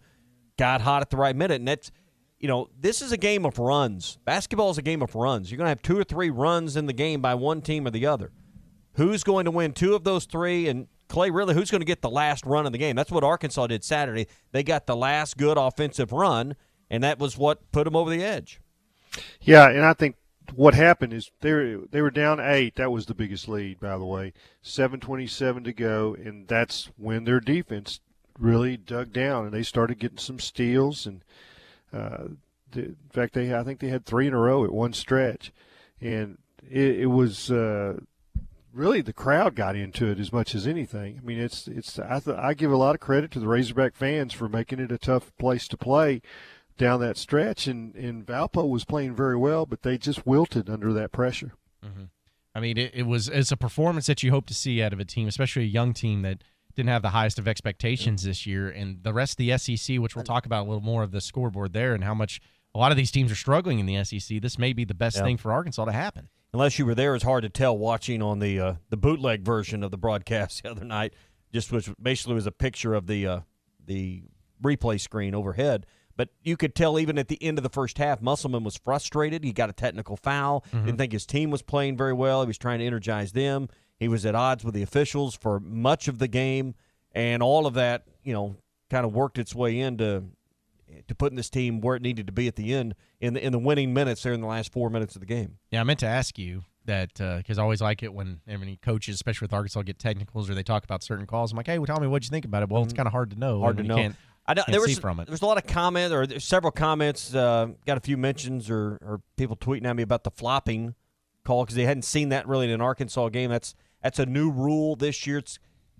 got hot at the right minute. And that's, you know, this is a game of runs. Basketball is a game of runs. You're going to have 2 or 3 runs in the game by one team or the other. Who's going to win 2 of those 3? And Clay, really, who's going to get the last run of the game? That's what Arkansas did Saturday. They got the last good offensive run, and that was what put them over the edge. Yeah, and I think what happened is they were down 8. That was the biggest lead, by the way. 7:27 to go, and that's when their defense really dug down, and they started getting some steals. And in fact, I think they had 3 in a row at one stretch, and it was really the crowd got into it as much as anything. I mean, I give a lot of credit to the Razorback fans for making it a tough place to play down that stretch, and Valpo was playing very well, but they just wilted under that pressure. Mm-hmm. I mean, it's a performance that you hope to see out of a team, especially a young team that didn't have the highest of expectations this year, and the rest of the SEC, which we'll talk about a little more of the scoreboard there and how much a lot of these teams are struggling in the SEC. This may be the best thing for Arkansas to happen. Unless you were there, it's hard to tell watching on the bootleg version of the broadcast the other night, which basically was a picture of the replay screen overhead. But you could tell even at the end of the first half, Musselman was frustrated. He got a technical foul. Didn't think his team was playing very well. He was trying to energize them. He was at odds with the officials for much of the game, and all of that, kind of worked its way into putting this team where it needed to be at the end in the winning minutes there in the last 4 minutes of the game. Yeah, I meant to ask you that because I always like it when any coaches, especially with Arkansas, get technicals or they talk about certain calls. I'm like, hey, well, tell me what you think about it. Well, it's kind of hard to know. Hard to know. There was a lot of comment, or there's several comments, got a few mentions or people tweeting at me about the flopping call because they hadn't seen that really in an Arkansas game. That's a new rule this year.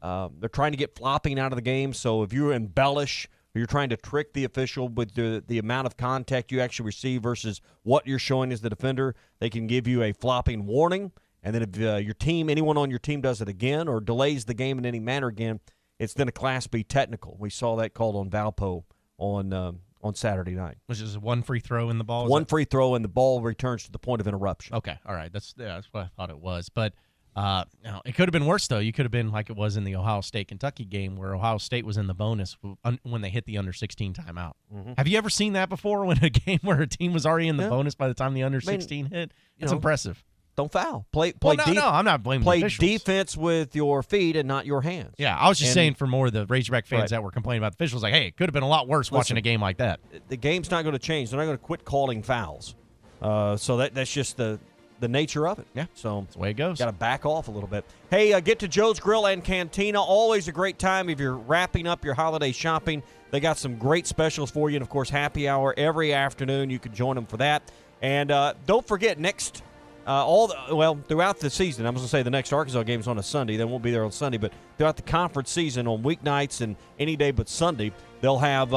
They're trying to get flopping out of the game, so if you embellish or you're trying to trick the official with the amount of contact you actually receive versus what you're showing as the defender, they can give you a flopping warning. And then if anyone on your team does it again or delays the game in any manner again, it's then a Class B technical. We saw that called on Valpo on Saturday night. Which is one free throw in the ball? One free throw, and the ball returns to the point of interruption. Okay, all right. That's what I thought it was. But it could have been worse, though. You could have been like it was in the Ohio State-Kentucky game where Ohio State was in the bonus when they hit the under-16 timeout. Mm-hmm. Have you ever seen that before when a game where a team was already in the bonus by the time the under-16 hit? It's impressive. Don't foul. No, I'm not blaming the officials. Play defense with your feet and not your hands. Yeah, I was just saying for more of the Razorback fans that were complaining about the officials, like, hey, it could have been a lot worse watching a game like that. The game's not going to change. They're not going to quit calling fouls. So that's just the nature of it. Yeah, so that's the way it goes. Got to back off a little bit. Hey, get to Joe's Grill and Cantina. Always a great time if you're wrapping up your holiday shopping. They got some great specials for you. And, of course, happy hour every afternoon. You can join them for that. And don't forget, throughout the season, I was going to say the next Arkansas game is on a Sunday. They won't be there on Sunday. But throughout the conference season on weeknights and any day but Sunday, they'll have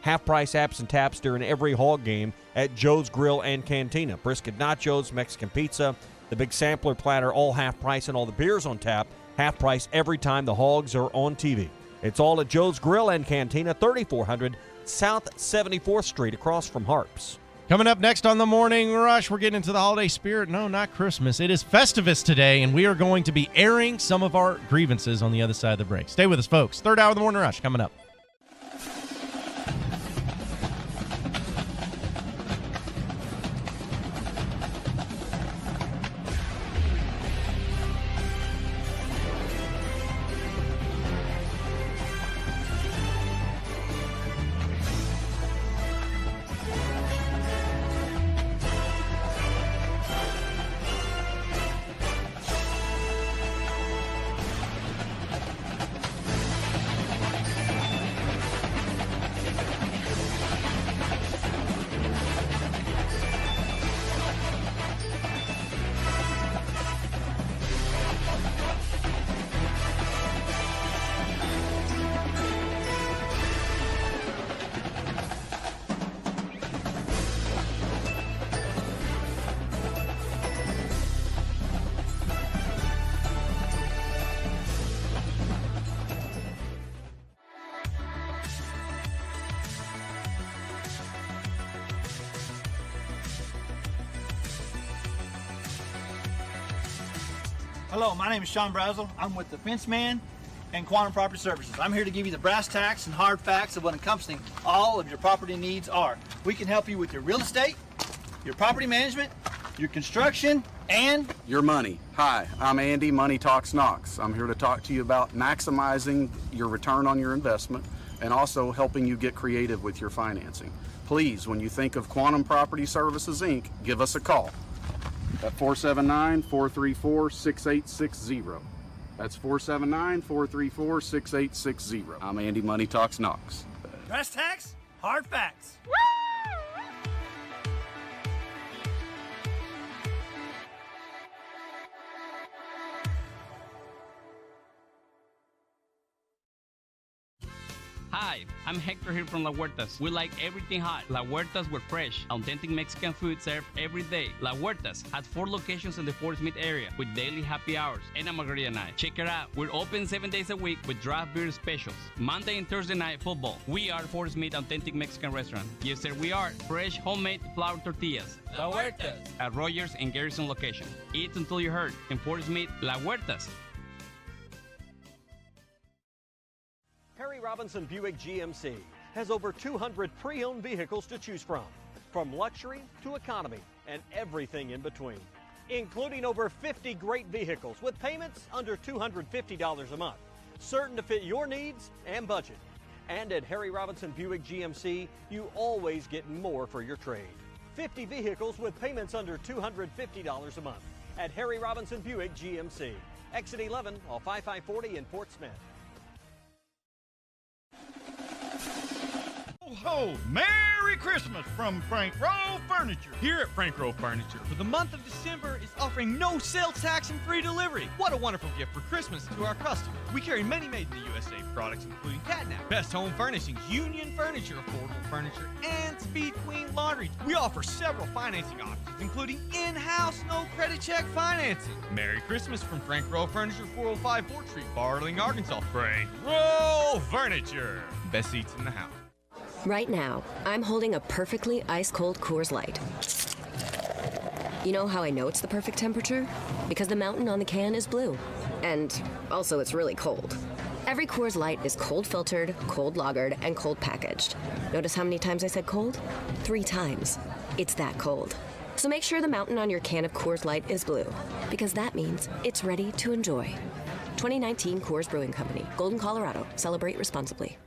half-price apps and taps during every Hog game at Joe's Grill and Cantina. Brisket nachos, Mexican pizza, the big sampler platter, all half-price, and all the beers on tap, half-price every time the Hogs are on TV. It's all at Joe's Grill and Cantina, 3400 South 74th Street, across from Harps. Coming up next on the Morning Rush, we're getting into the holiday spirit. No, not Christmas. It is Festivus today, and we are going to be airing some of our grievances on the other side of the break. Stay with us, folks. Third hour of the Morning Rush coming up. Hello, my name is Sean Brazel. I'm with the Fence Man and Quantum Property Services. I'm here to give you the brass tacks and hard facts of what encompassing all of your property needs are. We can help you with your real estate, your property management, your construction, and your money. Hi, I'm Andy, Money Talks Knox. I'm here to talk to you about maximizing your return on your investment and also helping you get creative with your financing. Please, when you think of Quantum Property Services, Inc., give us a call at 479-434-6860. That's 479-434-6860. I'm Andy Money Talks Knox. Brass tacks, hard facts. Hi, I'm Hector here from La Huertas. We like everything hot. La Huertas, we're fresh, authentic Mexican food served every day. La Huertas has 4 locations in the Fort Smith area with daily happy hours and a margarita night. Check it out. We're open 7 days a week with draft beer specials. Monday and Thursday night football. We are Fort Smith Authentic Mexican Restaurant. Yes, sir, we are. Fresh, homemade flour tortillas. La Huertas. At Rogers and Garrison location. Eat until you hurt. In Fort Smith, La Huertas. Harry Robinson Buick GMC has over 200 pre-owned vehicles to choose from luxury to economy and everything in between, including over 50 great vehicles with payments under $250 a month, certain to fit your needs and budget. And at Harry Robinson Buick GMC, you always get more for your trade. 50 vehicles with payments under $250 a month at Harry Robinson Buick GMC. Exit 11 off I-540 in Fort Smith. Ho, Merry Christmas from Frank Rowe Furniture. Here at Frank Rowe Furniture, for the month of December, is offering no sales tax and free delivery. What a wonderful gift for Christmas to our customers. We carry many made in the USA products, including Catnap, Best Home Furnishings, Union Furniture, Affordable Furniture, and Speed Queen Laundry. We offer several financing options, including in-house no credit check financing. Merry Christmas from Frank Rowe Furniture, 405 4th Street, Barling, Arkansas. Frank Rowe Furniture. Best seats in the house. Right now, I'm holding a perfectly ice-cold Coors Light. You know how I know it's the perfect temperature? Because the mountain on the can is blue. And also, it's really cold. Every Coors Light is cold filtered, cold lagered, and cold packaged. Notice how many times I said cold? 3 times. It's that cold. So make sure the mountain on your can of Coors Light is blue, because that means it's ready to enjoy. 2019 Coors Brewing Company, Golden, Colorado. Celebrate responsibly.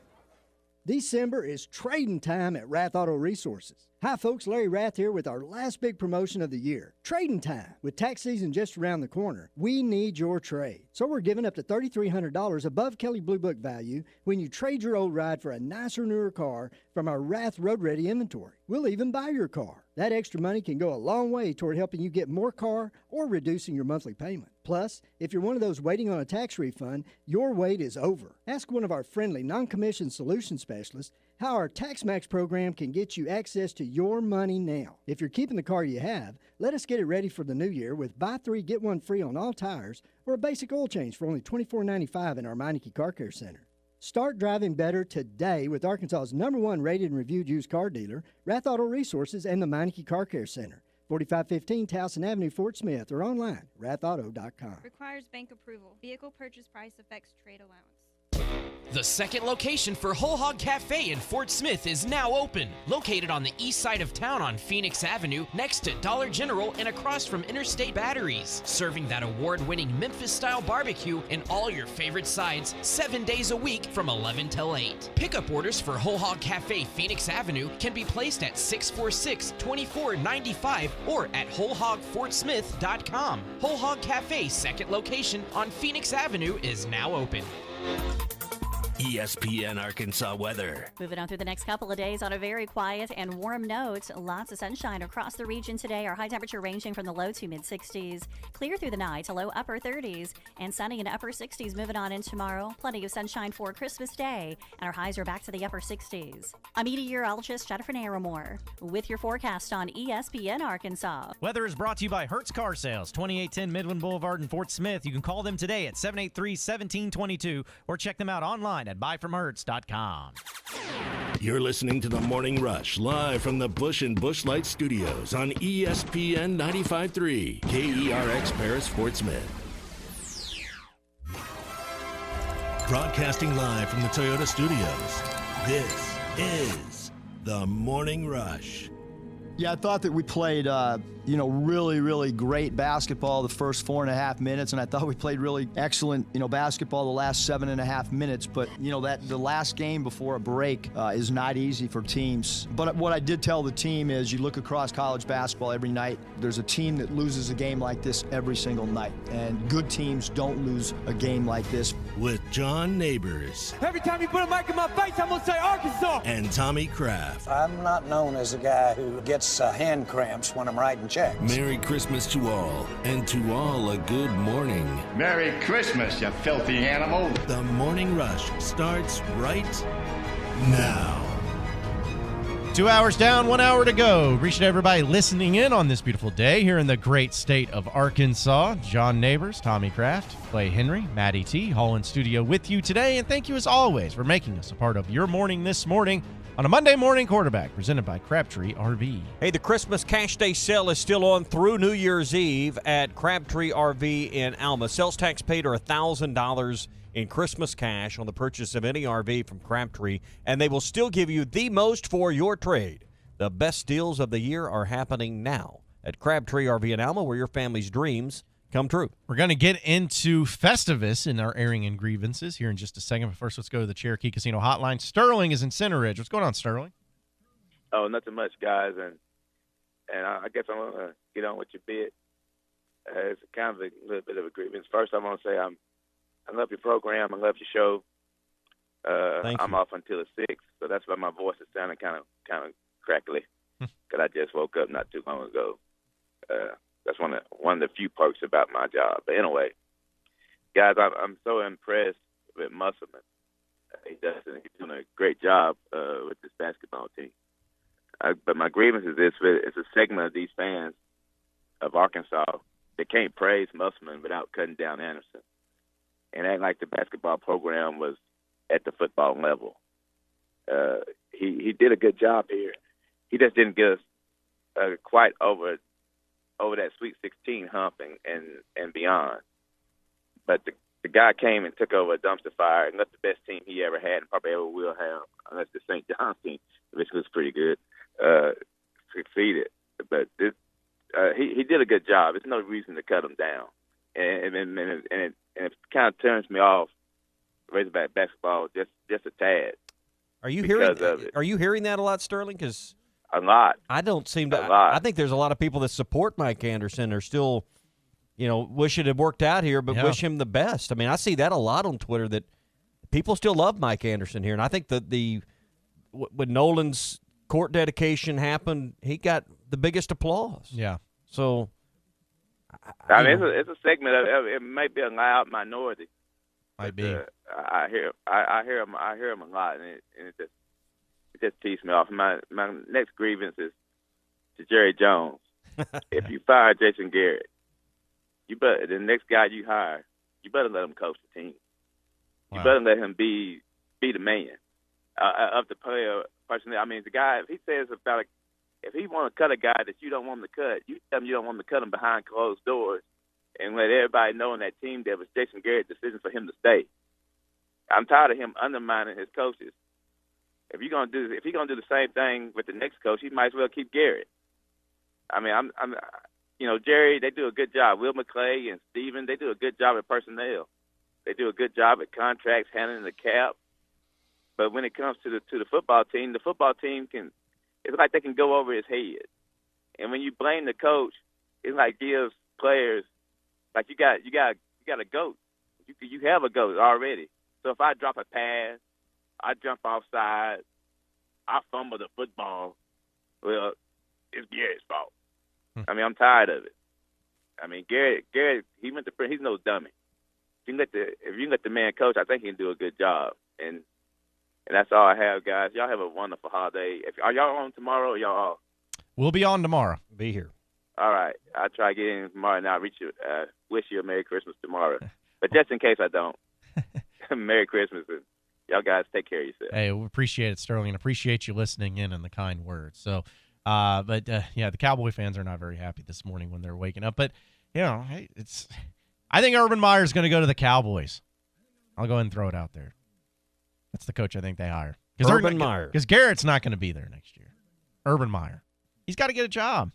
December is trading time at Rath Auto Resources. Hi folks, Larry Rath here with our last big promotion of the year. Trading time. With tax season just around the corner, we need your trade. So we're giving up to $3,300 above Kelley Blue Book value when you trade your old ride for a nicer, newer car from our Rath Road Ready inventory. We'll even buy your car. That extra money can go a long way toward helping you get more car or reducing your monthly payment. Plus, if you're one of those waiting on a tax refund, your wait is over. Ask one of our friendly, non-commissioned solution specialists how our TaxMax program can get you access to your money now. If you're keeping the car you have, let us get it ready for the new year with buy 3, get 1 free on all tires or a basic oil change for only $24.95 in our Meineke Car Care Center. Start driving better today with Arkansas's #1 rated and reviewed used car dealer, Rath Auto Resources, and the Meineke Car Care Center. 4515 Towson Avenue, Fort Smith, or online, rathauto.com. Requires bank approval. Vehicle purchase price affects trade allowance. The second location for Whole Hog Cafe in Fort Smith is now open. Located on the east side of town on Phoenix Avenue, next to Dollar General and across from Interstate Batteries. Serving that award-winning Memphis-style barbecue and all your favorite sides 7 days a week from 11 till 8. Pickup orders for Whole Hog Cafe Phoenix Avenue can be placed at 646-2495 or at wholehogfortsmith.com. Whole Hog Cafe second location on Phoenix Avenue is now open. ESPN Arkansas weather. Moving on through the next couple of days on a very quiet and warm note. Lots of sunshine across the region today. Our high temperature ranging from the low to mid-60s. Clear through the night to low upper 30s. And sunny in upper 60s moving on in tomorrow. Plenty of sunshine for Christmas Day. And our highs are back to the upper 60s. I'm meteorologist Jennifer Naramore with your forecast on ESPN Arkansas. Weather is brought to you by Hertz Car Sales, 2810 Midland Boulevard in Fort Smith. You can call them today at 783-1722 or check them out online at buyfromhertz.com. You're listening to the Morning Rush live from the Bush and Bushlight Studios on ESPN 95.3 KERX Paris Fort Smith. Broadcasting live from the Toyota Studios, this is the Morning Rush. Yeah, I thought that we played, really, really great basketball the first 4.5 minutes, and I thought we played really excellent, basketball the last 7.5 minutes. But, that the last game before a break is not easy for teams. But what I did tell the team is you look across college basketball every night, there's a team that loses a game like this every single night, and good teams don't lose a game like this. With John Neighbors Every time you put a mic in my face, I'm going to say Arkansas. and Tommy Kraft. I'm not known as a guy who gets hand cramps when I'm writing checks. Merry Christmas to all, and to all a good morning. Merry Christmas, you filthy animal. The Morning Rush starts right now. 2 hours down, 1 hour to go. Appreciate everybody listening in on this beautiful day here in the great state of Arkansas. John Neighbors, Tommy Kraft, Clay Henry, Maddie T, Hall in studio with you today. And thank you as always for making us a part of your morning this morning on a Monday morning quarterback presented by Crabtree RV. Hey, the Christmas Cash Day sale is still on through New Year's Eve at Crabtree RV in Alma. Sales tax paid are $1,000 in Christmas cash on the purchase of any RV from Crabtree, and they will still give you the most for your trade. The best deals of the year are happening now at Crabtree RV in Alma, where your family's dreams come true. We're going to get into Festivus in our airing and grievances here in just a second. But first, let's go to the Cherokee Casino hotline. Sterling is in Center Ridge. What's going on, Sterling? Oh, nothing much, guys. And I guess I'm going to get on with your bid. It's kind of a little bit of a grievance. First, I'm going to say I love your program. I love your show. I'm off until the 6th, so that's why my voice is sounding kind of crackly because I just woke up not too long ago. That's one of the few perks about my job. But anyway, guys, I'm so impressed with Musselman. He's doing a great job with this basketball team. But my grievance is this: it's a segment of these fans of Arkansas that can't praise Musselman without cutting down Anderson and act like the basketball program was at the football level. He did a good job here. He just didn't get us quite over that Sweet 16 hump and beyond. But the guy came and took over a dumpster fire and left the best team he ever had and probably ever will have, unless the St. John's team, which was pretty good, succeeded. But he did a good job. There's no reason to cut him down. And it kind of turns me off Razorback basketball just a tad. Are you hearing that a lot, Sterling? Because a lot. I don't seem to. I think there's a lot of people that support Mike Anderson are still, wish it had worked out here, but wish him the best. I mean, I see that a lot on Twitter that people still love Mike Anderson here, and I think that when Nolan's court dedication happened, he got the biggest applause. Yeah. So. I mean, it's a segment of it. May be a loud minority. Might be. I hear him a lot, and it just teased me off. My next grievance is to Jerry Jones. If you fire Jason Garrett, the next guy you hire, you better let him coach the team. Wow. You better let him be the man of the player. Personally, I mean, the guy, if he says about if he want to cut a guy that you don't want him to cut, you tell him you don't want him to cut him behind closed doors and let everybody know on that team that it was Jason Garrett's decision for him to stay. I'm tired of him undermining his coaches. If he's gonna do the same thing with the next coach, he might as well keep Garrett. I mean, I'm Jerry, they do a good job. Will McClay and Steven, they do a good job at personnel. They do a good job at contracts, handling the cap. But when it comes to the football team it's like they can go over his head. And when you blame the coach, it's like gives players like you got a goat. You have a goat already. So if I drop a pass, I jump offside, I fumble the football, well, it's Garrett's fault. I mean, I'm tired of it. I mean, Garrett, he's no dummy. If you let the man coach, I think he can do a good job. And that's all I have, guys. Y'all have a wonderful holiday. Are y'all on tomorrow or y'all off? We'll be on tomorrow. Be here. All right. I'll try to get in tomorrow and I'll wish you a Merry Christmas tomorrow. But just in case I don't, Merry Christmas. And y'all guys take care of yourselves. Hey, we appreciate it, Sterling, and appreciate you listening in and the kind words. So, the Cowboy fans are not very happy this morning when they're waking up. But, hey, I think Urban Meyer's going to go to the Cowboys. I'll go ahead and throw it out there. That's the coach I think they hire. Urban Meyer. Because Garrett's not going to be there next year. Urban Meyer. he's got to get a job.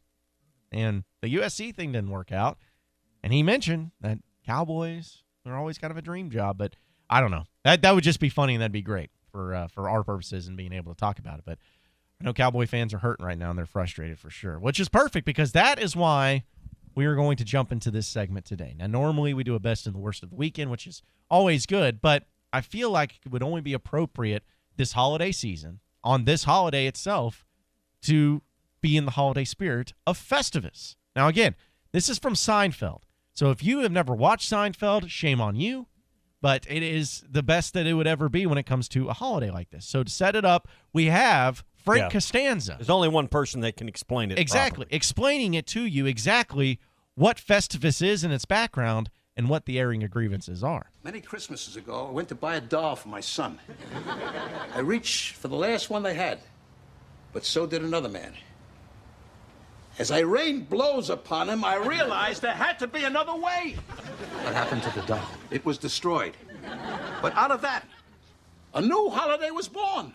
And the USC thing didn't work out. And he mentioned that Cowboys are always kind of a dream job, but I don't know. That would just be funny, and that'd be great for our purposes and being able to talk about it. But I know Cowboy fans are hurting right now, and they're frustrated for sure, which is perfect because that is why we are going to jump into this segment today. Now, normally we do a best and the worst of the weekend, which is always good, but I feel like it would only be appropriate this holiday season, on this holiday itself, to be in the holiday spirit of Festivus. Now, again, this is from Seinfeld. So if you have never watched Seinfeld, shame on you, but it is the best that it would ever be when it comes to a holiday like this. So to set it up, we have Frank Costanza. There's only one person that can explain it exactly, properly. Explaining it to you exactly what Festivus is in its background and what the airing of grievances are. Many Christmases ago, I went to buy a doll for my son. I reached for the last one they had, but so did another man. As I rained blows upon him, I realized there had to be another way. What happened to the doll? It was destroyed. But out of that, a new holiday was born.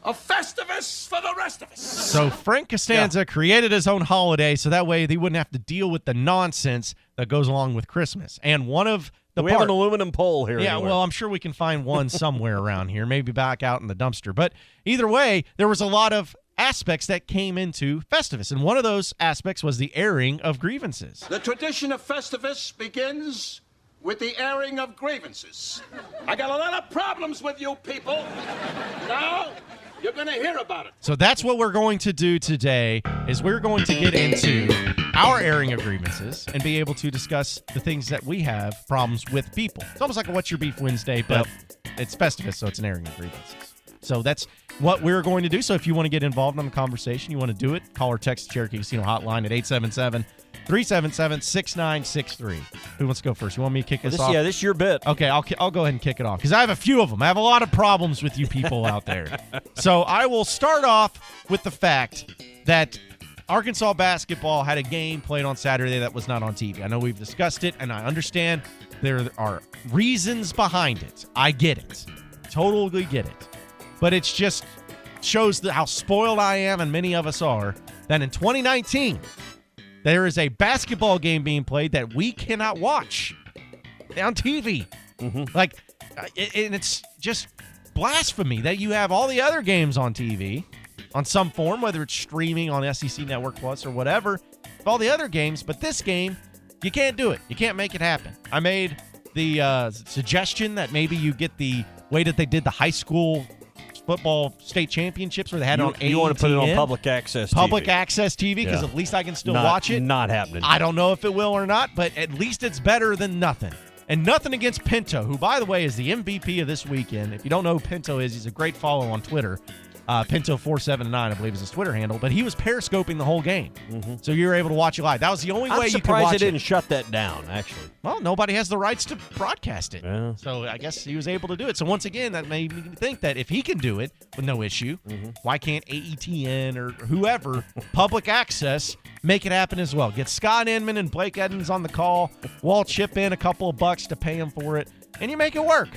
A Festivus for the rest of us. So Frank Costanza created his own holiday so that way they wouldn't have to deal with the nonsense that goes along with Christmas. And one of the we have an aluminum pole here. Yeah, anywhere. well, I'm sure we can find one somewhere around here, maybe back out in the dumpster. But either way, there was a lot of aspects that came into Festivus, and one of those aspects was the airing of grievances. The tradition of Festivus begins with the airing of grievances. I got a lot of problems with you people. Now, you're going to hear about it. So that's what we're going to do today, is we're going to get into our airing of grievances and be able to discuss the things that we have problems with people. It's almost like a What's Your Beef Wednesday, but it's Festivus, so it's an airing of grievances. So that's what we're going to do. So if you want to get involved in the conversation, you want to do it, call or text the Cherokee Casino hotline at 877-377-6963. Who wants to go first? You want me to kick us off? Yeah, this is your bit. Okay, I'll go ahead and kick it off because I have a few of them. I have a lot of problems with you people out there. So I will start off with the fact that Arkansas basketball had a game played on Saturday that was not on TV. I know we've discussed it, and I understand there are reasons behind it. I get it. Totally get it. But it's just shows how spoiled I am, and many of us are, that in 2019, there is a basketball game being played that we cannot watch on TV. And it's just blasphemy that you have all the other games on TV on some form, whether it's streaming on SEC Network Plus or whatever, all the other games, but this game, you can't do it. You can't make it happen. I made the suggestion that maybe you get the way that they did the high school football state championships where they had it on AETN. You want to put it on public access TV. Public access TV because at least I can still watch it. Not happening. I don't know if it will or not, but at least it's better than nothing. And nothing against Pinto, who, by the way, is the MVP of this weekend. If you don't know who Pinto is, he's a great follow on Twitter. Pinto479, I believe, is his Twitter handle. But he was periscoping the whole game. So you were able to watch it live. That was the only way you could watch it. I'm surprised they didn't shut that down, actually. Well, nobody has the rights to broadcast it. Yeah. So I guess he was able to do it. So once again, that made me think that if he can do it with no issue, why can't AETN or whoever, public access, make it happen as well? Get Scott Inman and Blake Edmonds on the call. We'll chip in a couple of bucks to pay him for it, and you make it work.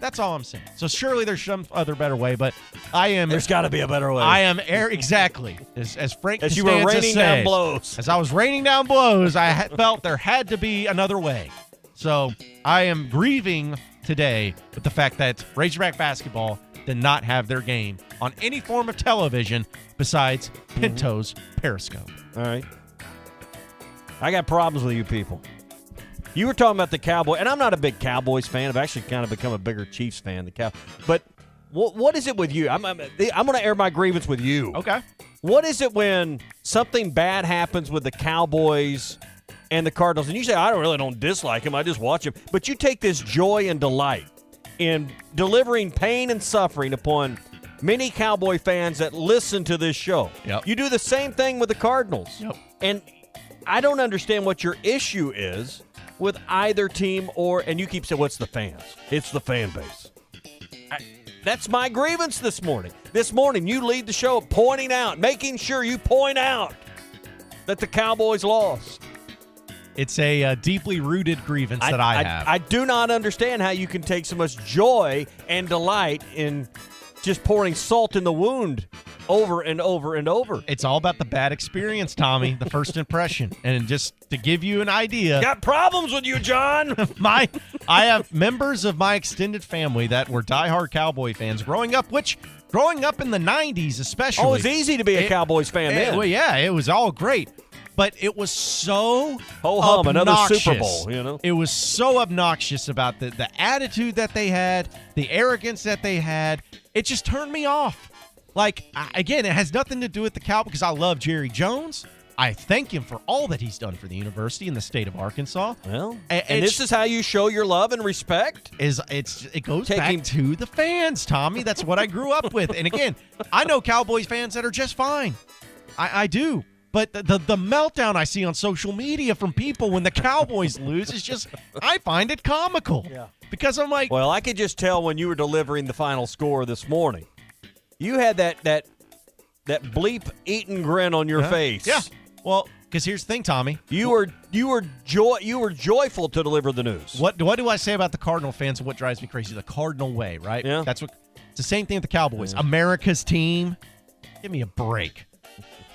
That's all I'm saying. So surely there's some other better way, but I am. There's got to be a better way. I am exactly as Frank. As you were raining down blows. As I was raining down blows, I felt there had to be another way. So I am grieving today with the fact that Razorback basketball did not have their game on any form of television besides Pinto's Periscope. All right. I got problems with you people. You were talking about the Cowboys, and I'm not a big Cowboys fan. I've actually kind of become a bigger Chiefs fan. But what is it with you? I'm going to air my grievance with you. Okay. What is it when something bad happens with the Cowboys and the Cardinals, and you say, I don't dislike them, I just watch them, but you take this joy and delight in delivering pain and suffering upon many Cowboy fans that listen to this show. Yep. You do the same thing with the Cardinals. Yep. And I don't understand what your issue is with either team, and you keep saying, what's the fans? It's the fan base. That's my grievance this morning. This morning, you lead the show making sure you point out that the Cowboys lost. It's a deeply rooted grievance that I have. I do not understand how you can take so much joy and delight in just pouring salt in the wound over and over and over. It's all about the bad experience, Tommy, the first impression. And just to give you an idea. Got problems with you, John. I have members of my extended family that were diehard Cowboy fans growing up in the 90s especially. Oh, it's easy to be a Cowboys fan then. Well, yeah, it was all great. But it was so ho-hum, another Super obnoxious. Bowl, you know? It was so obnoxious about the attitude that they had, the arrogance that they had. It just turned me off. Like, again, it has nothing to do with the Cowboys because I love Jerry Jones. I thank him for all that he's done for the university in the state of Arkansas. Well, and this is how you show your love and respect? It goes back to the fans, Tommy. That's what I grew up with. And again, I know Cowboys fans that are just fine. I do. But the meltdown I see on social media from people when the Cowboys lose is just, I find it comical. Yeah. Because I'm like. Well, I could just tell when you were delivering the final score this morning. You had that bleep-eaten grin on your face. Yeah. Well, because here's the thing, Tommy. You were joyful to deliver the news. What do I say about the Cardinal fans and what drives me crazy? The Cardinal way, right? Yeah. It's the same thing with the Cowboys. Yeah. America's team. Give me a break.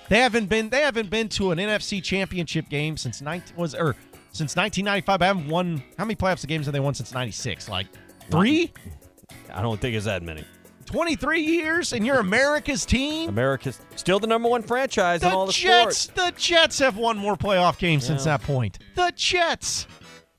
They haven't been to an NFC Championship game since 1995. I haven't won. How many playoffs games have they won since 96? Like 3? I don't think it's that many. 23 years, and you're America's team? America's still the number one franchise in all the Jets, sports. The Jets have won more playoff games since that point. The Jets.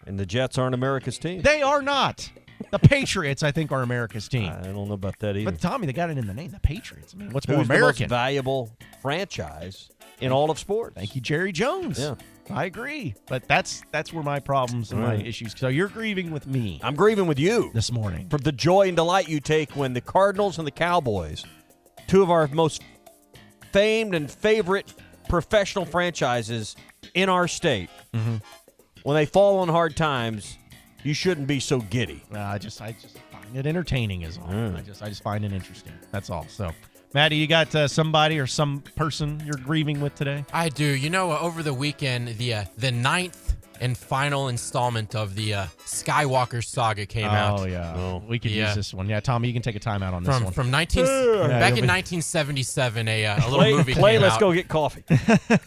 And the Jets aren't America's team. They are not. The Patriots, I think, are America's team. I don't know about that either. But, Tommy, they got it in the name, the Patriots. I mean, what's Who's more American? the most valuable franchise in all of sports? Thank you, Jerry Jones. Yeah. I agree. But that's where my problems and my issues. So you're grieving with me. I'm grieving with you. This morning. For the joy and delight you take when the Cardinals and the Cowboys, two of our most famed and favorite professional franchises in our state, when they fall on hard times, you shouldn't be so giddy. I just find it entertaining is all. I just find it interesting. That's all. So, Maddie, you got somebody or some person you're grieving with today? I do. You know, over the weekend, the ninth and final installment of the Skywalker saga came out. Oh, yeah. We could use this one. Yeah, Tommy, you can take a timeout on this one. Back in 1977, a little movie came out. Let's go get coffee.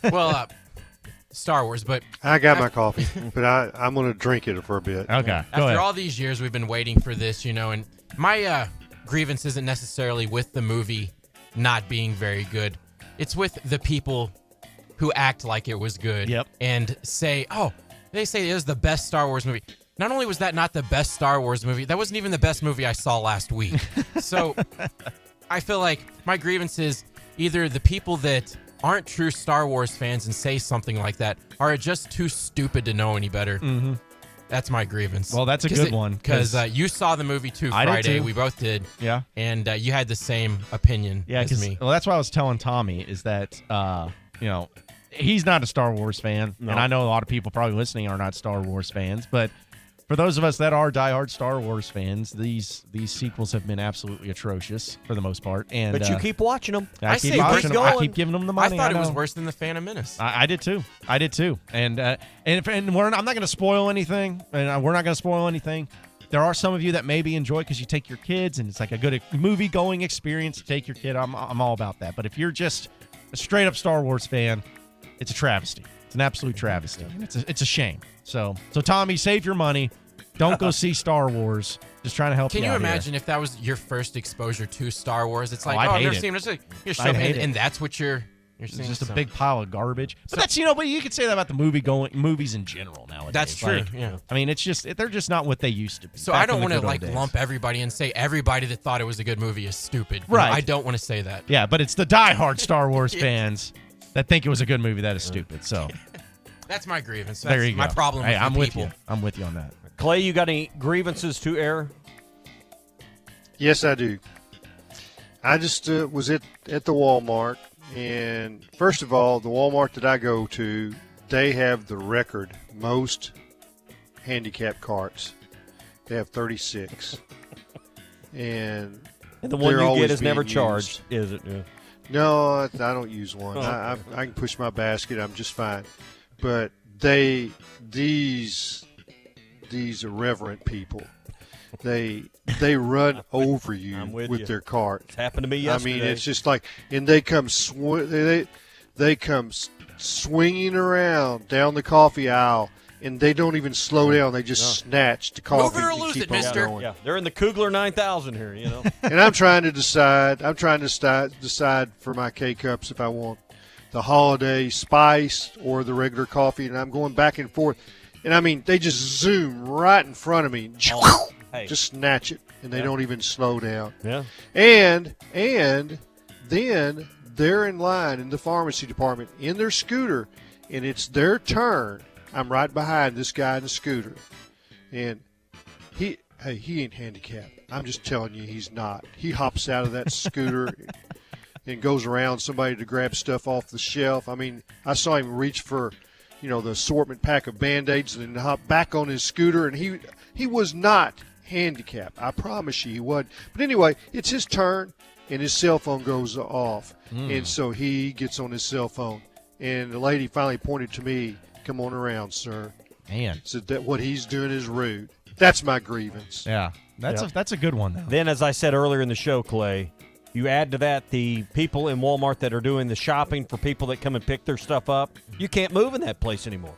Well, Star Wars, but I got my coffee, but I'm going to drink it for a bit. Okay. After all these years, we've been waiting for this, and my grievance isn't necessarily with the movie not being very good. It's with the people who act like it was good and say, they say it was the best Star Wars movie. Not only was that not the best Star Wars movie, that wasn't even the best movie I saw last week. So I feel like my grievance is either the people that aren't true Star Wars fans and say something like that are just too stupid to know any better. Mm-hmm. That's my grievance. Well, that's a good one. Because you saw the movie too I Friday. did too. We both did. Yeah. And you had the same opinion as me. Well, that's what I was telling Tommy is that, he's not a Star Wars fan. No. And I know a lot of people probably listening are not Star Wars fans. But for those of us that are diehard Star Wars fans, these sequels have been absolutely atrocious for the most part. And but you keep watching them. I keep watching them. I keep giving them the money. I thought it was worse than The Phantom Menace. I did too. And I'm not going to spoil anything. And we're not going to spoil anything. There are some of you that maybe enjoy because you take your kids and it's like a good movie-going experience to take your kid. I'm all about that. But if you're just a straight-up Star Wars fan, it's a travesty. It's an absolute travesty. It's a shame. So Tommy, save your money. Don't go see Star Wars. Just trying to help you out. Can you imagine if that was your first exposure to Star Wars? It's like, I'd never hate seen it. it. And that's what you're seeing. It's just a big pile of garbage. But that's but you could say that about the movies in general nowadays. That's true. Yeah. I mean, they're just not what they used to be. So I don't want to lump everybody and say everybody that thought it was a good movie is stupid. Right. I don't want to say that. Yeah, but it's the diehard Star Wars fans that think it was a good movie that is stupid. So that's my grievance. There you go. My problem. Hey, with I'm the with people. you. I'm with you on that. Clay, you got any grievances to air? Yes, I do. I just was at the Walmart, and first of all, the Walmart that I go to, they have the record most handicap carts. They have 36. And the one you get is never charged, is it? Yeah. No, I don't use one. I can push my basket. I'm just fine. But these irreverent people, they run over you I'm with you. their cart. It's happened to me yesterday. I mean, it's just like, and they come they come swinging around down the coffee aisle, and they don't even slow down. They just snatch the coffee Move it or and lose keep it, on mister. going. Yeah, they're in the Kugler 9000 here, you know. And I'm trying to decide. Decide for my K-Cups if I want the holiday spice or the regular coffee, and I'm going back and forth. And I mean, they just zoom right in front of me, Hey. just snatch it, and they don't even slow down. Yeah. And then they're in line in the pharmacy department in their scooter, and it's their turn. I'm right behind this guy in the scooter, and he ain't handicapped. I'm just telling you, he's not. He hops out of that scooter and goes around somebody to grab stuff off the shelf. I mean, I saw him reach for, the assortment pack of Band-Aids and then hop back on his scooter, and he was not handicapped. I promise you he wasn't. But anyway, it's his turn, and his cell phone goes off. And so he gets on his cell phone, and the lady finally pointed to me, "Come on around, sir." Man. Said that what he's doing is rude. That's my grievance. Yeah, that's a good one, though. Then, as I said earlier in the show, Clay, you add to that the people in Walmart that are doing the shopping for people that come and pick their stuff up. You can't move in that place anymore.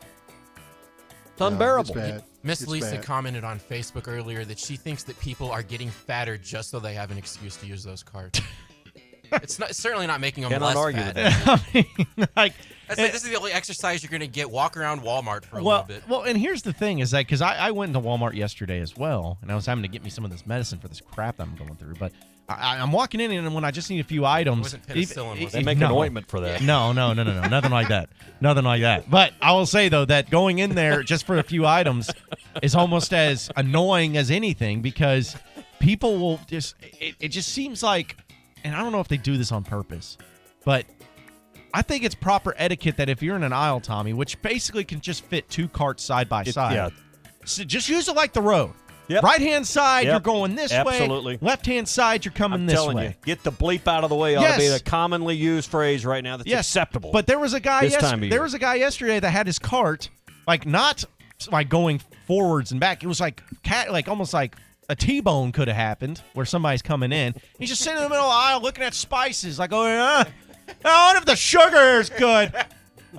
It's unbearable. It's bad. Miss It's Lisa bad. commented on Facebook earlier that she thinks that people are getting fatter just so they have an excuse to use those carts. It's certainly not making them Cannot less argue fat. I mean, like, This is the only exercise you're going to get. Walk around Walmart for a little bit. Well, and here's the thing is that because I went into Walmart yesterday as well, and I was having to get me some of this medicine for this crap I'm going through. But I'm walking in, and when I just need a few items, wasn't penicillin, was it? They make an ointment for that. No, nothing like that, nothing like that. But I will say though that going in there just for a few items is almost as annoying as anything because people will just. It just seems like, and I don't know if they do this on purpose, but I think it's proper etiquette that if you're in an aisle, Tommy, which basically can just fit two carts side by side, yeah. so just use it like the road. Yep. Right-hand side, Yep. you're going this Absolutely. way. Left-hand side, you're coming I'm this telling way. you, get the bleep out of the way ought to be Yes. the commonly used phrase right now that's acceptable. But there was a guy this time of year. there was a guy yesterday that had his cart not like going forwards and back. It was like almost like a T-bone could have happened where somebody's coming in. He's just sitting in the middle of the aisle looking at spices like, I wonder if the sugar is good.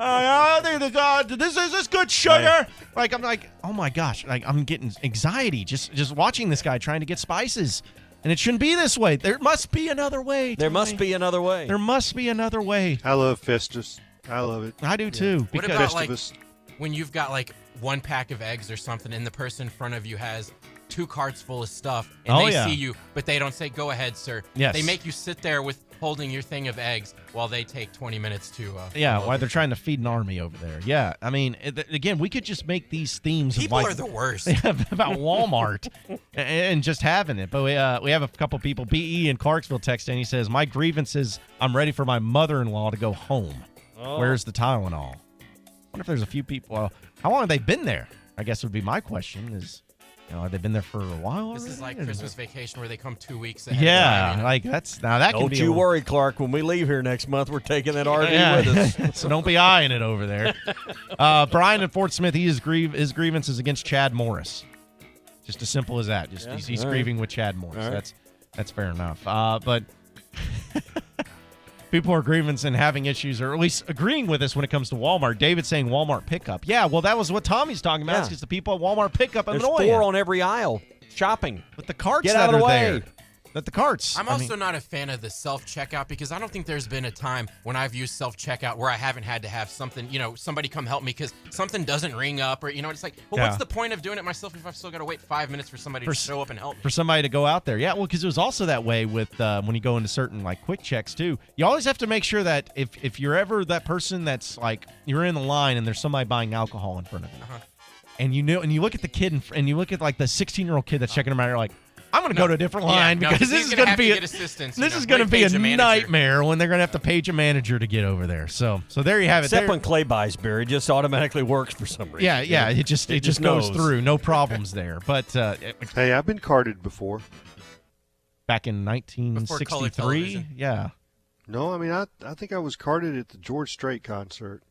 Is this good sugar? Right. Like I'm like, oh my gosh, like I'm getting anxiety just watching this guy trying to get spices. And it shouldn't be this way. There must be another way. There must be another way. There must be another way. I love Festus. I love it. I do too. What Because about when you've got like one pack of eggs or something and the person in front of you has 2 carts full of stuff and Oh, they yeah. see you, but they don't say, "Go ahead, sir." Yes. They make you sit there with holding your thing of eggs while they take 20 minutes to yeah, load why it. they're trying to feed an army over there. Yeah, I mean, again, we could just make these themes. People of like, are the worst. about Walmart and just having it. But we have a couple people. BE in Clarksville texting. He says, "My grievance is I'm ready for my mother-in-law to go home. Oh. Where's the Tylenol?" I wonder if there's a few people. How long have they been there? I guess would be my question. Is have they been there for a while? This is already? like Christmas vacation where they come 2 weeks ahead. Yeah, of time. like that's now that can Don't be you worry, Clark. When we leave here next month, we're taking that RV with us. So don't be eyeing it over there. Brian in Fort Smith, his grievance is against Chad Morris. Just as simple as that. Just he's all right. grieving with Chad Morris. All right. That's fair enough. But people are grieving and having issues, or at least agreeing with us when it comes to Walmart. David saying Walmart pickup. Yeah, well, that was what Tommy's talking about. Yeah. It's because the people at Walmart pickup There's annoy 4 you. on every aisle shopping. With the carts Get that out of the are way. there. That the carts. I'm I also mean, not a fan of the self-checkout because I don't think there's been a time when I've used self-checkout where I haven't had to have something, somebody come help me because something doesn't ring up or, it's like, well, Yeah. what's the point of doing it myself if I've still got to wait 5 minutes for somebody to show up and help me? for somebody to go out there. Yeah, well, because it was also that way with when you go into certain like quick checks too. You always have to make sure that if you're ever that person that's like you're in the line and there's somebody buying alcohol in front of you, and and you look at the kid and you look at like the 16-year-old kid that's checking them out, you're like, I'm going to go to a different line because this is going to be this is going to be a nightmare when they're going to have to page a manager to get over there. So there you have it. Except There- when Clay buys beer, it just automatically works for some reason. yeah, it just goes knows. through, no problems there. But Hey, I've been carded before. back in color 1963, television. yeah. No, I mean, I think I was carded at the George Strait concert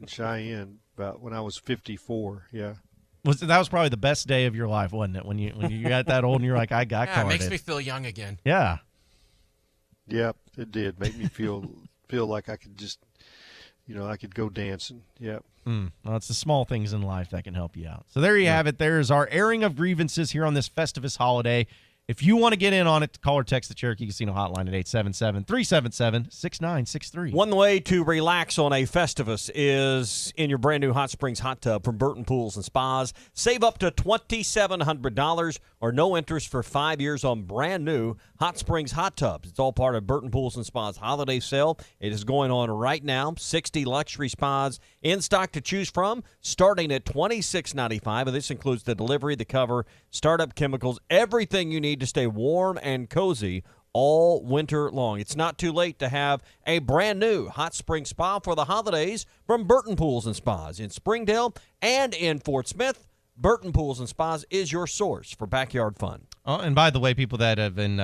in Cheyenne about when I was 54, yeah. That was probably the best day of your life, wasn't it? When you got that old and you're like, I got carded. It makes me feel young again. Yeah. Yep, it did. Make me feel like I could just, I could go dancing. Yep. Well, it's the small things in life that can help you out. So there you have it. There's our airing of grievances here on this Festivus holiday. If you want to get in on it, call or text the Cherokee Casino hotline at 877-377-6963. One way to relax on a Festivus is in your brand new Hot Springs hot tub from Burton Pools and Spas. Save up to $2,700 or no interest for 5 years on brand new Hot Springs hot tubs. It's all part of Burton Pools and Spas holiday sale. It is going on right now. 60 luxury spas in stock to choose from, starting at $26.95. And this includes the delivery, the cover, startup chemicals, everything you need to stay warm and cozy all winter long. It's not too late to have a brand new hot spring spa for the holidays from Burton Pools and Spas in Springdale and in Fort Smith. Burton Pools and Spas is your source for backyard fun. Oh, and by the way, people that have been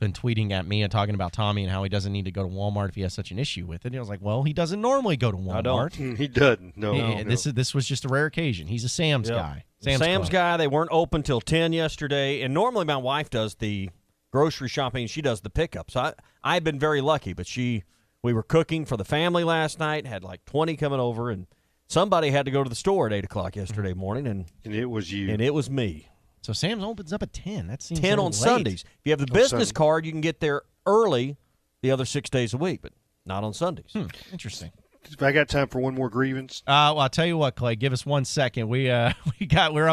tweeting at me and talking about Tommy and how he doesn't need to go to Walmart if he has such an issue with it. And I was like, well, he doesn't normally go to Walmart. I don't. He doesn't. No. This was just a rare occasion. He's a Sam's guy. Sam's guy. They weren't open till 10 yesterday. And normally my wife does the grocery shopping. She does the pickup. So I've been very lucky. But we were cooking for the family last night, had like 20 coming over, and somebody had to go to the store at 8 o'clock yesterday morning. And it was you. And it was me. So Sam's opens up at 10. That seems 10 on late. Sundays. If you have the business card, you can get there early the other 6 days a week, but not on Sundays. Interesting. If I got time for one more grievance. Well, I'll tell you what, Clay. Give us 1 second. We're up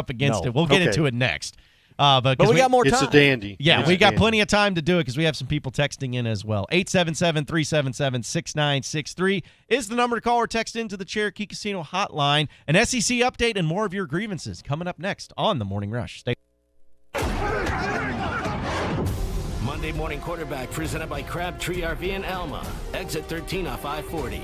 against it. We'll get into it next. But we got more time. It's a dandy. Yeah, we got plenty of time to do it because we have some people texting in as well. 877-377-6963 is the number to call or text into the Cherokee Casino hotline. An SEC update and more of your grievances coming up next on The Morning Rush. Stay. Monday Morning Quarterback presented by Crabtree RV in Elma. Exit 13 off I-40.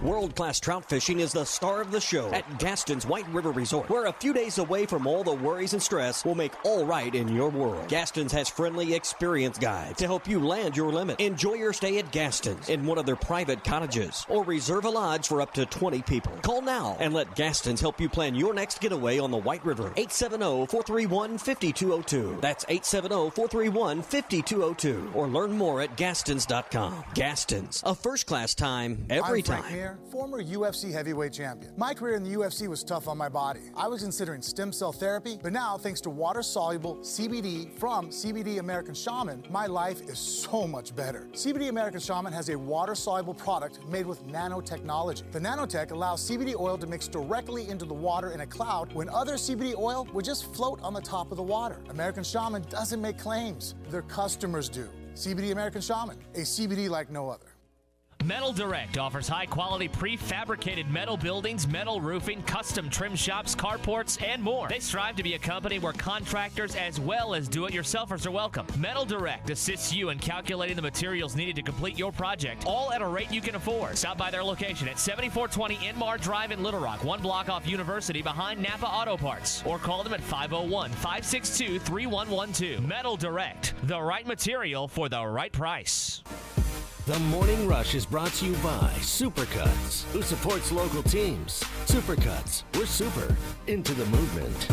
World-class trout fishing is the star of the show at Gaston's White River Resort, where a few days away from all the worries and stress will make all right in your world. Gaston's has friendly, experienced guides to help you land your limit. Enjoy your stay at Gaston's in one of their private cottages or reserve a lodge for up to 20 people. Call now and let Gaston's help you plan your next getaway on the White River. 870-431-5202. That's 870-431-5202. Or learn more at Gastons.com. Gaston's, a first-class time every time. Former UFC heavyweight champion. My career in the UFC was tough on my body. I was considering stem cell therapy, but now, thanks to water-soluble CBD from CBD American Shaman, my life is so much better. CBD American Shaman has a water-soluble product made with nanotechnology. The nanotech allows CBD oil to mix directly into the water in a cloud when other CBD oil would just float on the top of the water. American Shaman doesn't make claims. Their customers do. CBD American Shaman, a CBD like no other. Metal Direct offers high-quality prefabricated metal buildings, metal roofing, custom trim shops, carports, and more. They strive to be a company where contractors as well as do-it-yourselfers are welcome. Metal Direct assists you in calculating the materials needed to complete your project, all at a rate you can afford. Stop by their location at 7420 Inmar Drive in Little Rock, 1 block off University behind Napa Auto Parts, or call them at 501-562-3112. Metal Direct, the right material for the right price. The Morning Rush is brought to you by Supercuts, who supports local teams. Supercuts, we're super into the movement.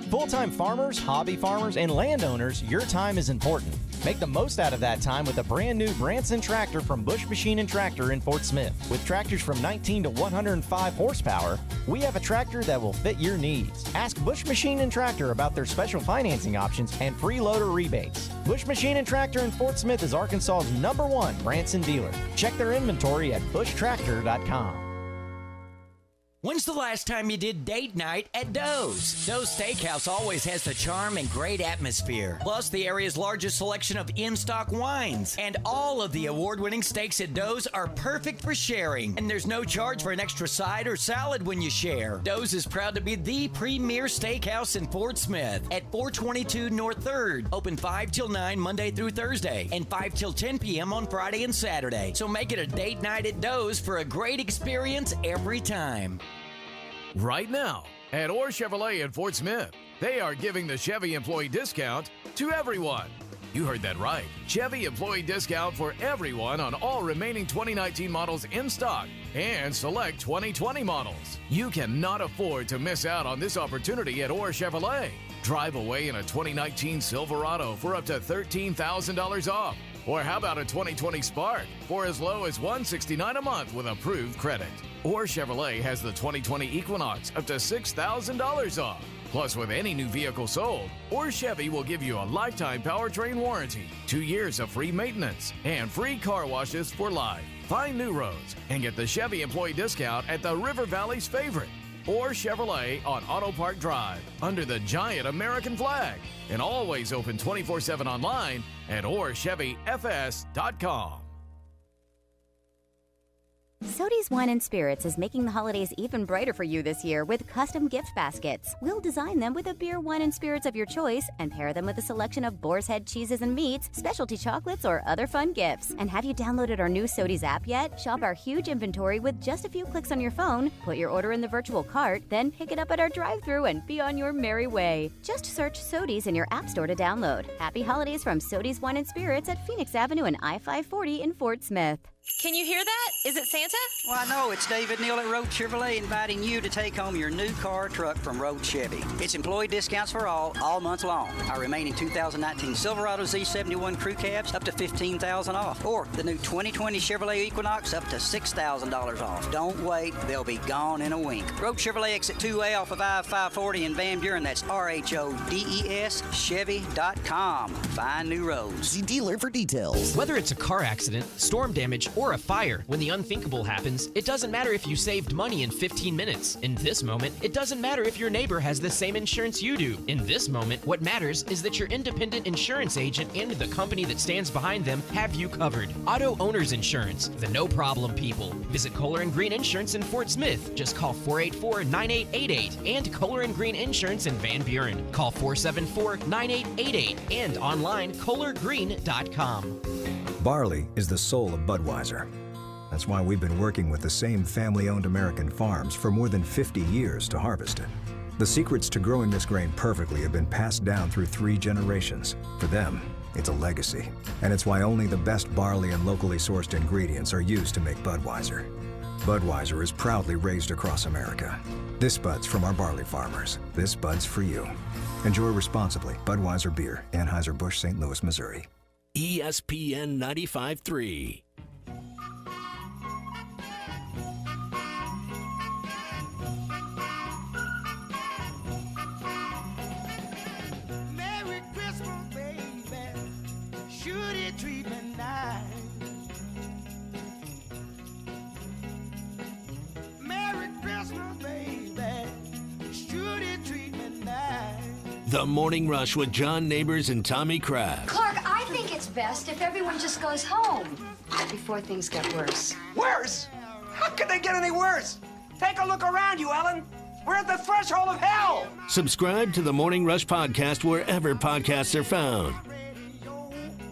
Full-time farmers, hobby farmers, and landowners, your time is important. Make the most out of that time with a brand new Branson tractor from Bush Machine and Tractor in Fort Smith. With tractors from 19 to 105 horsepower, we have a tractor that will fit your needs. Ask Bush Machine and Tractor about their special financing options and free loader rebates. Bush Machine and Tractor in Fort Smith is Arkansas's #1 Branson dealer. Check their inventory at bushtractor.com. When's the last time you did date night at Doe's? Doe's Steakhouse always has the charm and great atmosphere. Plus, the area's largest selection of in-stock wines. And all of the award-winning steaks at Doe's are perfect for sharing. And there's no charge for an extra side or salad when you share. Doe's is proud to be the premier steakhouse in Fort Smith at 422 North 3rd. Open 5 till 9 Monday through Thursday and 5 till 10 p.m. on Friday and Saturday. So make it a date night at Doe's for a great experience every time. Right now, at Orr Chevrolet in Fort Smith, they are giving the Chevy employee discount to everyone. You heard that right. Chevy employee discount for everyone on all remaining 2019 models in stock and select 2020 models. You cannot afford to miss out on this opportunity at Orr Chevrolet. Drive away in a 2019 Silverado for up to $13,000 off. Or how about a 2020 Spark for as low as $169 a month with approved credit? Orr Chevrolet has the 2020 Equinox up to $6,000 off. Plus, with any new vehicle sold, Orr Chevy will give you a lifetime powertrain warranty, 2 years of free maintenance, and free car washes for life. Find new roads and get the Chevy employee discount at the River Valley's favorite, Orr Chevrolet on Auto Park Drive, under the giant American flag, and always open 24/7 online at OrChevyFS.com. Sody's Wine and Spirits is making the holidays even brighter for you this year with custom gift baskets. We'll design them with a beer, wine, and spirits of your choice and pair them with a selection of boar's head cheeses and meats, specialty chocolates, or other fun gifts. And have you downloaded our new Sody's app yet? Shop our huge inventory with just a few clicks on your phone, put your order in the virtual cart, then pick it up at our drive-thru and be on your merry way. Just search Sody's in your app store to download. Happy holidays from Sody's Wine and Spirits at Phoenix Avenue and I-540 in Fort Smith. Can you hear that? Is it Santa? Well, no, it's David Neal at Road Chevrolet inviting you to take home your new car or truck from Road Chevy. It's employee discounts for all month long. Our remaining 2019 Silverado Z71 Crew Cabs up to $15,000 off. Or the new 2020 Chevrolet Equinox up to $6,000 off. Don't wait, they'll be gone in a wink. Road Chevrolet exit 2A off of I-540 in Van Buren. That's RHODES Chevy.com. Find new roads. See dealer for details. Whether it's a car accident, storm damage, or a fire, when the unthinkable happens, it doesn't matter if you saved money in 15 minutes. In this moment, it doesn't matter if your neighbor has the same insurance you do. In this moment, what matters is that your independent insurance agent and the company that stands behind them have you covered. Auto Owners Insurance, the no-problem people. Visit Kohler & Green Insurance in Fort Smith. Just call 484-9888. And Kohler & Green Insurance in Van Buren. Call 474-9888. And online, kohlergreen.com. Barley is the soul of Budweiser. That's why we've been working with the same family-owned American farms for more than 50 years to harvest it. The secrets to growing this grain perfectly have been passed down through 3 generations. For them, it's a legacy. And it's why only the best barley and locally sourced ingredients are used to make Budweiser. Budweiser is proudly raised across America. This Bud's from our barley farmers. This Bud's for you. Enjoy responsibly. Budweiser Beer, Anheuser-Busch, St. Louis, Missouri. ESPN 95.3. Merry Christmas, baby. Should it treat me nice? Merry Christmas, baby. Should it treat me nice? The Morning Rush with John Neighbors and Tommy Kraft. Clark, I think it's best if everyone just goes home before things get worse. Worse? How could they get any worse? Take a look around you, Ellen. We're at the threshold of hell. Subscribe to the Morning Rush podcast wherever podcasts are found.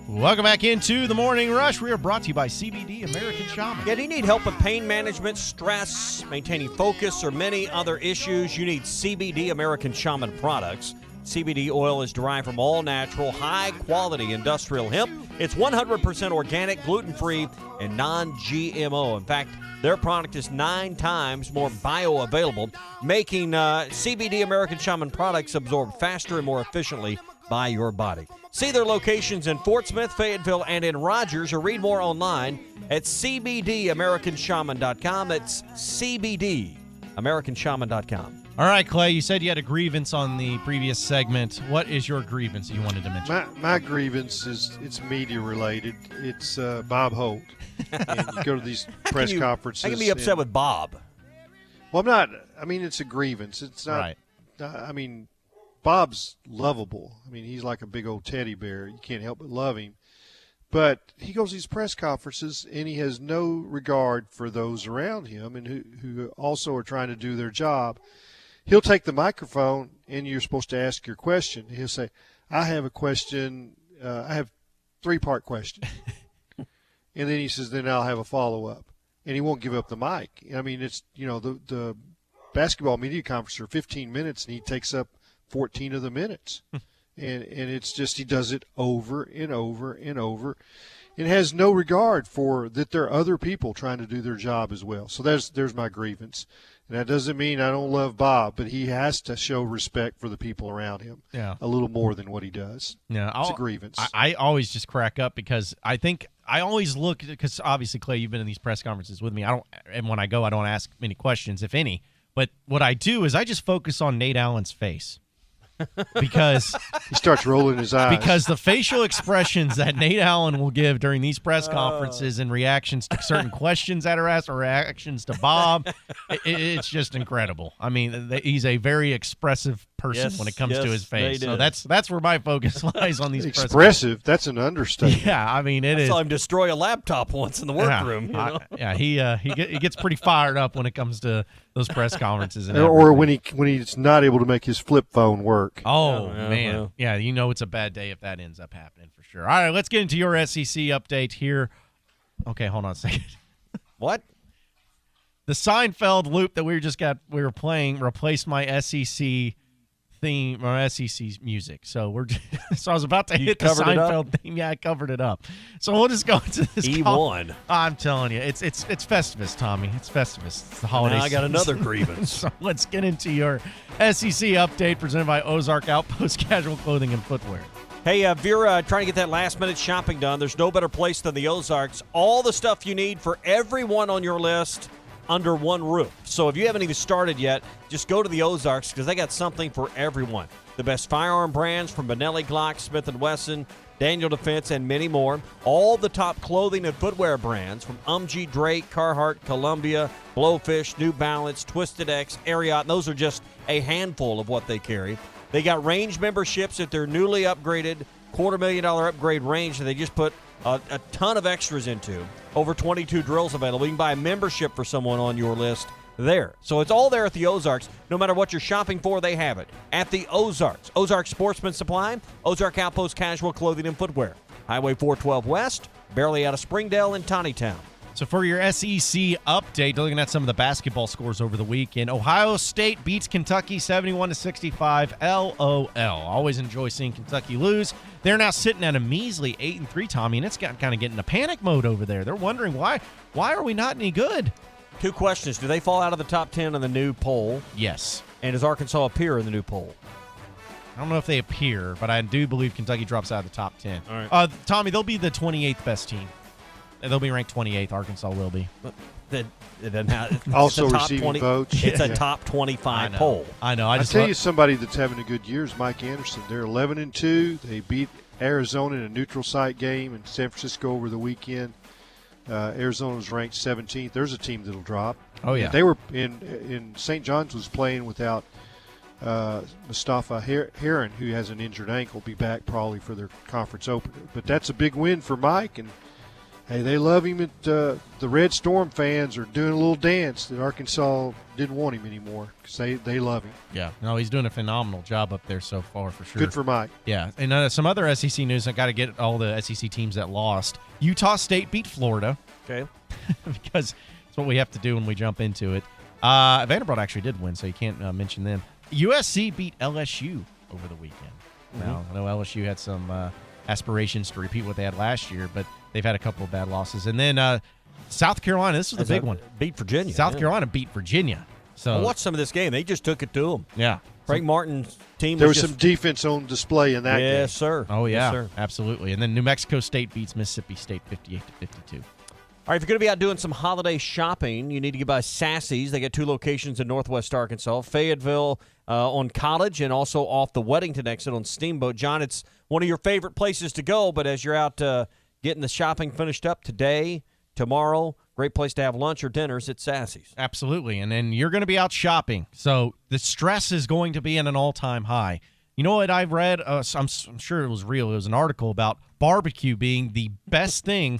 Welcome back into the Morning Rush. We are brought to you by CBD American Shaman. Yeah, do you need help with pain management, stress, maintaining focus, or many other issues? You need CBD American Shaman products. CBD oil is derived from all-natural, high-quality industrial hemp. It's 100% organic, gluten-free, and non-GMO. In fact, their product is 9 times more bioavailable, making CBD American Shaman products absorb faster and more efficiently by your body. See their locations in Fort Smith, Fayetteville, and in Rogers, or read more online at cbdamericanshaman.com. That's cbdamericanshaman.com. All right, Clay, you said you had a grievance on the previous segment. What is your grievance you wanted to mention? My grievance is it's media related. It's Bob Holt. And you go to these press conferences. I can be upset with Bob. Well, I'm not. I mean, it's a grievance. It's not. Right. I mean, Bob's lovable. I mean, he's like a big old teddy bear. You can't help but love him. But he goes to these press conferences, and he has no regard for those around him and who also are trying to do their job. He'll take the microphone, and you're supposed to ask your question. He'll say, I have a question. I have 3-part question. And then he says, then I'll have a follow-up. And he won't give up the mic. I mean, it's, the basketball media conference are 15 minutes, and he takes up 14 of the minutes. And it's just he does it over and over and over. and has no regard for that there are other people trying to do their job as well. So there's my grievance. And that doesn't mean I don't love Bob, but he has to show respect for the people around him a little more than what he does. Yeah, it's a grievance. I always just crack up because I think I always look, because obviously, Clay, you've been in these press conferences with me. And when I go, I don't ask many questions, if any. But what I do is I just focus on Nate Allen's face. Because he starts rolling his eyes. Because the facial expressions that Nate Allen will give during these press conferences and reactions to certain questions that are asked or reactions to Bob, it's just incredible. I mean, he's a very expressive person when it comes to his face. So that's where my focus lies on these press expressive. That's an understatement. Yeah, I mean, I saw him destroy a laptop once in the workroom. He gets pretty fired up when it comes to those press conferences or when he's not able to make his flip phone work. Oh, man. Yeah, you know it's a bad day if that ends up happening for sure. All right, let's get into your SEC update here. Okay, hold on a second. What? The Seinfeld loop that we were playing replaced my SEC theme or SEC music. So I was about to hit the Seinfeld theme. Yeah, I covered it up. So we'll just go into this. E1. I'm telling you, it's Festivus, Tommy. It's Festivus. It's the holiday now I got season. another grievance. So let's get into your SEC update presented by Ozark Outpost Casual Clothing and Footwear. Hey, if you're trying to get that last-minute shopping done, there's no better place than the Ozarks. All the stuff you need for everyone on your list under one roof. So if you haven't even started yet, just go to the Ozarks because they got something for everyone. The best firearm brands from Benelli, Glock, Smith & Wesson, Daniel Defense, and many more. All the top clothing and footwear brands from UMG, Drake, Carhartt, Columbia, Blowfish, New Balance, Twisted X, Ariat. And those are just a handful of what they carry. They got range memberships at their newly upgraded $250,000 upgrade range that they just put a ton of extras into. Over 22 drills available. You can buy a membership for someone on your list there. So it's all there at the Ozarks. No matter what you're shopping for, they have it at the Ozarks. Ozark Sportsman Supply, Ozark Outpost Casual Clothing and Footwear. Highway 412 West, barely out of Springdale and Tawnytown. So for your SEC update, looking at some of the basketball scores over the weekend, Ohio State beats Kentucky 71-65. LOL. Always enjoy seeing Kentucky lose. They're now sitting at a measly 8-3, Tommy, and it's kind of getting into panic mode over there. They're wondering why are we not any good? Two questions. Do they fall out of the top 10 in the new poll? Yes. And does Arkansas appear in the new poll? I don't know if they appear, but I do believe Kentucky drops out of the top 10. All right. Tommy, they'll be the 28th best team. They'll be ranked 28th. Arkansas will be. Also receiving votes. It's a top 25 poll. I know. I tell you, somebody that's having a good year is Mike Anderson. They're 11-2. They beat Arizona in a neutral site game in San Francisco over the weekend. Arizona's ranked 17th. There's a team that'll drop. Oh yeah. They were in St. John's was playing without Mustafa Heron, who has an injured ankle. Be back probably for their conference opener. But that's a big win for Mike, and hey, they love him. The Red Storm fans are doing a little dance that Arkansas didn't want him anymore because they love him. Yeah, no, he's doing a phenomenal job up there so far for sure. Good for Mike. Yeah, and some other SEC news. I got to get all the SEC teams that lost. Utah State beat Florida. Okay, because it's what we have to do when we jump into it. Vanderbilt actually did win, so you can't mention them. USC beat LSU over the weekend. Now I know LSU had some aspirations to repeat what they had last year, but they've had a couple of bad losses. And then South Carolina, this was the big one. Beat Virginia. South Carolina beat Virginia. So I watched some of this game. They just took it to them. Yeah. Frank Martin's team There was some defense on display in that game. Yes, sir. Oh, yeah. Yes, sir. Absolutely. And then New Mexico State beats Mississippi State 58-52. All right, if you're going to be out doing some holiday shopping, you need to get by Sassy's. They got two locations in Northwest Arkansas, Fayetteville on College and also off the Weddington exit on Steamboat. John, it's one of your favorite places to go, but as you're out getting the shopping finished up today, tomorrow, great place to have lunch or dinners at Sassy's. Absolutely, and then you're going to be out shopping, so the stress is going to be at an all-time high. You know what I've read? I'm sure it was real. It was an article about barbecue being the best thing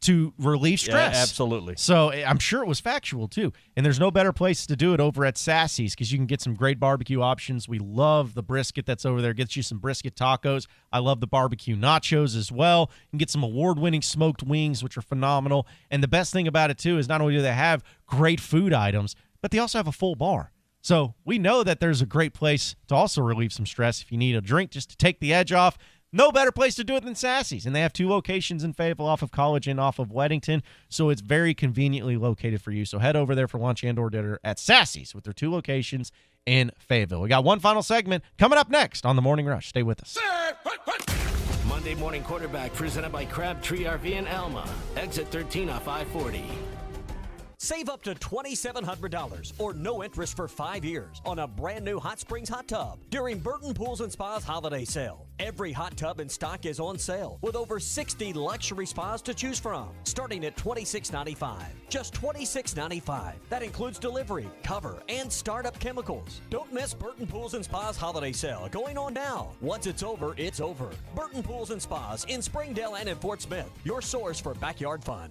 to relieve stress. Yeah, absolutely. So I'm sure it was factual, too. And there's no better place to do it over at Sassy's because you can get some great barbecue options. We love the brisket that's over there. Gets you some brisket tacos. I love the barbecue nachos as well. You can get some award-winning smoked wings, which are phenomenal. And the best thing about it, too, is not only do they have great food items, but they also have a full bar. So we know that there's a great place to also relieve some stress if you need a drink just to take the edge off. No better place to do it than Sassy's. And they have 2 locations in Fayetteville, off of College and off of Weddington. So it's very conveniently located for you. So head over there for lunch and or dinner at Sassy's with their 2 locations in Fayetteville. We got one final segment coming up next on The Morning Rush. Stay with us. Monday Morning Quarterback presented by Crabtree RV in Alma. Exit 13 off I-40. Save up to $2,700 or no interest for 5 years on a brand new Hot Springs hot tub during Burton Pools and Spas holiday sale. Every hot tub in stock is on sale with over 60 luxury spas to choose from, starting at $26.95. Just $26.95. That includes delivery, cover, and startup chemicals. Don't miss Burton Pools and Spas holiday sale going on now. Once it's over, it's over. Burton Pools and Spas in Springdale and in Fort Smith, your source for backyard fun.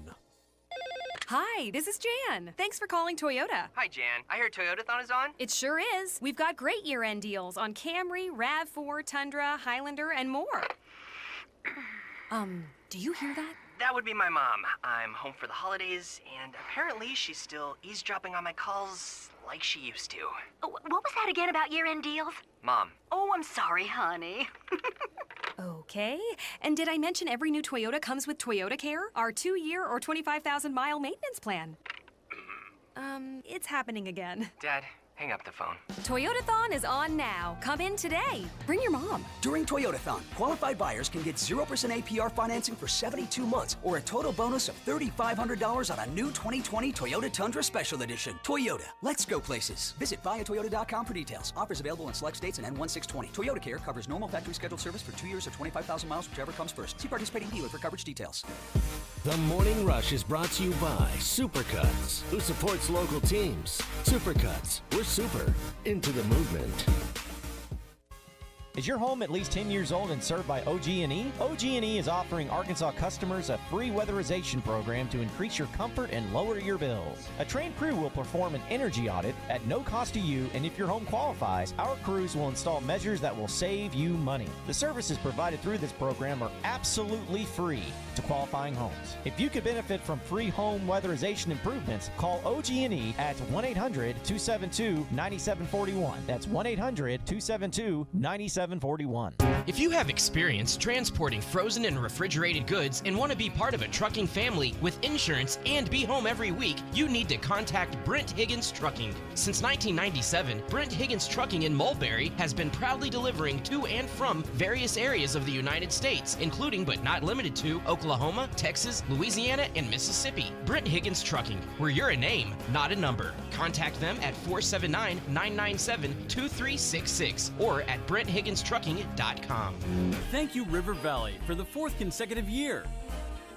Hi, this is Jan. Thanks for calling Toyota. Hi, Jan. I heard Toyotathon is on. It sure is. We've got great year-end deals on Camry, RAV4, Tundra, Highlander, and more. Do you hear that? That would be my mom. I'm home for the holidays, and apparently she's still eavesdropping on my calls like she used to. What was that again about year-end deals? Mom. Oh, I'm sorry, honey. Okay. And did I mention every new Toyota comes with Toyota Care, our 2-year or 25,000-mile maintenance plan? It's happening again. Dad, hang up the phone. Toyotathon is on now. Come in today. Bring your mom. During Toyotathon, qualified buyers can get 0% APR financing for 72 months or a total bonus of $3,500 on a new 2020 Toyota Tundra Special Edition. Toyota, let's go places. Visit buyatoyota.com for details. Offers available in select states and N1620. Toyota Care covers normal factory scheduled service for 2 years or 25,000 miles, whichever comes first. See participating dealer for coverage details. The Morning Rush is brought to you by Supercuts, who supports local teams. Supercuts, we're super into the movement. Is your home at least 10 years old and served by OG&E? OG&E is offering Arkansas customers a free weatherization program to increase your comfort and lower your bills. A trained crew will perform an energy audit at no cost to you, and if your home qualifies, our crews will install measures that will save you money. The services provided through this program are absolutely free to qualifying homes. If you could benefit from free home weatherization improvements, call OG&E at 1-800-272-9741. That's 1-800-272-9741. If you have experience transporting frozen and refrigerated goods and want to be part of a trucking family with insurance and be home every week, you need to contact Brent Higgins Trucking. Since 1997, Brent Higgins Trucking in Mulberry has been proudly delivering to and from various areas of the United States, including but not limited to Oklahoma, Texas, Louisiana, and Mississippi. Brent Higgins Trucking, where you're a name, not a number. Contact them at 479-997-2366 or at BrentHigginsTrucking.com. Thank you, River Valley, for the 4th consecutive year.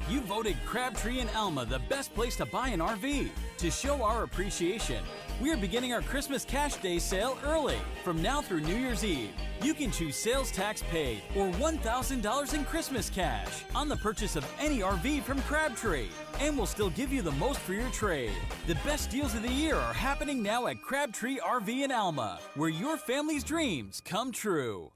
You voted Crabtree and Alma the best place to buy an RV. To show our appreciation, we are beginning our Christmas Cash Day sale early. From now through New Year's Eve, you can choose sales tax paid or $1,000 in Christmas cash on the purchase of any RV from Crabtree. And we'll still give you the most for your trade. The best deals of the year are happening now at Crabtree RV in Alma, where your family's dreams come true.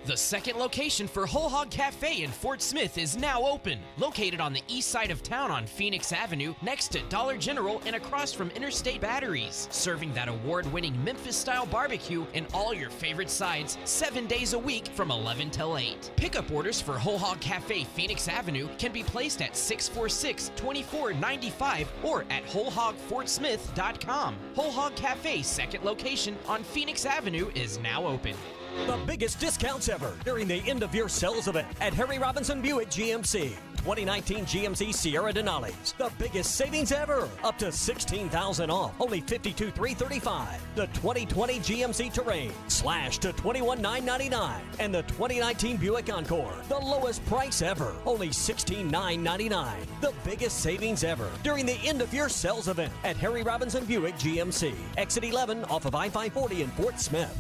The second location for Whole Hog Cafe in Fort Smith is now open. Located on the east side of town on Phoenix Avenue, next to Dollar General and across from Interstate Batteries. Serving that award-winning Memphis-style barbecue and all your favorite sides 7 days a week from 11 till 8. Pickup orders for Whole Hog Cafe Phoenix Avenue can be placed at 646-2495 or at wholehogfortsmith.com. Whole Hog Cafe second location on Phoenix Avenue is now open. The biggest discounts ever during the end-of-year sales event at Harry Robinson Buick GMC. 2019 GMC Sierra Denali's. The biggest savings ever. Up to $16,000 off. Only $52,335. The 2020 GMC Terrain. Slashed to $21,999. And the 2019 Buick Encore. The lowest price ever. Only $16,999. The biggest savings ever during the end-of-year sales event at Harry Robinson Buick GMC. Exit 11 off of I-540 in Fort Smith.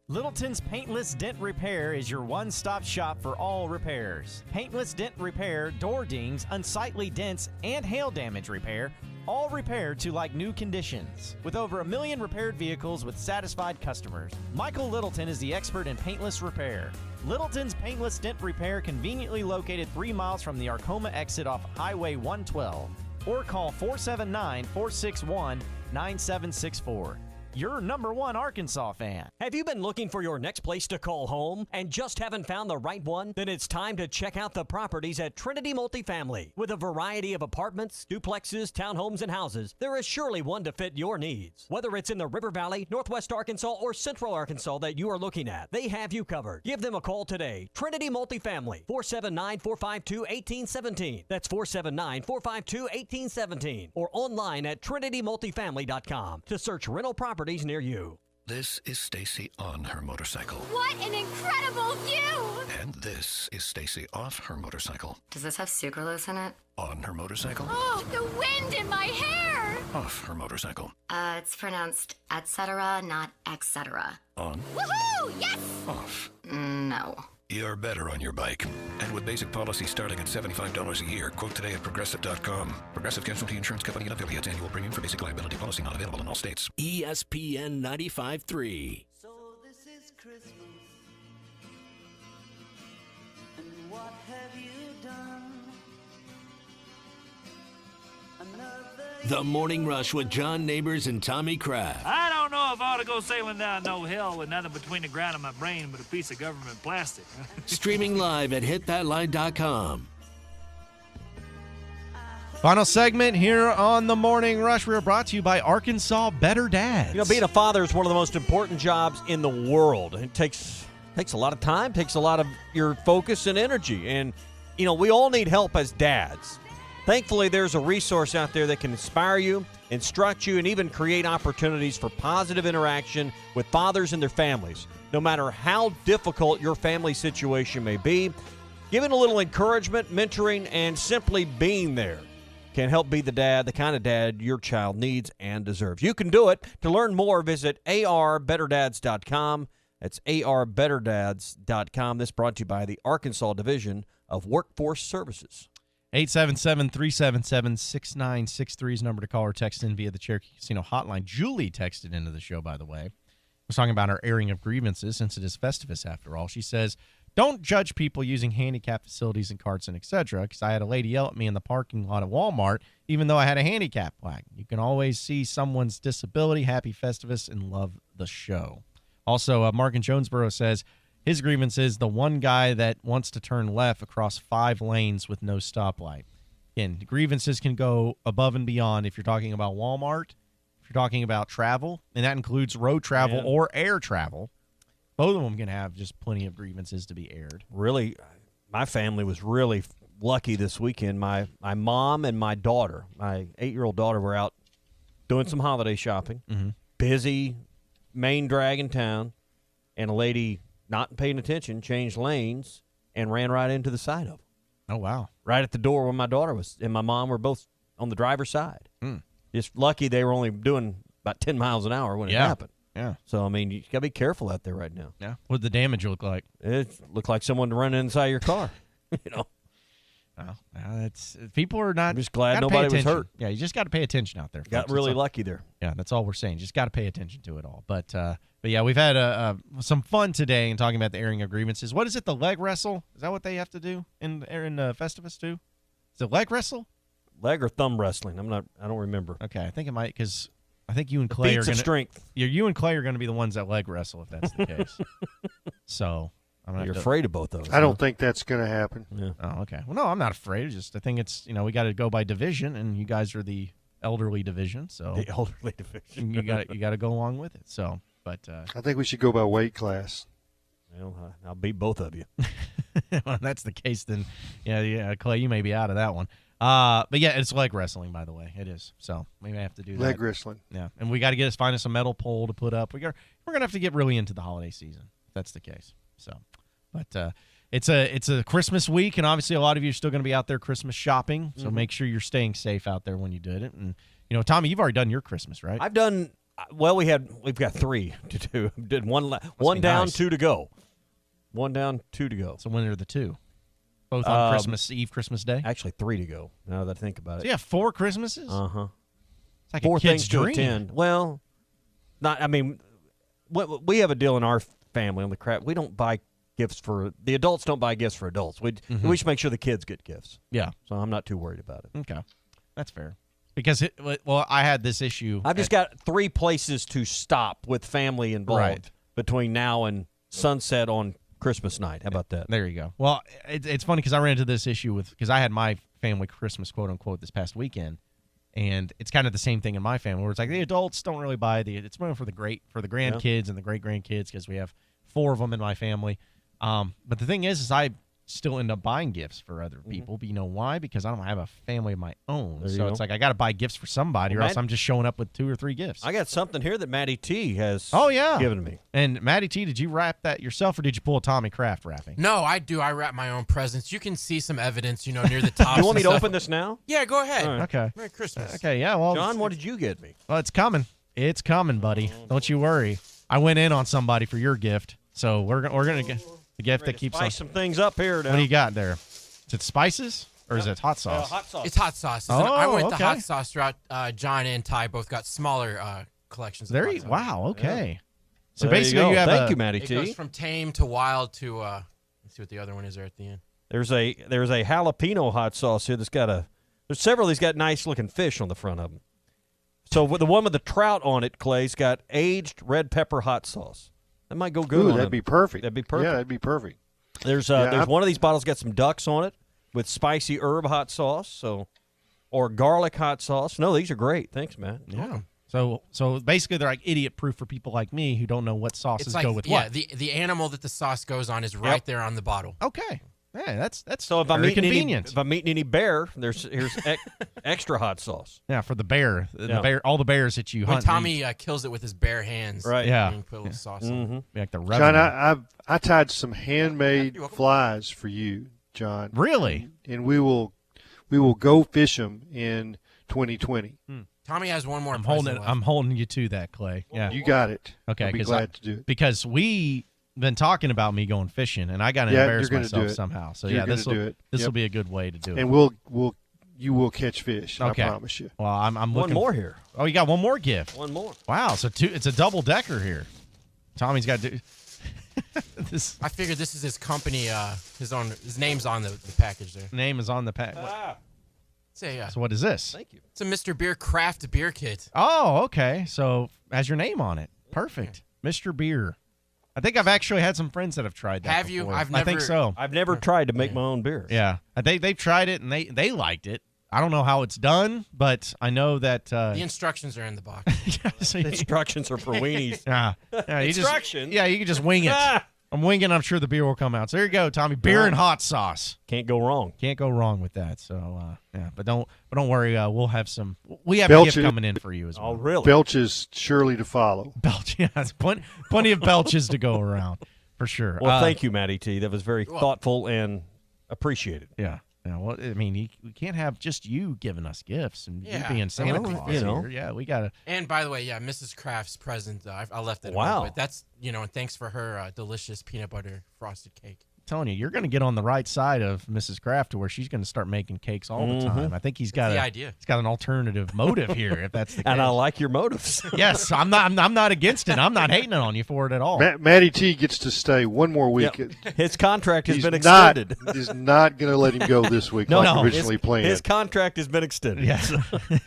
Littleton's Paintless Dent Repair is your one-stop shop for all repairs. Paintless Dent Repair, door dings, unsightly dents, and hail damage repair, all repaired to like new conditions. With over 1 million repaired vehicles with satisfied customers, Michael Littleton is the expert in paintless repair. Littleton's Paintless Dent Repair conveniently located 3 miles from the Arcoma exit off Highway 112. Or call 479-461-9764. your #1 Arkansas fan. Have you been looking for your next place to call home and just haven't found the right one? Then it's time to check out the properties at Trinity Multifamily. With a variety of apartments, duplexes, townhomes, and houses, there is surely one to fit your needs. Whether it's in the River Valley, Northwest Arkansas, or Central Arkansas that you are looking at, they have you covered. Give them a call today. Trinity Multifamily, 479-452-1817. That's 479-452-1817. Or online at trinitymultifamily.com to search rental properties near you. This is Stacy on her motorcycle. What an incredible view! And this is Stacy off her motorcycle. Does this have sucralose in it? On her motorcycle. Oh, the wind in my hair! Off her motorcycle. It's pronounced et cetera, not et cetera. On. Woohoo! Yes! Off. No. You're better on your bike. And with basic policy starting at $75 a year, quote today at Progressive.com. Progressive Casualty Insurance Company and affiliates. Annual premium for basic liability policy not available in all states. ESPN 95.3. So this is Christmas. And what have you done? The Morning Rush with John Neighbors and Tommy Kraft. I don't know if I ought to go sailing down no hill with nothing between the ground and my brain but a piece of government plastic. Streaming live at hitthatline.com. Final segment here on the Morning Rush. We are brought to you by Arkansas Better Dads. You know, being a father is one of the most important jobs in the world. It takes a lot of time, takes a lot of your focus and energy. And, you know, we all need help as dads. Thankfully, there's a resource out there that can inspire you, instruct you, and even create opportunities for positive interaction with fathers and their families. No matter how difficult your family situation may be, giving a little encouragement, mentoring, and simply being there can help be the kind of dad your child needs and deserves. You can do it. To learn more, visit arbetterdads.com. That's arbetterdads.com. This brought to you by the Arkansas Division of Workforce Services. 877-377-6963 is the number to call or text in via the Cherokee Casino hotline. Julie texted into the show, by the way. We're talking about our airing of grievances since it is Festivus, after all. She says, don't judge people using handicap facilities and carts and etc. because I had a lady yell at me in the parking lot of Walmart even though I had a handicap wagon. You can always see someone's disability. Happy Festivus and love the show. Also, Mark in Jonesboro says, his grievance is the one guy that wants to turn left across 5 lanes with no stoplight. Again, grievances can go above and beyond if you're talking about Walmart, if you're talking about travel, and that includes road travel or air travel. Both of them can have just plenty of grievances to be aired. Really, my family was really lucky this weekend. My mom and my daughter, my 8-year-old daughter, were out doing some holiday shopping. Mm-hmm. Busy main drag in town, and a lady not paying attention, changed lanes, and ran right into the side of them. Oh, wow. Right at the door where my daughter was and my mom were both on the driver's side. Just lucky they were only doing about 10 miles an hour when it happened. Yeah. So, I mean, you got to be careful out there right now. Yeah. What did the damage look like? It looked like someone running inside your car, you know. Well, that's people are not. I'm just glad nobody was hurt. Yeah, you just got to pay attention out there. Got folks. really lucky there. Yeah, that's all we're saying. Just got to pay attention to it all. But yeah, we've had some fun today in talking about the airing of grievances. What is it? The leg wrestle? Is that what they have to do in Festivus too? Is it leg wrestle? Leg or thumb wrestling? I don't remember. Okay, I think it might because I think you and Clay are going to strength. You and Clay are going to be the ones that leg wrestle if that's the case. So. You're afraid of both those. I don't think that's going to happen. Yeah. Oh, okay. Well, no, I'm not afraid. I think it's, we got to go by division, and you guys are the elderly division. So the elderly division. you got to go along with it. So, but I think we should go by weight class. Well, I'll beat both of you. Well, if that's the case, then yeah, Clay, you may be out of that one. But yeah, it's leg wrestling, by the way. It is. So we may have to do that. Leg wrestling. Yeah, and we got to find us a metal pole to put up. We're gonna have to get really into the holiday season. If that's the case. So. But it's a Christmas week, and obviously a lot of you are still going to be out there Christmas shopping. So make sure you're staying safe out there when you did it. And Tommy, you've already done your Christmas, right? I've done well. We've got 3 to do. Did one down, nice. 2 to go. 1 down, 2 to go. So when are the 2? Both on Christmas Eve, Christmas Day. Actually, 3 to go. Now that I think about it. So you have 4 Christmases. It's like 4 a kid's things to dream. attend. Well, not. I mean, we have a deal in our family on the crap. We don't buy gifts for the adults. Don't buy gifts for adults. We should make sure the kids get gifts. Yeah. So I'm not too worried about it. Okay, that's fair. Because I had this issue. I've just got 3 places to stop with family involved between now and sunset on Christmas night. How about that? There you go. Well, it's funny because I ran into this issue because I had my family Christmas, quote unquote, this past weekend, and it's kind of the same thing in my family where it's like the adults don't really buy it's more for the grandkids and the great grandkids because we have 4 of them in my family. But the thing is I still end up buying gifts for other people. But you know why? Because I don't have a family of my own. So it's like I got to buy gifts for somebody, or else I'm just showing up with 2 or 3 gifts. I got something here that Maddie T has given me. And Maddie T, did you wrap that yourself, or did you pull a Tommy Kraft wrapping? No, I do. I wrap my own presents. You can see some evidence, near the top. You want me to open this now? Yeah, go ahead. Right. Okay. Merry Christmas. Okay, yeah. Well, John, what did you get me? Well, it's coming. It's coming, buddy. Don't you worry. I went in on somebody for your gift, so we're gonna get the gift that keeps spice some things up here. Now. What do you got there? Is it spices or is it hot sauce? Hot sauce. It's hot sauce. I went the hot sauce route. John and Ty both got smaller collections. Of hot sauce. Wow. Okay. Yeah. So there basically, you have Thank you, Maddie It T. goes from tame to wild to. Let's see what the other one is there at the end. There's a jalapeno hot sauce here that's got there's several of these got nice looking fish on the front of them. So with the one with the trout on it, Clay's got aged red pepper hot sauce. That might go good. Ooh, that'd be perfect. That'd be perfect. Yeah, that'd be perfect. There's one of these bottles got some ducks on it with spicy herb hot sauce, or garlic hot sauce. No, these are great. Thanks, Matt. Yeah. So basically, they're like idiot proof for people like me who don't know what sauces go with what. Yeah, the animal that the sauce goes on is right there on the bottle. Okay. Yeah, that's so if I'm eating convenient. If I'm eating any bear, here's extra hot sauce. Yeah, for the bear, all the bears that you hunt. When Tommy kills it with his bare hands, right? Yeah, and put a little sauce on. Like the John, I tied some handmade flies for you, John. Really? And we will go fish them in 2020. Tommy has one more. I'm holding you to that, Clay. Yeah, you got it. Okay, I'll be glad to do it because we been talking about me going fishing, and I got to embarrass myself somehow. So this will be a good way to do it. And you will catch fish. Okay. I promise you. Well, I'm one looking more here. Oh, you got one more gift. One more. Wow. So it's a double decker here. Tommy's got to do. This. I figured this is his company. His name's on the package there. Name is on the package. So what is this? Thank you. It's a Mr. Beer craft beer kit. Oh, okay. So has your name on it. Perfect. Mr. Beer. I think I've actually had some friends that have tried that. Have you? Before. I think so. I've never tried to make my own beer. Yeah, they've tried it and they liked it. I don't know how it's done, but I know that the instructions are in the box. The instructions are for weenies. Yeah, instructions. You can just wing it. I'm winging. I'm sure the beer will come out. So there you go, Tommy. Beer and hot sauce. Can't go wrong. Can't go wrong with that. So but don't worry. We'll have some. We have a gift coming in for you as well. Oh, really? Belches surely to follow. Belch. Yeah, plenty of belches to go around for sure. Well, thank you, Matty T. That was very thoughtful and appreciated. Yeah. Yeah, well, I mean, we can't have just you giving us gifts and you being Santa Claus here. Yeah, we got to. And by the way, Mrs. Kraft's present, I left it. Wow. But that's, and thanks for her delicious peanut butter frosted cake. I'm telling you, you're going to get on the right side of Mrs. Kraft to where she's going to start making cakes all the time. I think he's got idea. He's got an alternative motive here, if that's the case. And I like your motives. Yes, I'm not against it. I'm not hating on you for it at all. Matty T gets to stay one more week. Yep. His contract has been extended. He's not going to let him go this week like originally planned. His contract has been extended. Yeah.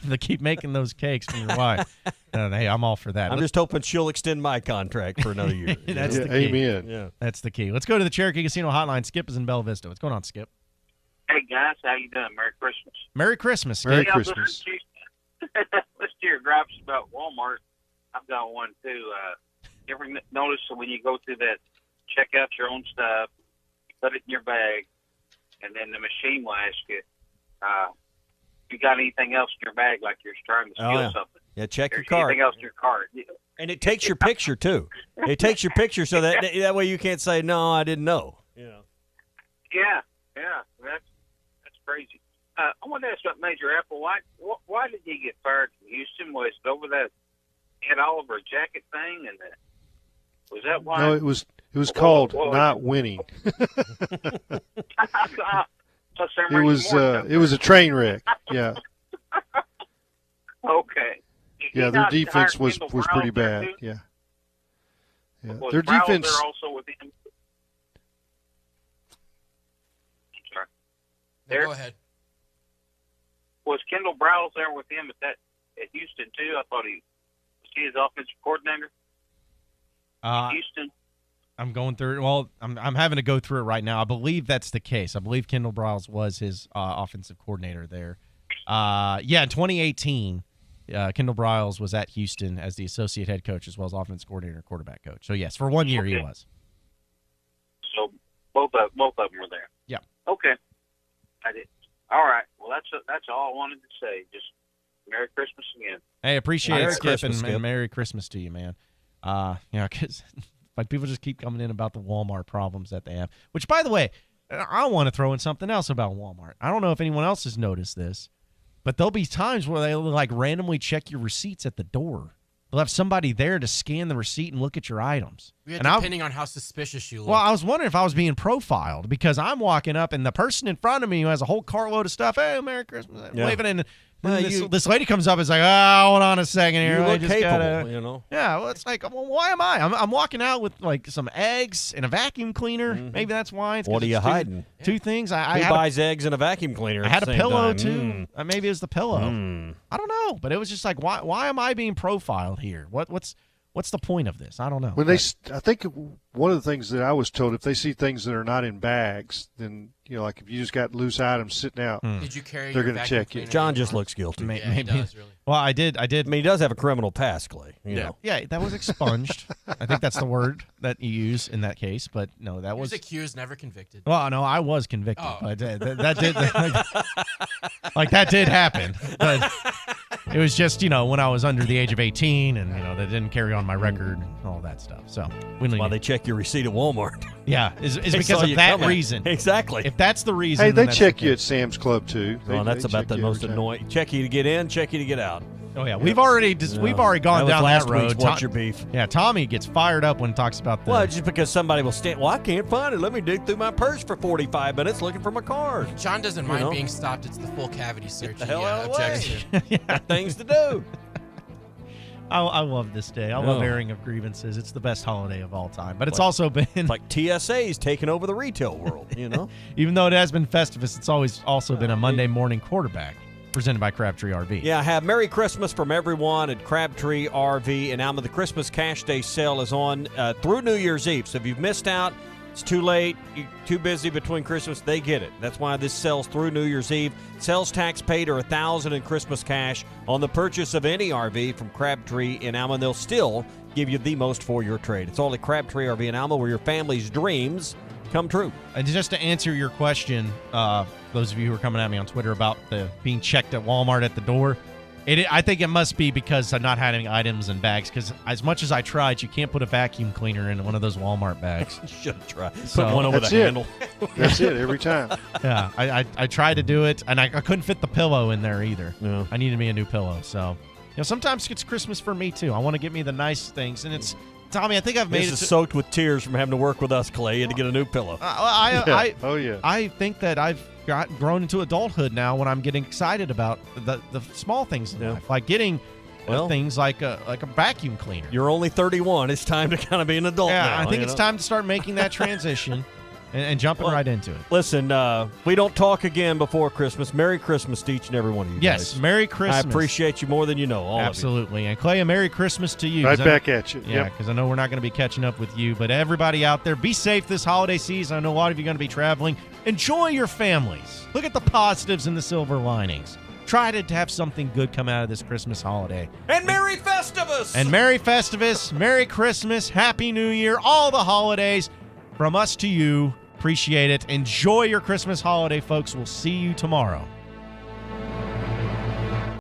They keep making those cakes for your wife. Hey, I'm all for that. I'm just hoping she'll extend my contract for another year. That's the key. Amen. Yeah. That's the key. Let's go to the Cherokee Casino Hotline. Skip is in Bella Vista. What's going on, Skip? Hey, guys. How you doing? Merry Christmas. Merry Christmas, Skip. Merry Christmas. Listen to your gripes about Walmart. I've got one, too. You ever notice when you go through that, check out your own stuff, put it in your bag, and then the machine will ask you, if you got anything else in your bag, like you're trying to steal something. Yeah, check your card. Anything else in your card. And it takes your picture, too. It takes your picture so that way you can't say, no, I didn't know. Yeah, that's crazy. I want to ask about Major Apple. Why did he get fired from Houston? Was it over that Ed Oliver jacket thing? And was that why? No, it was called not winning. It was a train wreck. Yeah. Okay. Yeah, their defense was pretty bad. Yeah. Was their defense. There also with him? Sorry. Go ahead. Was Kendall Browse there with him at Houston too? I thought was he his offensive coordinator? Houston. I'm going through it. Well, I'm having to go through it right now. I believe that's the case. I believe Kendall Browse was his offensive coordinator there. In 2018, Kendall Browse was at Houston as the associate head coach as well as offensive coordinator and quarterback coach. So, yes, for 1 year he was. So both of them were there. Yeah. Okay. I did. All right. Well, that's all I wanted to say. Just Merry Christmas again. Hey, appreciate it, Skip, Christmas, and Merry Christmas to you, man. Because like people just keep coming in about the Walmart problems that they have. Which, by the way, I want to throw in something else about Walmart. I don't know if anyone else has noticed this, but there'll be times where they'll like randomly check your receipts at the door. They'll have somebody there to scan the receipt and look at your items. Yeah, depending on how suspicious you look. Well, I was wondering if I was being profiled because I'm walking up and the person in front of me who has a whole cartload of stuff, hey, Merry Christmas, waving in. This lady comes up and is like, hold on a second here. You I look just capable, gotta, you know. Yeah, well, it's like, well, why am I? I'm walking out with like some eggs and a vacuum cleaner. Maybe that's why. It's What are you hiding? Two things. Who buys eggs and a vacuum cleaner? I had a pillow time? too. Maybe it was the pillow. I don't know, but it was just like, why am I being profiled here? What's the point of this? I don't know. I think one of the things that I was told, if they see things that are not in bags, then like if you just got loose items sitting out, Did you carry they're your going to vacuum check you. cleaner? John just looks guilty. Yeah, he does, really. Well, I did. I mean, he does have a criminal past, Clay. You know. Yeah, that was expunged. I think that's the word that you use in that case. But no, that He was was accused, never convicted. Well, no, I was convicted, Oh. but that did that did happen. But it was just when I was under the age of 18, and that didn't carry on my record and all that stuff. So That's why they check your receipt at Walmart. Yeah, is They because saw of you that coming. reason. Exactly. If that's the reason, Hey, then they that's check okay. you at Sam's Club too. Well, that's they about check the you most every time. annoying. Check you to get in, check you to get out. Oh yeah, we've already gone was down last that road. week's What's Your Beef? Yeah, Tommy gets fired up when he talks about the. Well, just because somebody will stand. Well, I can't find it. Let me dig through my purse for 45 minutes looking for my card. John doesn't mind being stopped. It's the full cavity search. the hell he out of the objects way. to. Got things to do. I love this day. I love airing of grievances. It's the best holiday of all time. But it's also been like TSA's taking over the retail world. Even though it has been Festivus, it's always also been a Monday morning quarterback presented by Crabtree RV. Yeah, have Merry Christmas from everyone at Crabtree RV in Alma. The Christmas Cash Day sale is on through New Year's Eve. So if you've missed out, it's too late, you're too busy between Christmas, they get it. That's why this sells through New Year's Eve. Sales tax paid or $1,000 in Christmas cash on the purchase of any RV from Crabtree in Alma. They'll still give you the most for your trade. It's all at Crabtree RV in Alma, where your family's dreams come true. And just to answer your question, those of you who are coming at me on Twitter about the being checked at Walmart at the door, I think it must be because of not having items and bags. Because as much as I tried, you can't put a vacuum cleaner in one of those Walmart bags. You should have tried. So, Put one over the handle. That's it every time. Yeah, I tried to do it, and I couldn't fit the pillow in there either. No. I needed me a new pillow. So, sometimes it's Christmas for me too. I want to get me the nice things, and it's Tommy. I think I've made This it. is soaked with tears from having to work with us, Clay, and to get a new pillow. I think that I've grown into adulthood now when I'm getting excited about the small things in life, like getting things like a vacuum cleaner. You're only 31. It's time to kind of be an adult now. Yeah, I think it's time to start making that transition and jumping right into it. Listen, we don't talk again before Christmas. Merry Christmas to each and every one of you Yes, guys. Merry Christmas. I appreciate you more than you know, all Absolutely. And Clay, a Merry Christmas to you. Right back at you. Yeah, Yep. because I know we're not going to be catching up with you. But everybody out there, be safe this holiday season. I know a lot of you are going to be traveling. Enjoy your families. Look at the positives and the silver linings. Try to have something good come out of this Christmas holiday. And Merry Festivus! And Merry Festivus, Merry Christmas, Happy New Year, all the holidays from us to you. Appreciate it. Enjoy your Christmas holiday, folks. We'll see you tomorrow.